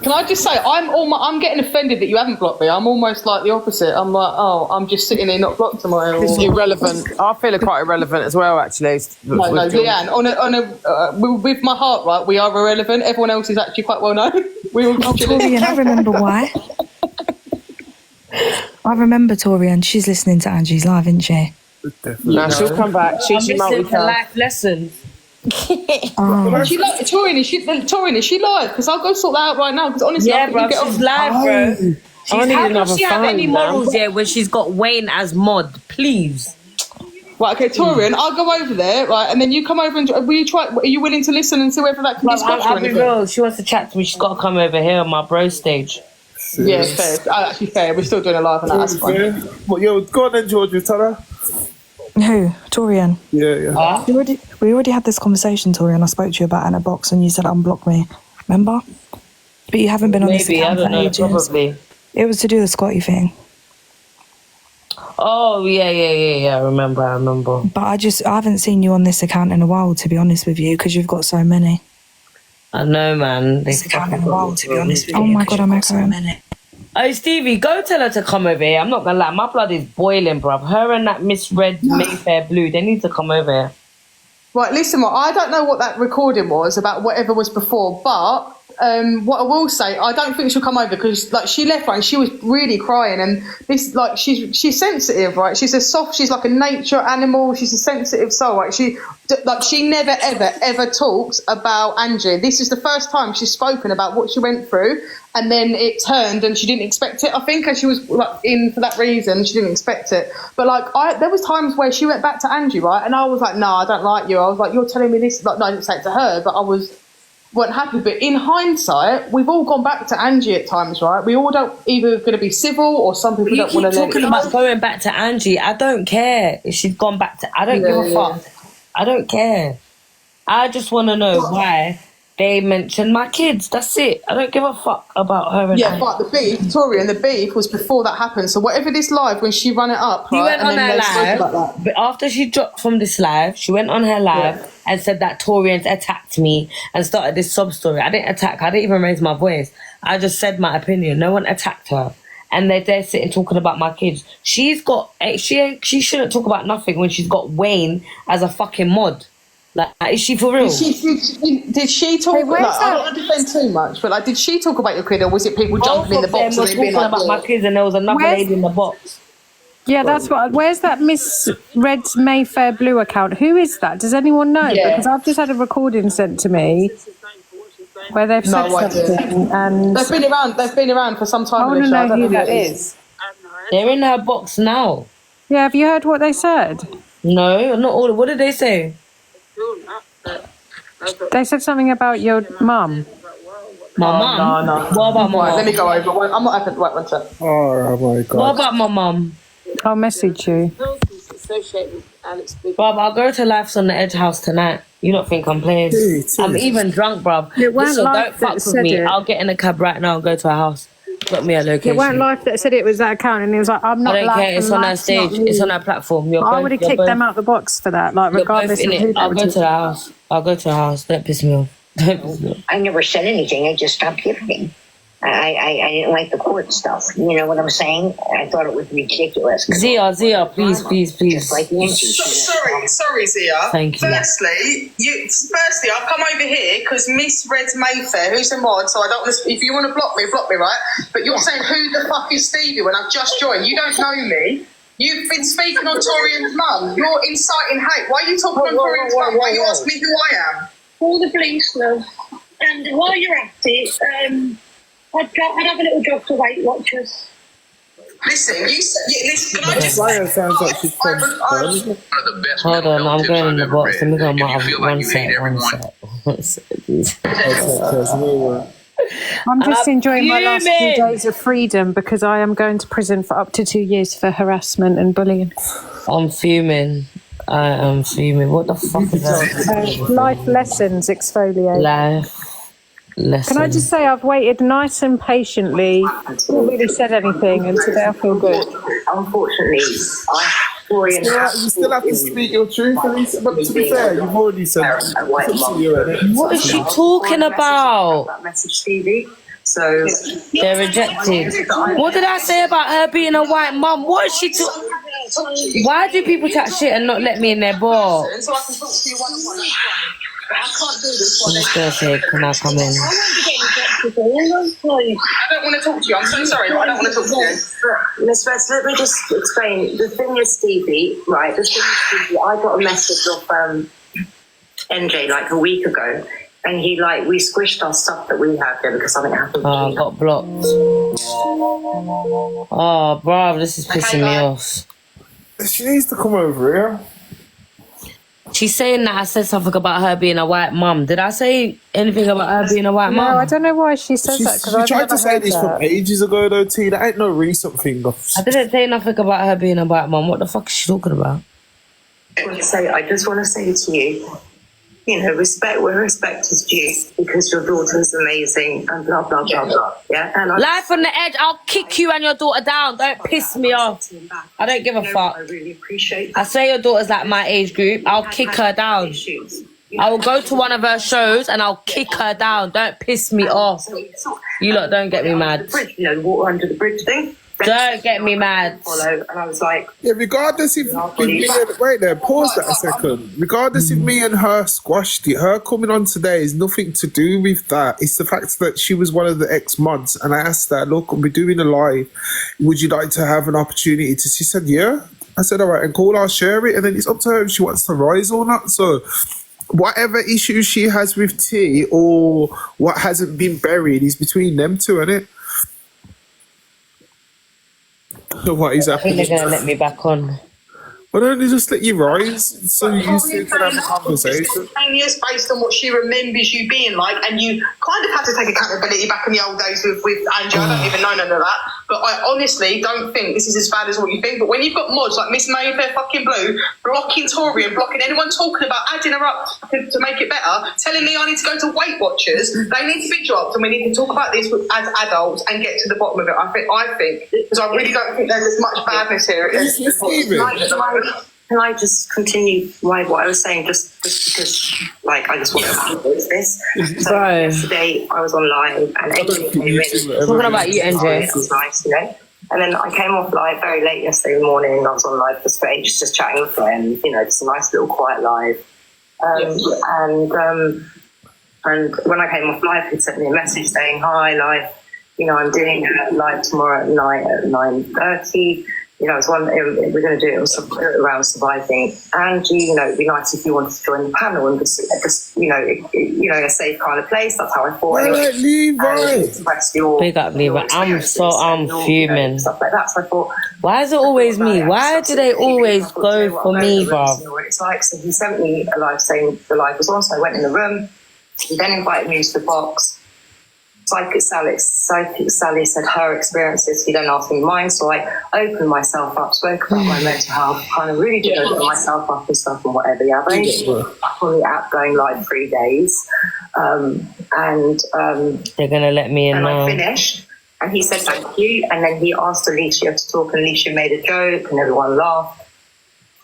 Can I just say, I'm getting offended that you haven't blocked me. I'm almost like the opposite. I'm like, oh, I'm just sitting here not blocked, am I? It's irrelevant. I feel quite irrelevant as well, actually. No, Leanne, with my heart, right, we are irrelevant. Everyone else is actually quite well known. We all Torian, I remember why. I remember Torian. She's listening to Angie's live, isn't she? No, she'll come back. She's listening to life lessons. Torian, is she live? Because I'll go sort that out right now. Because honestly, yeah, bro, she's live, bro. How does she have any morals here when she's got Wayne as mod? Please. Right, okay, Torian, I'll go over there, right, and then you come over and will you try? Are you willing to listen and see whether that can discuss I'll be real. She wants to chat to me. She's got to come over here on my bro stage. Yeah, fair. Actually, fair. We're still doing a live on that. That's fine. Well, yo, go on then, George. Tell her. Who? Torian? Yeah. We already had this conversation, Torian. I spoke to you about Anna Box and you said unblock me. Remember? But you haven't been on this account for ages. Probably. It was to do the Scotty thing. Oh, yeah. I remember. But I haven't seen you on this account in a while, to be honest with you, because you've got so many. I know, man. This account in a while, to be honest with you. Oh my God, I'm so many. Oh, Stevie, go tell her to come over here. I'm not gonna lie, my blood is boiling, bruv. Her and that misread Mayfair Blue, they need to come over here. Right, listen, I don't know what that recording was about whatever was before, but what I will say, I don't think she'll come over because like she left, right, and she was really crying, and this like she's sensitive, right? She's like a nature animal. She's a sensitive soul, right? She never ever talks about Angie. This is the first time she's spoken about what she went through, and then it turned, and she didn't expect it. I think, and she was like in for that reason. She didn't expect it, but like there was times where she went back to Angie, right, and I was like, no, I don't like you. I was like, you're telling me this. Like, no, I didn't say it to her, but I weren't happy. But in hindsight, we've all gone back to Angie at times, right? We all don't either going to be civil, or some people don't want to. You keep talking about going back to Angie. I don't care if she's gone back to. I don't give a fuck. I don't care. I just want to know why they mentioned my kids. That's it. I don't give a fuck about her. And but the beef, Torian, the beef was before that happened. So whatever this live, when she ran it up, she went on her live. But after she dropped from this live, she went on her live and said that Torians attacked me and started this sob story. I didn't attack her. I didn't even raise my voice. I just said my opinion. No one attacked her. And they're there sitting talking about my kids. She shouldn't talk about nothing when she's got Wayne as a fucking mod. Like, is she for real? Did she talk? I don't want to defend too much, but like, did she talk about your kid, or was it people jumping in the box and talking about my kids, and there was another lady in the box? Yeah, that's what. Where's that Miss Red Mayfair Blue account? Who is that? Does anyone know? Because I've just had a recording sent to me where they've said something, and they've been around for some time. I want to know who that is. They're in her box now. Yeah, have you heard what they said? No, not all. What did they say? They said something about your mum. My mum? No. What about my mum? Let me go over. I'm not having. Wait one second. Oh my God. What about my mum? I'll message you. Bruv, I'll go to Life's on the Edge house tonight. You don't think I'm playing? I'm even drunk, bruv. Listen, don't fuck with me. I'll get in a cab right now and go to her house. Got me a location. It weren't Life that said it was that account, and he was like, I'm not. I don't care. It's on her stage. It's on her platform. I would have kicked them out the box for that, like regardless of who. I'll go to the house. I'll go to the house. Don't piss me off. I never said anything. I just stopped gifting. I didn't like the court stuff. You know what I'm saying? I thought it was ridiculous. Zia, please. Like sorry, Zia. Thank you. Firstly, I've come over here because Miss Red Mayfair, who's a mod, so I don't want to. If you want to block me, right? But you're saying who the fuck is Stevie when I've just joined? You don't know me. You've been speaking on Torian's mum. You're inciting hate. Why are you talking on Torian's mum? Why are you asking me who I am? Call the police, love. And while you're at it, I'd have a little job to Weight Watchers. Listen, listen, can I just Ryan sounds like she's from Hold on, I'm going in the box. Let me go one sec. I'm just enjoying my last few days of freedom because I am going to prison for up to 2 years for harassment and bullying. I'm fuming. I am fuming. What the fuck is that? Life lessons exfoliate. Life lessons. Can I just say I've waited nice and patiently, not really said anything, and today I feel good. Unfortunately, you still have to speak your truth, Elisa. But to be fair, you've already said what is she talking about? Message Stevie. So they're rejected. What did I say about her being a white mum? What is she why do people chat shit and not let me in their box? So I can talk to you one-on-one. But I can't do this. I'm just gonna say, can I come in? I don't want to talk to you. I'm so sorry, but I don't want to talk to you. Miss West, let me just explain. The thing is, Stevie, right? The thing is, Stevie, I got a message off NJ like a week ago, and he we squished our stuff that we had there because something happened. Oh, I got blocked. Oh, bruv, this is pissing me off. She needs to come over here. She's saying that I said something about her being a white mum. Did I say anything about her being a white mum? No, I don't know why she says that. She tried to say this from ages ago, though, T. That ain't no recent thing. I didn't say nothing about her being a white mum. What the fuck is she talking about? I just want to say to you, you know, respect where respect is due, because your daughter is amazing and blah, blah, blah, blah. Yeah? And Life on the edge, I'll kick you and your daughter down. Don't piss me off. I don't give a fuck. I really appreciate I say your daughter's like my age group. I'll kick her down. I will go to one of her shows and I'll kick her down. Don't piss me off. You lot don't get me mad. You know, water under the bridge thing. Don't get me mad. And I was like, yeah, regardless if me and, wait there, pause that a second. Regardless if me and her squashed it, her coming on today is nothing to do with that. It's the fact that she was one of the ex-mods, and I asked her, look, we're doing a live. Would you like to have an opportunity to? She said, yeah. I said, all right, and cool, I'll share it, and then it's up to her if she wants to rise or not. So whatever issues she has with T or what hasn't been buried is between them two, innit? What is happening? I think they're going to let me back on. Why don't they just let you rise so you two can have a conversation? Years based on what she remembers you being like, and you kind of had to take accountability back in the old days with Angie. I don't even know none of that, but I honestly don't think this is as bad as what you think. But when you've got mods like Miss Mayfair fucking Blue blocking Tori and blocking anyone talking about adding her up to make it better, telling me I need to go to Weight Watchers, they need to be dropped, and we need to talk about this as adults and get to the bottom of it. I think because I really don't think there's as much badness here. Can I just continue what I was saying, just because, like, I just want to voice this. So yesterday I was on live and NJ came in. Talking about you, NJ. It was nice, you know. And then I came off live very late yesterday morning. I was on live for space, just chatting with friends, you know, just a nice little quiet live. And when I came off live, he sent me a message saying, hi, live, you know, I'm doing a live tomorrow night at 9:30. You know, we're going to do it around surviving Angie. You know, it'd be nice if you wanted to join the panel and just you know, in a safe kind of place. That's how I thought. Anyway. Big up, Levi. I'm fuming. Stuff like that. So I thought, why is it always me? Why do they always go for me, bro? What it's like. So he sent me a live saying the live was on. So I went in the room. He then invited me into the box. Psychic Sally said her experiences, he then asked me mine, so I opened myself up, spoke about my mental health, kind of really did open myself up and stuff and whatever. Yeah, I've only been back on the app going live 3 days, and they're gonna let me in now. I finished, and he said thank you, and then he asked Alicia to talk, and Alicia made a joke, and everyone laughed.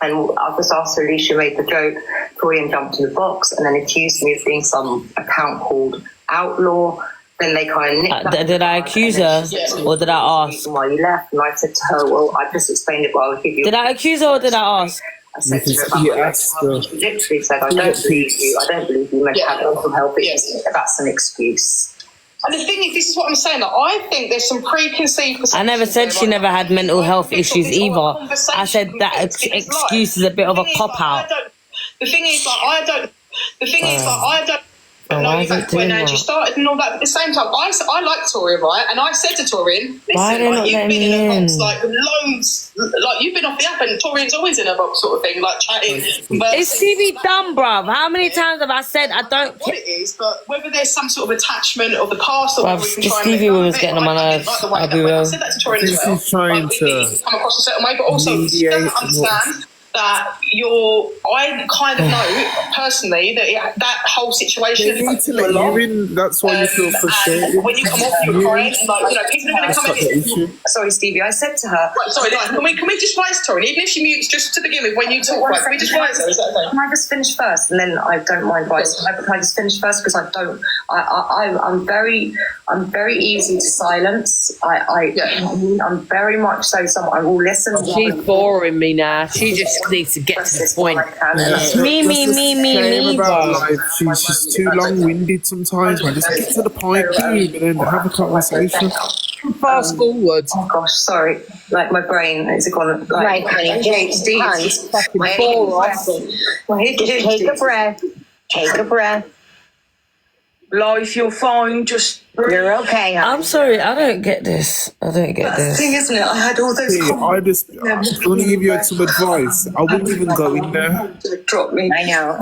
And I just asked Alicia made the joke, Torian jumped in the box, and then accused me of being some account called Outlaw. Then they kind of nicked that. Did I accuse her or did I ask? Why you left? And I said to her, well, I just explained it, but I'll give you. Did I accuse her or did I ask? I said to her about my mental health. She literally said, I don't believe you. I don't believe you meant to have mental health issues. That's an excuse. And the thing is, this is what I'm saying. Like, I think there's some preconceived. I never said she never had mental health issues either. I said that excuse is a bit of a cop out. The thing is, I don't. No, back when Angie started and all that. But at the same time, I like Torian, right? And I said to Torian, listen, like, you've been in a box like loads, like you've been off the app, and Torian's always in a box, sort of thing, like chatting. But it's Stevie dumb, bruv. How many times have I said I don't? What it is, but whether there's some sort of attachment of the past, or bruv, Stevie was getting on my nerves. I said that to Torian as well. Trying to come across a certain way, but also you don't understand. that I kind of know personally that that whole situation They need affects to you a let lot. you in. That's why you feel frustrated. And when you come off, you're crying. And like, people are going to come in. Sorry, Stevie, I said to her... Right, sorry, can we just rise to her? And even if she mutes just to begin with, when you talk, right, can we just rise to her? Is that okay? Can I just finish first? And then I don't mind voice. Can I just finish first? Because I'm very easy to silence. I'm very much so someone I will listen. She's boring me now. She just needs to get to the point. Me. She's too long-winded sometimes, man. Just get to the point, dude, and then have a conversation. Fast forward. Oh gosh, sorry. Like my brain is gone. Like, Right, honey. ADHD. Take a breath. Take a breath. Life, you're fine. Just You're okay, honey. I'm sorry, I don't get this. That's the thing, isn't it? I had all those. I want to give you some advice. I wouldn't even go in there. Drop me. I know.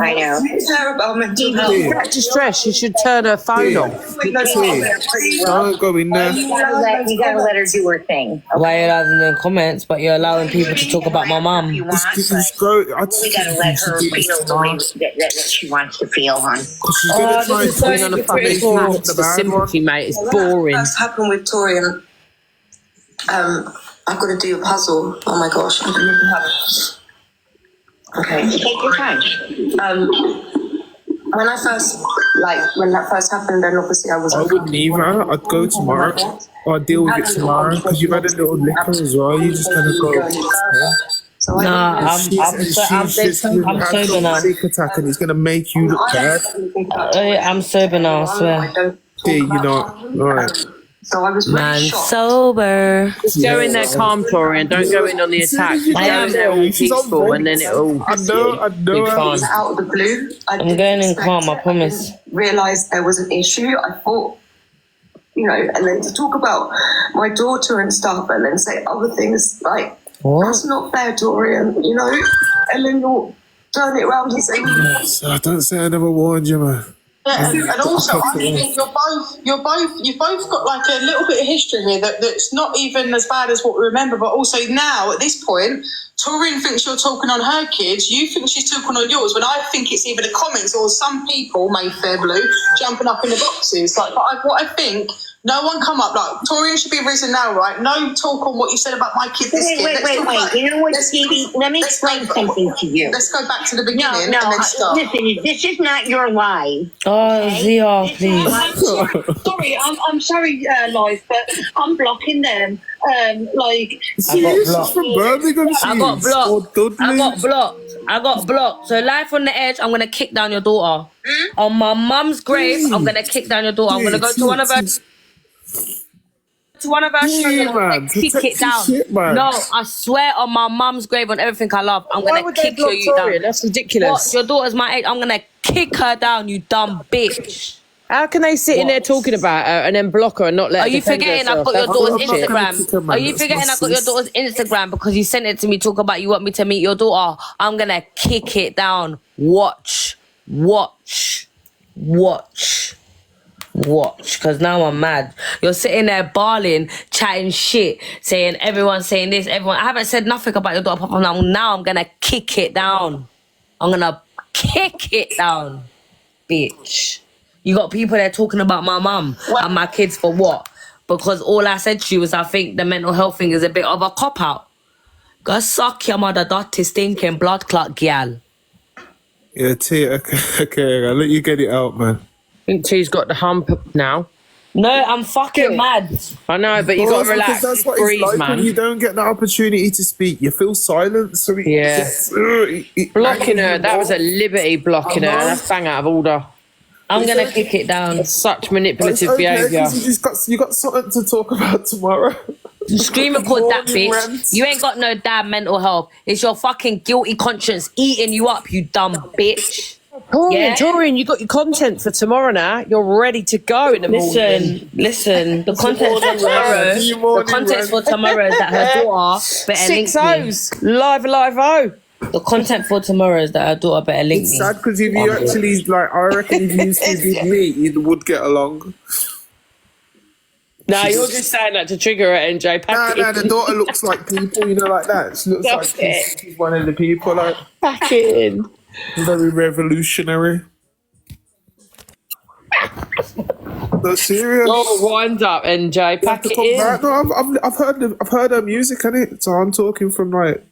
Care about mental health. Back to stress. She should turn her phone off. Don't go in there. You gotta let her do her thing. Why are you allowing the comments, but you're allowing people to talk about my mum? We gotta let her feel the way that she wants to feel, hon. This is going on a fucking path to sympathy, mate. It's boring. First happened with Tori, and I've got to do a puzzle. Oh my gosh, I don't even have it. Okay, take your time. When that first happened, then obviously I wouldn't either. I'd go tomorrow. I'd deal with it tomorrow because you've had a little liquor as well. You're just gonna go. I'm sober now. Attack and it's gonna make you look bad. I'm sober now, I swear. Yeah, you know. All right. So I was Man, sober. Just go in there calm, Tori, and don't go in on the attack. Just go in there all peaceful, and then it'll be fun. Out of the blue, I'm going in calm, I promise. Realised there was an issue. I thought, and then to talk about my daughter and stuff, and then say other things like, that's not fair, Dorian, and then you'll turn it around and say, don't say I never warned you, man. Yeah, and also I think you've both got like a little bit of history here that's not even as bad as what we remember, but also now at this point, Torian thinks you're talking on her kids, you think she's talking on yours, when I think it's either the comments or some people, Mayfair Blue, jumping up in the boxes. Like, what I think, no one come up, like, Torian should be risen now, right? No talk on what you said about my kid, this kid. Wait. You know what, Stevie? Let me explain something to you. Let's go back to the beginning and then start. Listen, this is not your live. Oh, Zia, please. I'm sorry, live, but I'm blocking them. I got blocked. So live on the edge, I'm gonna kick down your daughter. On my mum's grave, I'm gonna kick down your daughter. I'm gonna go to one of her shows and I'm gonna kick it down. No, I swear on my mum's grave, on everything I love, I'm gonna kick you down. That's ridiculous. What? Your daughter's my age. I'm gonna kick her down, you dumb bitch. How can they sit in there talking about her and then block her and not let her Are you defend forgetting herself? I've got your daughter's Instagram? Are you forgetting I've got your daughter's Instagram because you sent it to me talk about you want me to meet your daughter? I'm gonna kick it down. Watch. Because now I'm mad. You're sitting there bawling, chatting shit, saying everyone's saying this, everyone. I haven't said nothing about your daughter, Papa. Now I'm gonna kick it down. I'm gonna kick it down, bitch. You got people there talking about my mum and my kids for what? Because all I said to you was I think the mental health thing is a bit of a cop-out. Go suck your mother dirty stinking blood clot gal. Yeah, T, okay, I'll let you get it out, man. I think T's got the hump now. No, I'm fucking mad. I know, but you got to relax. That's what Breathe, it's like man. when you don't get the opportunity to speak. You feel silent. So Blocking her, that was a liberty blocking her. That's bang out of order. I'm going to kick it down. That's such manipulative behaviour. You got something to talk about tomorrow. Scream record that, bitch. You ain't got no damn mental health. It's your fucking guilty conscience eating you up, you dumb bitch. Torian, you got your content for tomorrow now. You're ready to go in the morning. Listen. The content for tomorrow. The content for tomorrow is that her daughter better link me. 6 O's. Live-O. The content for tomorrow is that her daughter better link me. It's sad because if you actually, I reckon if you two did meet, you would get along. No, you're just saying that to trigger her, NJ. No, the daughter looks like people, you know, like that. She looks like she's one of the people, like. Pack it in. Very revolutionary. No, serious. Oh, wind up, NJ. Pack it in. No, I've heard her music, innit? So I'm talking from like.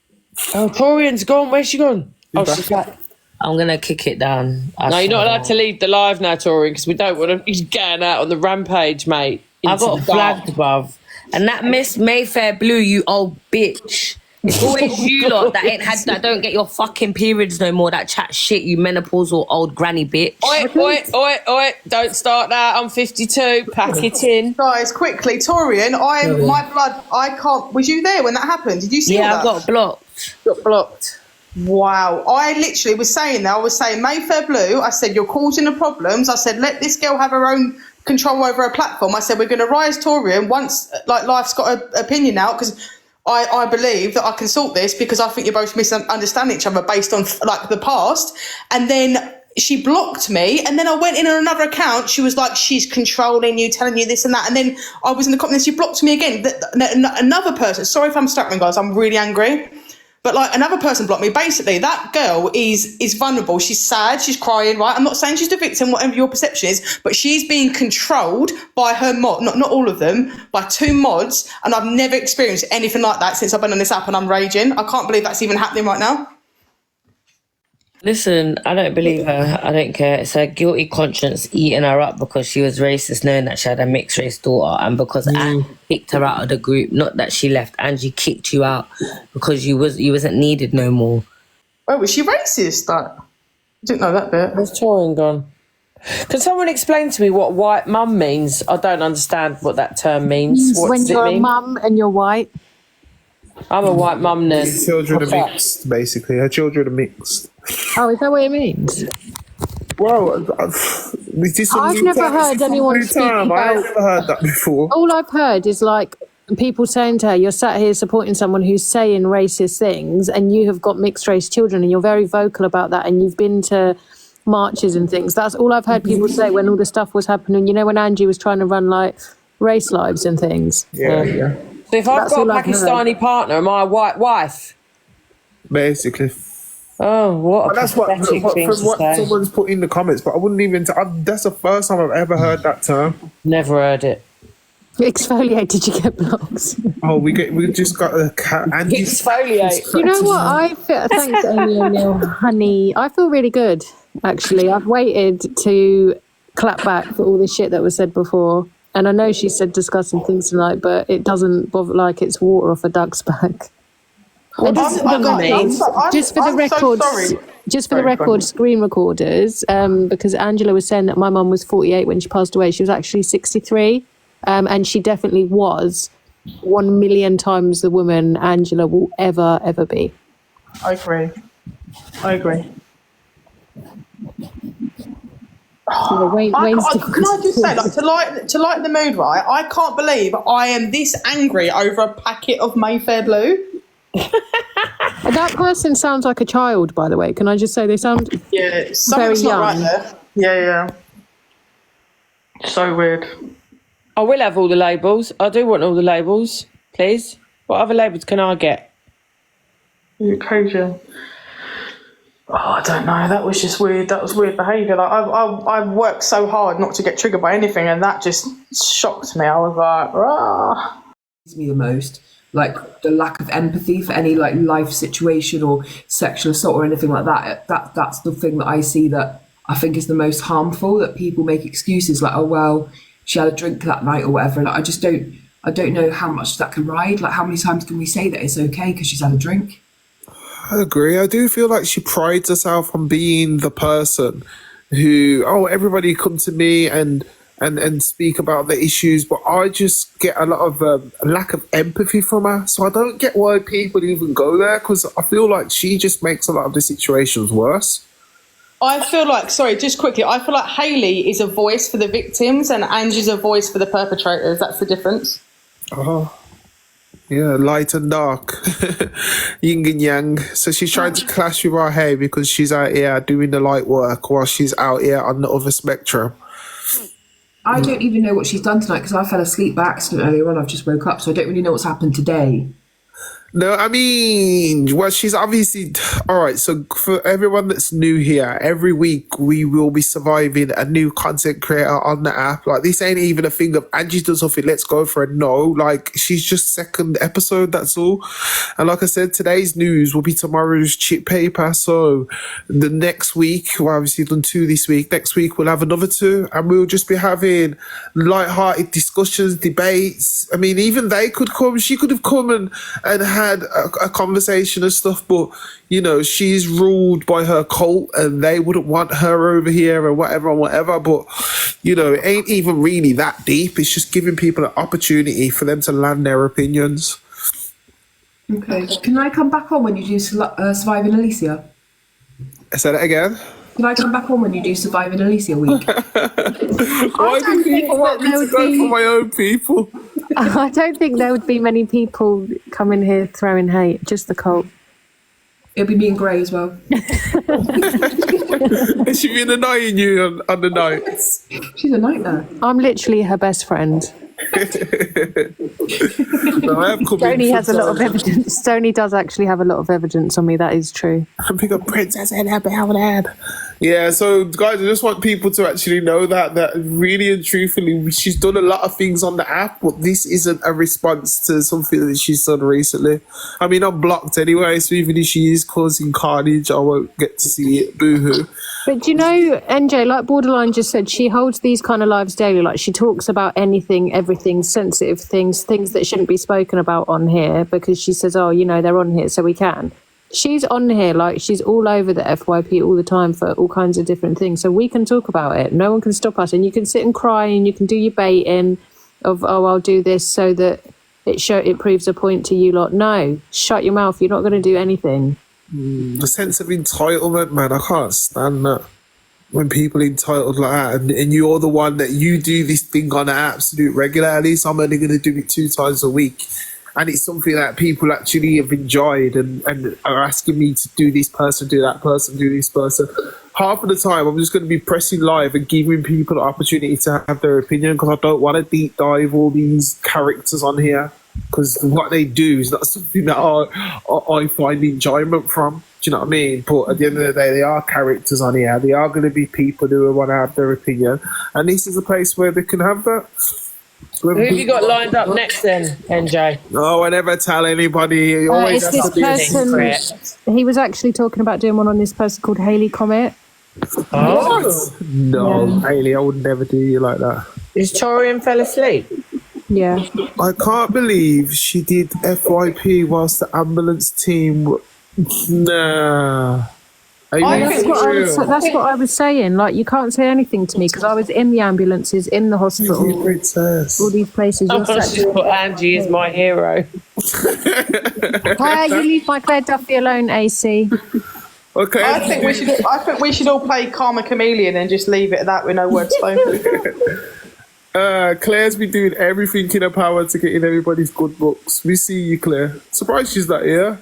Oh, Torian's gone. Where's she gone? She's back. I'm gonna kick it down. No, you're not allowed to leave the live now, Torian, because we don't want him. He's getting out on the rampage, mate. I got flagged, bruv. And that Miss Mayfair Blue, you old bitch. It's always you lot that don't get your fucking periods no more, that chat shit, you menopausal old granny bitch. Oi, don't start that. I'm 52. Pack it in. Guys, quickly, Torian, my blood, I can't. Was you there when that happened? Did you see Yeah, all that? I got blocked. Got blocked. Wow. I literally was saying that. I was saying Mayfair Blue. I said, you're causing the problems. I said, let this girl have her own control over her platform. I said, we're going to rise Torian once like life's got an opinion out, because I believe that I can sort this, because I think you're both misunderstanding each other based on like the past. And then she blocked me, and then I went in on another account. She was like, she's controlling you, telling you this and that. And then I was in the comments, she blocked me again. Another person, sorry if I'm stuttering, guys, I'm really angry. But like another person blocked me. Basically, that girl is vulnerable. She's sad. She's crying, right? I'm not saying she's the victim, whatever your perception is, but she's being controlled by her mod, not all of them, by 2 mods. And I've never experienced anything like that since I've been on this app, and I'm raging. I can't believe that's even happening right now. Listen, I don't believe her. I don't care. It's her guilty conscience eating her up because she was racist, knowing that she had a mixed race daughter, and because Angie kicked her out of the group. Not that she left. Angie kicked you out because you wasn't needed no more. Oh, was she racist? I didn't know that bit. Where's Torian gone? Can someone explain to me what white mum means? I don't understand what that term means. What when does you're it mean? a mum and you're white. I'm a white mum then. Her children are mixed, basically. Her children are mixed. Oh, is that what it means? Well, I've never heard anyone speak I've about. never heard that before. All I've heard is like people saying to her, "You're sat here supporting someone who's saying racist things, and you have got mixed race children, and you're very vocal about that, and you've been to marches and things." That's all I've heard people say when all the stuff was happening. You know, when Angie was trying to run like race lives and things. Yeah. So if I've That's got a all I've Pakistani partner, am I a white wife? Basically. Oh, what? That's what someone's put in the comments, but I wouldn't even. That's the first time I've ever heard that term. Never heard it. Exfoliate? Did you get blocked? Oh, we just got a cat. Exfoliate. You know what? I feel, thanks, Amy O'Neill, honey. I feel really good, actually. I've waited to clap back for all the shit that was said before. And I know she said disgusting things tonight, but it doesn't bother like it's water off a duck's back. Just for the record, screen recorders, because Angela was saying that my mum was 48 when she passed away. She was actually 63, and she definitely was 1 million times the woman Angela will ever be. I agree. Wayne's can I just say, like, to lighten the mood, right? I can't believe I am this angry over a packet of Mayfair Blue. That person sounds like a child, by the way. Can I just say they sound very young? Not right there. Yeah. So weird. I will have all the labels. I do want all the labels, please. What other labels can I get? Occasion. Oh, I don't know. That was just weird. That was weird behaviour. Like I worked so hard not to get triggered by anything, and that just shocked me. I was like, rah. Me the most, like the lack of empathy for any like life situation or sexual assault or anything like that. That's the thing that I see that I think is the most harmful. That people make excuses like, oh well, she had a drink that night or whatever. Like I don't know how much that can ride. Like how many times can we say that it's okay because she's had a drink? I agree. I do feel like she prides herself on being the person who, everybody come to me and speak about the issues, but I just get a lot of lack of empathy from her. So I don't get why people even go there, because I feel like she just makes a lot of the situations worse. I feel like, just quickly, I feel like Hayley is a voice for the victims and Angie's a voice for the perpetrators. That's the difference. Oh. Yeah, light and dark, yin and yang. So she's trying to clash with our hair because she's out here doing the light work while she's out here on the other spectrum. I don't even know what she's done tonight because I fell asleep by accident earlier on. I've just woke up, so I don't really know what's happened today. No, I mean, well, she's obviously all right. So for everyone that's new here, every week we will be surviving a new content creator on the app. Like, this ain't even a thing of Angie does something, let's go for it. No, like, she's just second episode, that's all. And like I said, today's news will be tomorrow's chip paper. So the next week, well, obviously done 2 this week. Next week we'll have another 2, and we'll just be having light-hearted discussions, debates. I mean, even they could come. She could have come and had a conversation and stuff, but you know, she's ruled by her cult and they wouldn't want her over here or whatever. But you know, it ain't even really that deep. It's just giving people an opportunity for them to land their opinions. Okay, can I come back on when you do Surviving Alicia? Say that again. Can I come back on when you do Surviving Alicia week? Why do people want me to go for my own people? I don't think there would be many people coming here throwing hate, just the cult. It'll be me and Gray as well. Is she been annoying you on the nights? She's a nightmare. I'm literally her best friend. No, I have Stoney has a lot of evidence. Stoney does actually have a lot of evidence on me. That is true. I'm big up Princess and yeah, so guys, I just want people to actually know that really and truthfully, she's done a lot of things on the app, but this isn't a response to something that she's done recently. I mean, I'm blocked anyway, so even if she is causing carnage, I won't get to see it. Boo-hoo. But do you know, NJ, like Borderline just said, she holds these kind of lives daily. Like, she talks about anything, everything, sensitive things that shouldn't be spoken about on here, because she says, oh, you know, they're on here, so we can. She's on here, like, she's all over the FYP all the time for all kinds of different things. So we can talk about it. No one can stop us. And you can sit and cry and you can do your baiting of, oh, I'll do this so that it proves a point to you lot. No, shut your mouth. You're not going to do anything. The sense of entitlement, man, I can't stand that. When people entitled like that, and you're the one that you do this thing on an absolute regularly, so I'm only going to do it 2 times a week. And it's something that people actually have enjoyed and are asking me to do this person, do that person, do this person. Half of the time, I'm just going to be pressing live and giving people the opportunity to have their opinion, because I don't want to deep dive all these characters on here, because what they do is not something that I find enjoyment from. Do you know what I mean? But at the end of the day, they are characters on here. They are going to be people who want to have their opinion. And this is a place where they can have that. Who have you got lined up next then, NJ? No, I never tell anybody. You always It's have to this be a person. secret. He was actually talking about doing one on this person called Haley Comet. Oh. No, Hayley, I would never do you like that. Is Torian fell asleep? Yeah. I can't believe she did FYP whilst the ambulance team... Nah. That's what I was saying. Like, you can't say anything to me because I was in the ambulances, in the hospital, all these places. I just put Angie as my hero. Hey, you leave my Claire Duffy alone, AC. Okay. I think we should all play Karma Chameleon and just leave it at that with no words spoken. Claire's been doing everything in her power to get in everybody's good books. We see you, Claire. Surprised she's not here.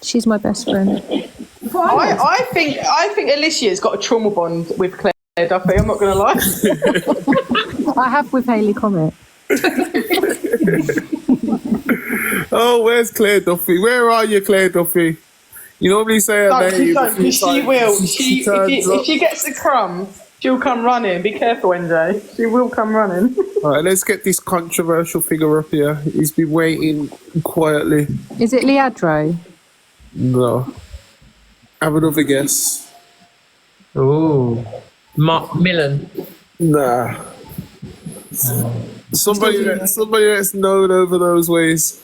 She's my best friend. I think Alicia's got a trauma bond with Claire Duffy. I'm not going to lie. I have with Haley Comet. Oh, where's Claire Duffy? Where are you, Claire Duffy? You normally say her name. She will. If she gets the crumbs, she'll come running. Be careful, NJ. She will come running. All right, let's get this controversial figure up here. He's been waiting quietly. Is it Leandro? No. Have another guess. Ooh. Mark Millen. Nah. Somebody that's known over those ways.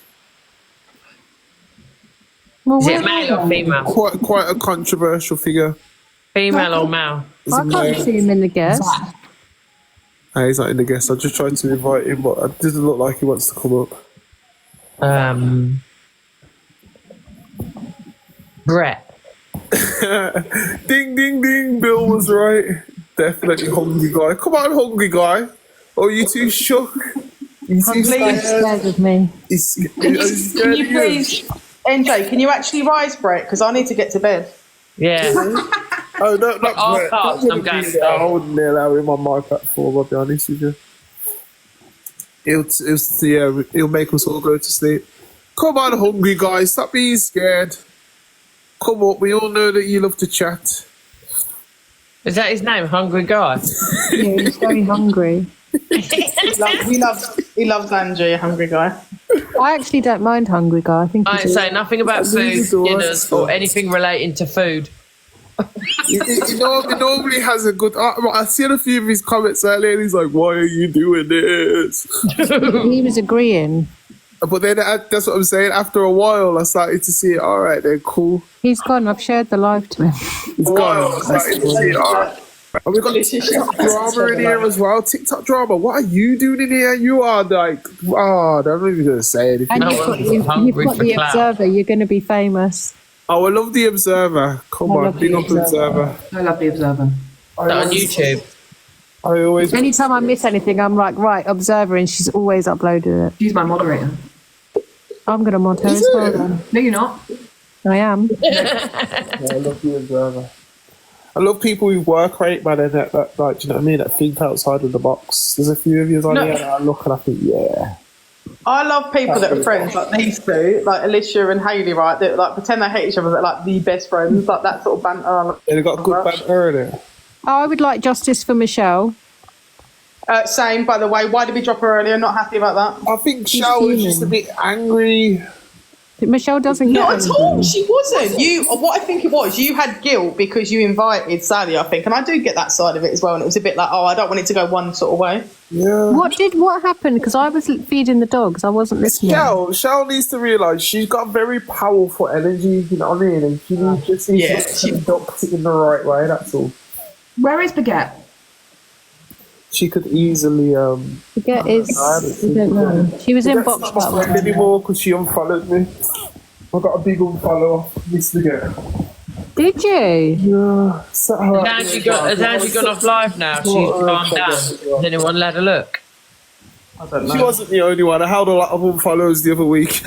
Well, is it male or female? Quite a controversial figure. Female or male? I can't see him in the guest. He's not in the guest. I just tried to invite him, but it doesn't look like he wants to come up. Brett. Ding, ding, ding. Bill was right. Definitely hungry guy. Come on, hungry guy. Oh, you too shook? You too scared of me. Can you please, NJ, can you actually rise, Brett? Because I need to get to bed. Yeah. Oh, no, not All Brett. carbs, That I'm wouldn't going be to I wouldn't allow him on my platform, I'll be honest with you. He'll make us all go to sleep. Come on, hungry guys, stop being scared. Come up, we all know that you love to chat. Is that his name, Hungry Guy? Yeah, he's very hungry. He loves Angie, a hungry guy. I actually don't mind hungry guy. I think I he's ain't saying nothing about food, doors, dinners, or anything relating to food. He normally has a good. I seen a few of his comments earlier, and he's like, "Why are you doing this?" he was agreeing. But then that's what I'm saying. After a while, I started to see it. All right, then cool. He's gone. I've shared the live to him. He's gone. I started to see it. All right. And we got TikTok drama in here as well. TikTok drama. What are you doing in here? You are like, I'm not even gonna say anything. And you've got the Observer. You're going to be famous. Oh, I love the Observer. Come on, big up Observer. I love the Observer. On YouTube. I always. Anytime I miss anything, I'm like, right, Observer, and she's always uploaded it. She's my moderator. I'm going to mod her as well then. No, you're not. I am. I love the Observer. I love people who work rate, man, and that, like, do you know what I mean? That think outside of the box. There's a few of you on here that I look and I think, yeah. I love people that are friends, like these two, like Alicia and Hayley, right? That like pretend they hate each other, but like the best friends, like that sort of banter. Yeah, they've got good banter in it. Oh, I would like justice for Michelle. Same, by the way. Why did we drop her earlier? Not happy about that. I think Michelle was just a bit angry. Michelle doesn't get Not at angry. all. She wasn't. What I think it was, you had guilt because you invited Sally, I think, and I do get that side of it as well. And it was a bit like, I don't want it to go one sort of way. Yeah. What happened? Because I was feeding the dogs. I wasn't listening. Michelle needs to realise she's got very powerful energy, you know what I mean? And she just needs to conduct it in the right way, that's all. Where is Baguette? She could easily Baguette is. I don't know. She was in box that one. anymore because she unfollowed me. I got a big unfollow off Miss Baguette. Did you? Yeah. Has Angie gone off live now? She's calmed down. Has anyone let her look? I don't know. She wasn't the only one. I held a lot of unfollows the other week.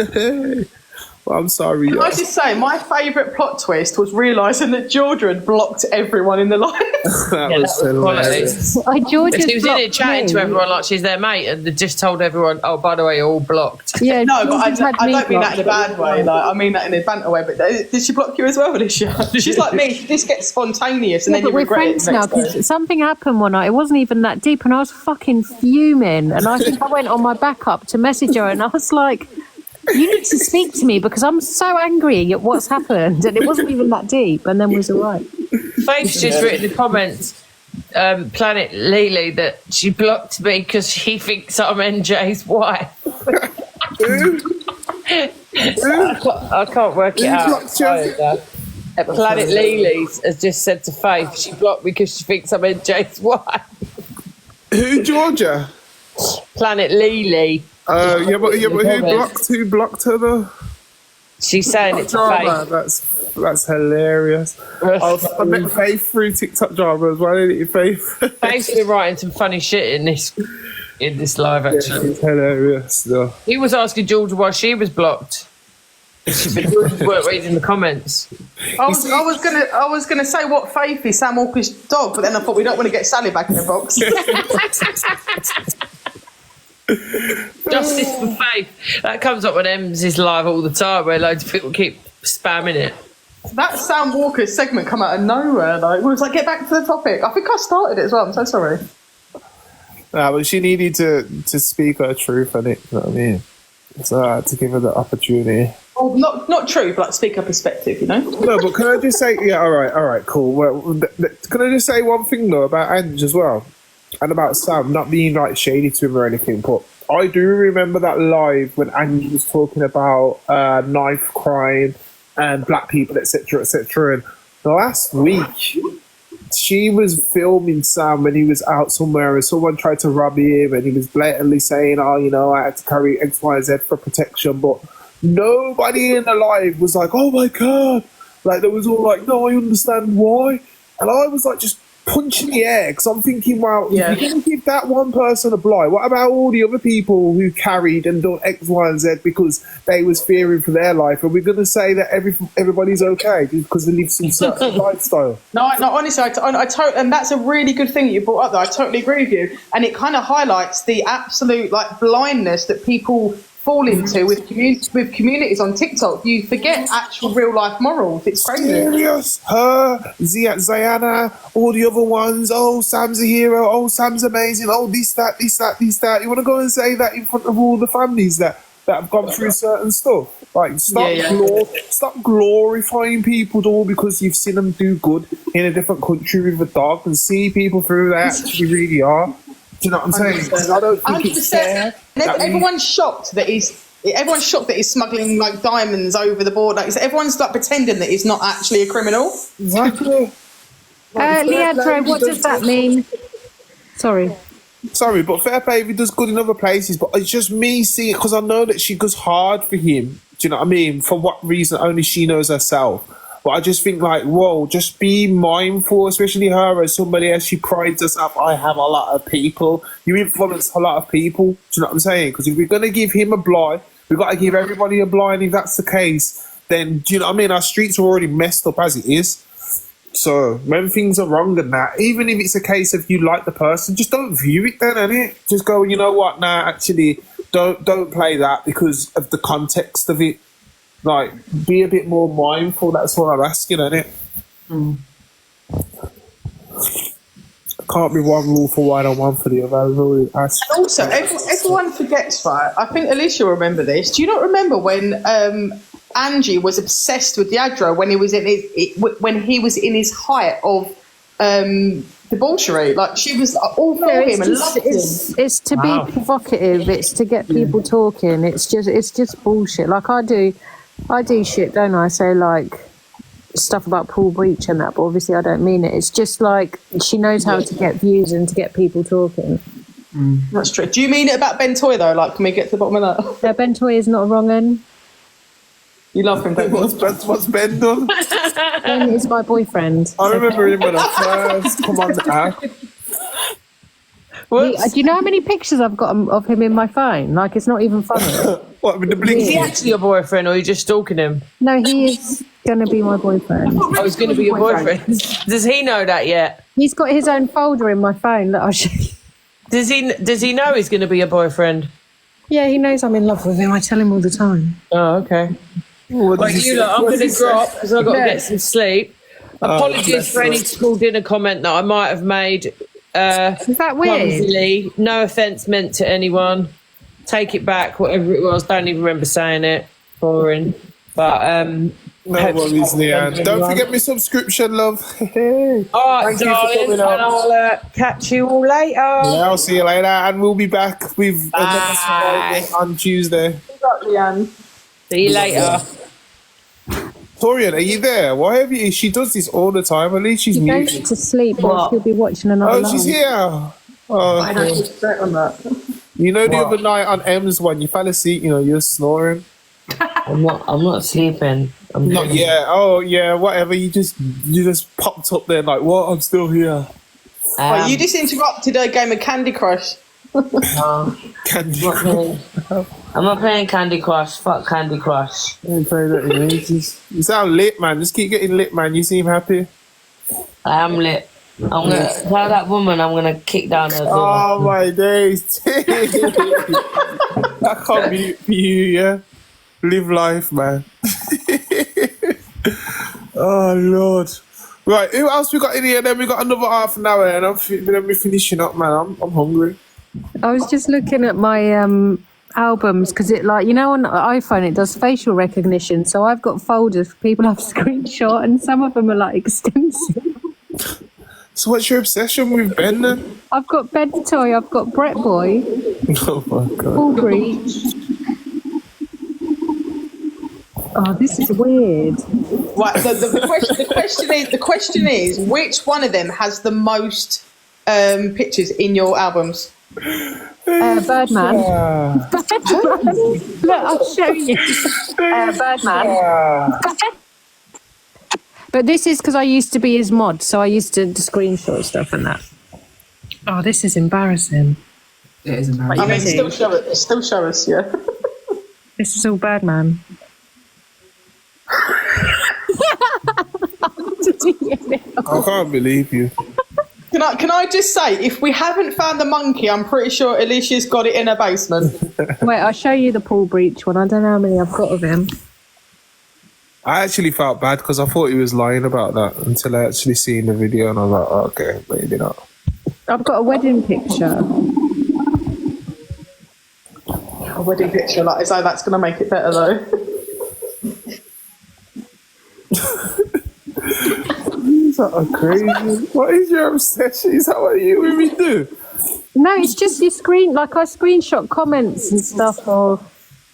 Well, I'm sorry. Can I just say, my favourite plot twist was realising that Georgia had blocked everyone in the live. That was hilarious. She was in it chatting to everyone like she's their mate, and they just told everyone, "Oh, by the way, you're all blocked." Yeah, no, but I don't mean that in a bad way. Like, I mean that in a banter way. But did she block you as well, Alicia? She's like me. She just gets spontaneous, and then but you we're regret it. friends now because something happened one night. It wasn't even that deep, and I was fucking fuming. And I think I went on my backup to message her, and I was like, "You need to speak to me because I'm so angry at what's happened." And it wasn't even that deep, and then was all right. Faith's just written in the comments, Planet Lily, that she blocked me because she thinks I'm NJ's wife. I can't work it out. Planet Lily has just said to Faith, she blocked me because she thinks I'm NJ's wife. Who, Georgia? Planet Lily. Yeah, but who blocked her though? She's saying it's drama. Faith. That's hilarious. I met Faith through TikTok drama as well, didn't you, Faith? Faith's been writing some funny shit in this live actually. It's hilarious though. He was asking Georgia why she was blocked. But Georgia weren't reading the comments. I was gonna say what Faith is Sam Walker's dog, but then I thought we don't want to get Sally back in the box. Justice for Faith. That comes up when Ems is live all the time, where loads of people keep spamming it. That Sam Walker segment come out of nowhere. Like, we was like, get back to the topic. I think I started it as well. I'm so sorry. Nah, but she needed to speak her truth on it. You know what I mean? So I had to give her the opportunity. Well, not true, but like speak her perspective. You know. No, but can I just say, yeah, all right, cool. Well, can I just say one thing though about Angie as well? And about Sam, not being like shady to him or anything, but I do remember that live when Angie was talking about knife crime and black people, etc., etc. And last week, she was filming Sam when he was out somewhere and someone tried to rob him and he was blatantly saying, "Oh, you know, I had to carry X, Y, Z for protection," but nobody in the live was like, "Oh my God!" Like, they was all like, "No, I understand why." And I was like, just punch in the air, because I'm thinking, well, if you're going to give that one person a blight, what about all the other people who carried and done X, Y, and Z because they was fearing for their life? Are we going to say that everybody's okay because they live some certain lifestyle? No, honestly, I totally, and that's a really good thing you brought up there. I totally agree with you, and it kind of highlights the absolute like blindness that people fall into with communities on TikTok. You forget actual real life morals. It's crazy. Serious? Her, Ziana, all the other ones. Oh, Sam's a hero. Oh, Sam's amazing. Oh, this, that. You want to go and say that in front of all the families that have gone through certain stuff? Like, stop glorifying people all because you've seen them do good in a different country with a dog, and see people through they actually really are. Do you know what I'm saying? 'Cause I don't think it's fair. Everyone's shocked that he's smuggling like diamonds over the border. Like, everyone's like pretending that he's not actually a criminal. Exactly. Leandro, what does that mean? Sorry, but fair play if he does good in other places. But it's just me seeing, because I know that she goes hard for him. Do you know what I mean? For what reason? Only she knows herself. But I just think, like, whoa, just be mindful, especially her as somebody as she prides herself. I have a lot of people. You influence a lot of people. Do you know what I'm saying? Because if we're going to give him a blight, we've got to give everybody a blight. If that's the case, then, do you know what I mean? Our streets are already messed up as it is. So when things are wrong and that, even if it's a case of you like the person, just don't view it then, innit? Just go, you know what? Nah, actually, don't play that because of the context of it. Like, be a bit more mindful. That's what I'm asking, innit? Can't be one rule for one and one for the other. Really Also, everyone forgets, right? I think Alicia will remember this. Do you not remember when Angie was obsessed with Yadro when he was in his height of debauchery? Like, she was all for him and loved him. It's to be provocative. It's to get people talking. It's just bullshit. Like I do shit, don't I? So like stuff about Paul Breach and that, but obviously I don't mean it. It's just like she knows how to get views and to get people talking. That's true. Do you mean it about Ben Toy though? Like, can we get to the bottom of that? Yeah, Ben Toy is not a wrong un. You love him, Ben. What's Ben done? Ben is my boyfriend. I remember him when I first come on the app. Do you know how many pictures I've got of him in my phone? Like, it's not even funny. What, with the blinky? Is he actually your boyfriend, or are you just stalking him? No, he is going to be my boyfriend. Oh, he's going to be your boyfriend. Does he know that yet? He's got his own folder in my phone that I'll show you. Does he know he's going to be your boyfriend? Yeah, he knows I'm in love with him. I tell him all the time. Oh, okay. I'm going to drop because I've got to get some sleep. Apologies for any school dinner comment that I might have made. Is that weird? Clumsily. No offence meant to anyone. Take it back, whatever it was. Don't even remember saying it. Boring. But no worries, Leanne. Don't forget my subscription, love. All right, darling, and I'll catch you all later. Yeah, I'll see you later, and we'll be back with another survivor on Tuesday. Good luck, Leanne. See you later. Torian, are you there? Why have you? She does this all the time. At least she's She goes to sleep, or she'll be watching another. Oh, she's here. Oh, I don't expect on that. You know, the other night on M's when you fell asleep, you know, you're snoring. I'm not sleeping. I'm not yet. Oh yeah, whatever. You just popped up there like, what? I'm still here. You just interrupted a game of Candy Crush. Candy Crush. I'm not playing Candy Crush. Fuck Candy Crush. I ain't playing that in ages. You sound lit, man. Just keep getting lit, man. You seem happy. I am lit. I'm gonna tell that woman I'm gonna kick down her door. Oh my days. I can't be for you, yeah. Live life, man. Oh Lord. Right, who else we got in here? Then we got another half an hour, and then we're finishing up, man. I'm hungry. I was just looking at my albums because it, like, you know, on iPhone it does facial recognition. So I've got folders for people I've screenshot, and some of them are like extensive. So what's your obsession with Ben then? I've got Ben Toy, I've got Brett Boy. Oh my God. Paul Breach. Oh, this is weird. Right, the question is, which one of them has the most pictures in your albums? Birdman. Look, I'll show you. Birdman. But this is because I used to be his mod, so I used to screenshot stuff and that. Oh, this is embarrassing. It is embarrassing. I mean, still show us, yeah. This is all bad, man. I can't believe you. Can I just say, if we haven't found the monkey, I'm pretty sure Alicia's got it in her basement. Wait, I'll show you the Paul Breach one. I don't know how many I've got of him. I actually felt bad because I thought he was lying about that until I actually seen the video and I was like, oh, okay, maybe not. I've got a wedding picture. A wedding picture, like as though that's going to make it better, though. Is that crazy? What is your obsession? Is that what you with me do? No, it's just your screen. Like I screenshot comments and stuff. Or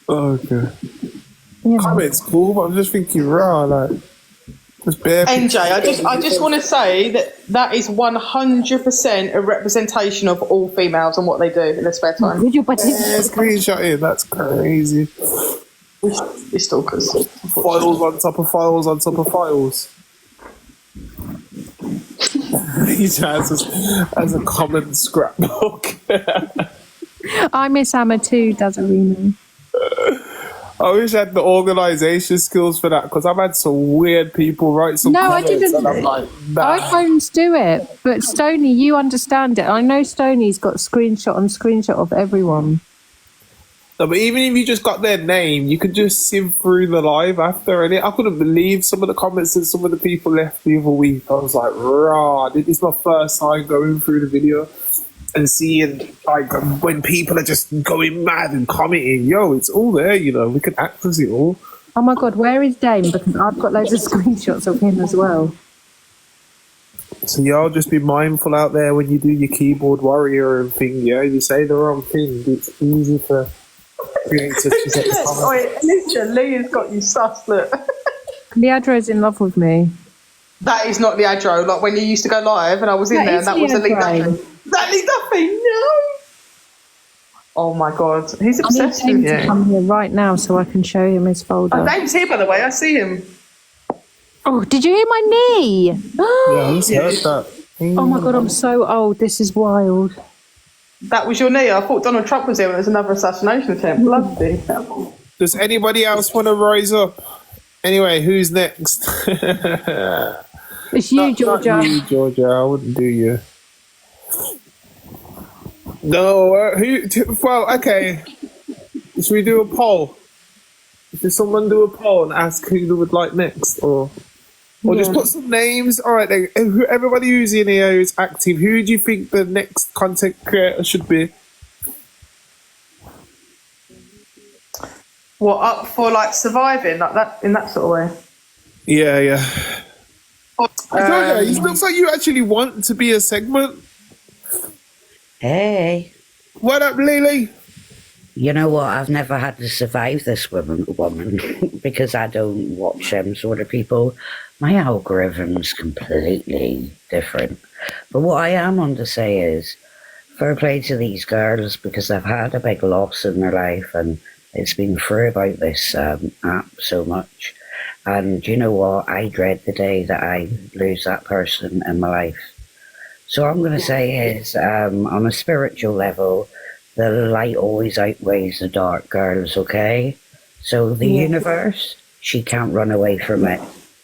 okay. Yeah. Comments cool, but I'm just thinking, raw, like just bare. NJ, I just want to say that is 100% a representation of all females and what they do in their spare time. Yeah, screenshotting, that's crazy. We're stalkers. Files on top of files on top of files. He has a common scrapbook. I miss Amma too, doesn't really. I wish I had the organisation skills for that because I've had some weird people write some comments. I didn't. And I'm like, nah. iPhones do it, but Stoney, you understand it. I know Stoney's got screenshot on screenshot of everyone. No, but even if you just got their name, you could just sieve through the live after. And I couldn't believe some of the comments that some of the people left the other week. I was like, rah, this is my first time going through the video and seeing like when people are just going mad and commenting. Yo, it's all there, you know. We can access it all. Oh my God, where is Dame? Because I've got loads of screenshots of him as well. So y'all just be mindful out there when you do your keyboard warrior and thing. Yeah, you say the wrong thing. It's easy for creators to get the comments. Wait, Alicia, Lee has got you sus, look. Leandro's in love with me. That is not Leandro. Like when you used to go live and I was in there and that was Lee Duffy. That Lee Duffy, no! Oh my God, he's obsessed with you. To come here right now so I can show him his folder. Oh, Dave's here, by the way. I see him. Oh, did you hear my knee? Yeah, I just heard that. Oh my God, I'm so old. This is wild. That was your knee. I thought Donald Trump was here and there's another assassination attempt. Bloody. Does anybody else want to rise up? Anyway, who's next? It's you, Georgia. Not you, Georgia. I wouldn't do you. No, well, okay. Should we do a poll? Should someone do a poll and ask who they would like next? Or just put some names? All right, then. Everybody who's in here is active. Who do you think the next content creator should be? What, up for like surviving, like that, in that sort of way? Yeah. It looks like you actually want to be a segment. Hey. What up, Lily? You know what? I've never had to survive this woman because I don't watch them sort of people. My algorithm's completely different. But what I am on to say is, fair play to these girls because they've had a big loss in their life and it's been through about this app so much. And you know what? I dread the day that I lose that person in my life. So what I'm going to say is, on a spiritual level, the light always outweighs the dark, girls, okay? So the universe, she can't run away from it.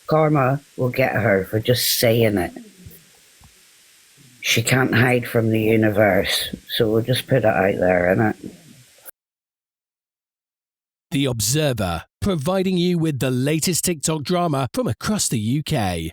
Karma will get her for just saying it. She can't hide from the universe, so we'll just put it out there, innit? The Observer, providing you with the latest TikTok drama from across the UK.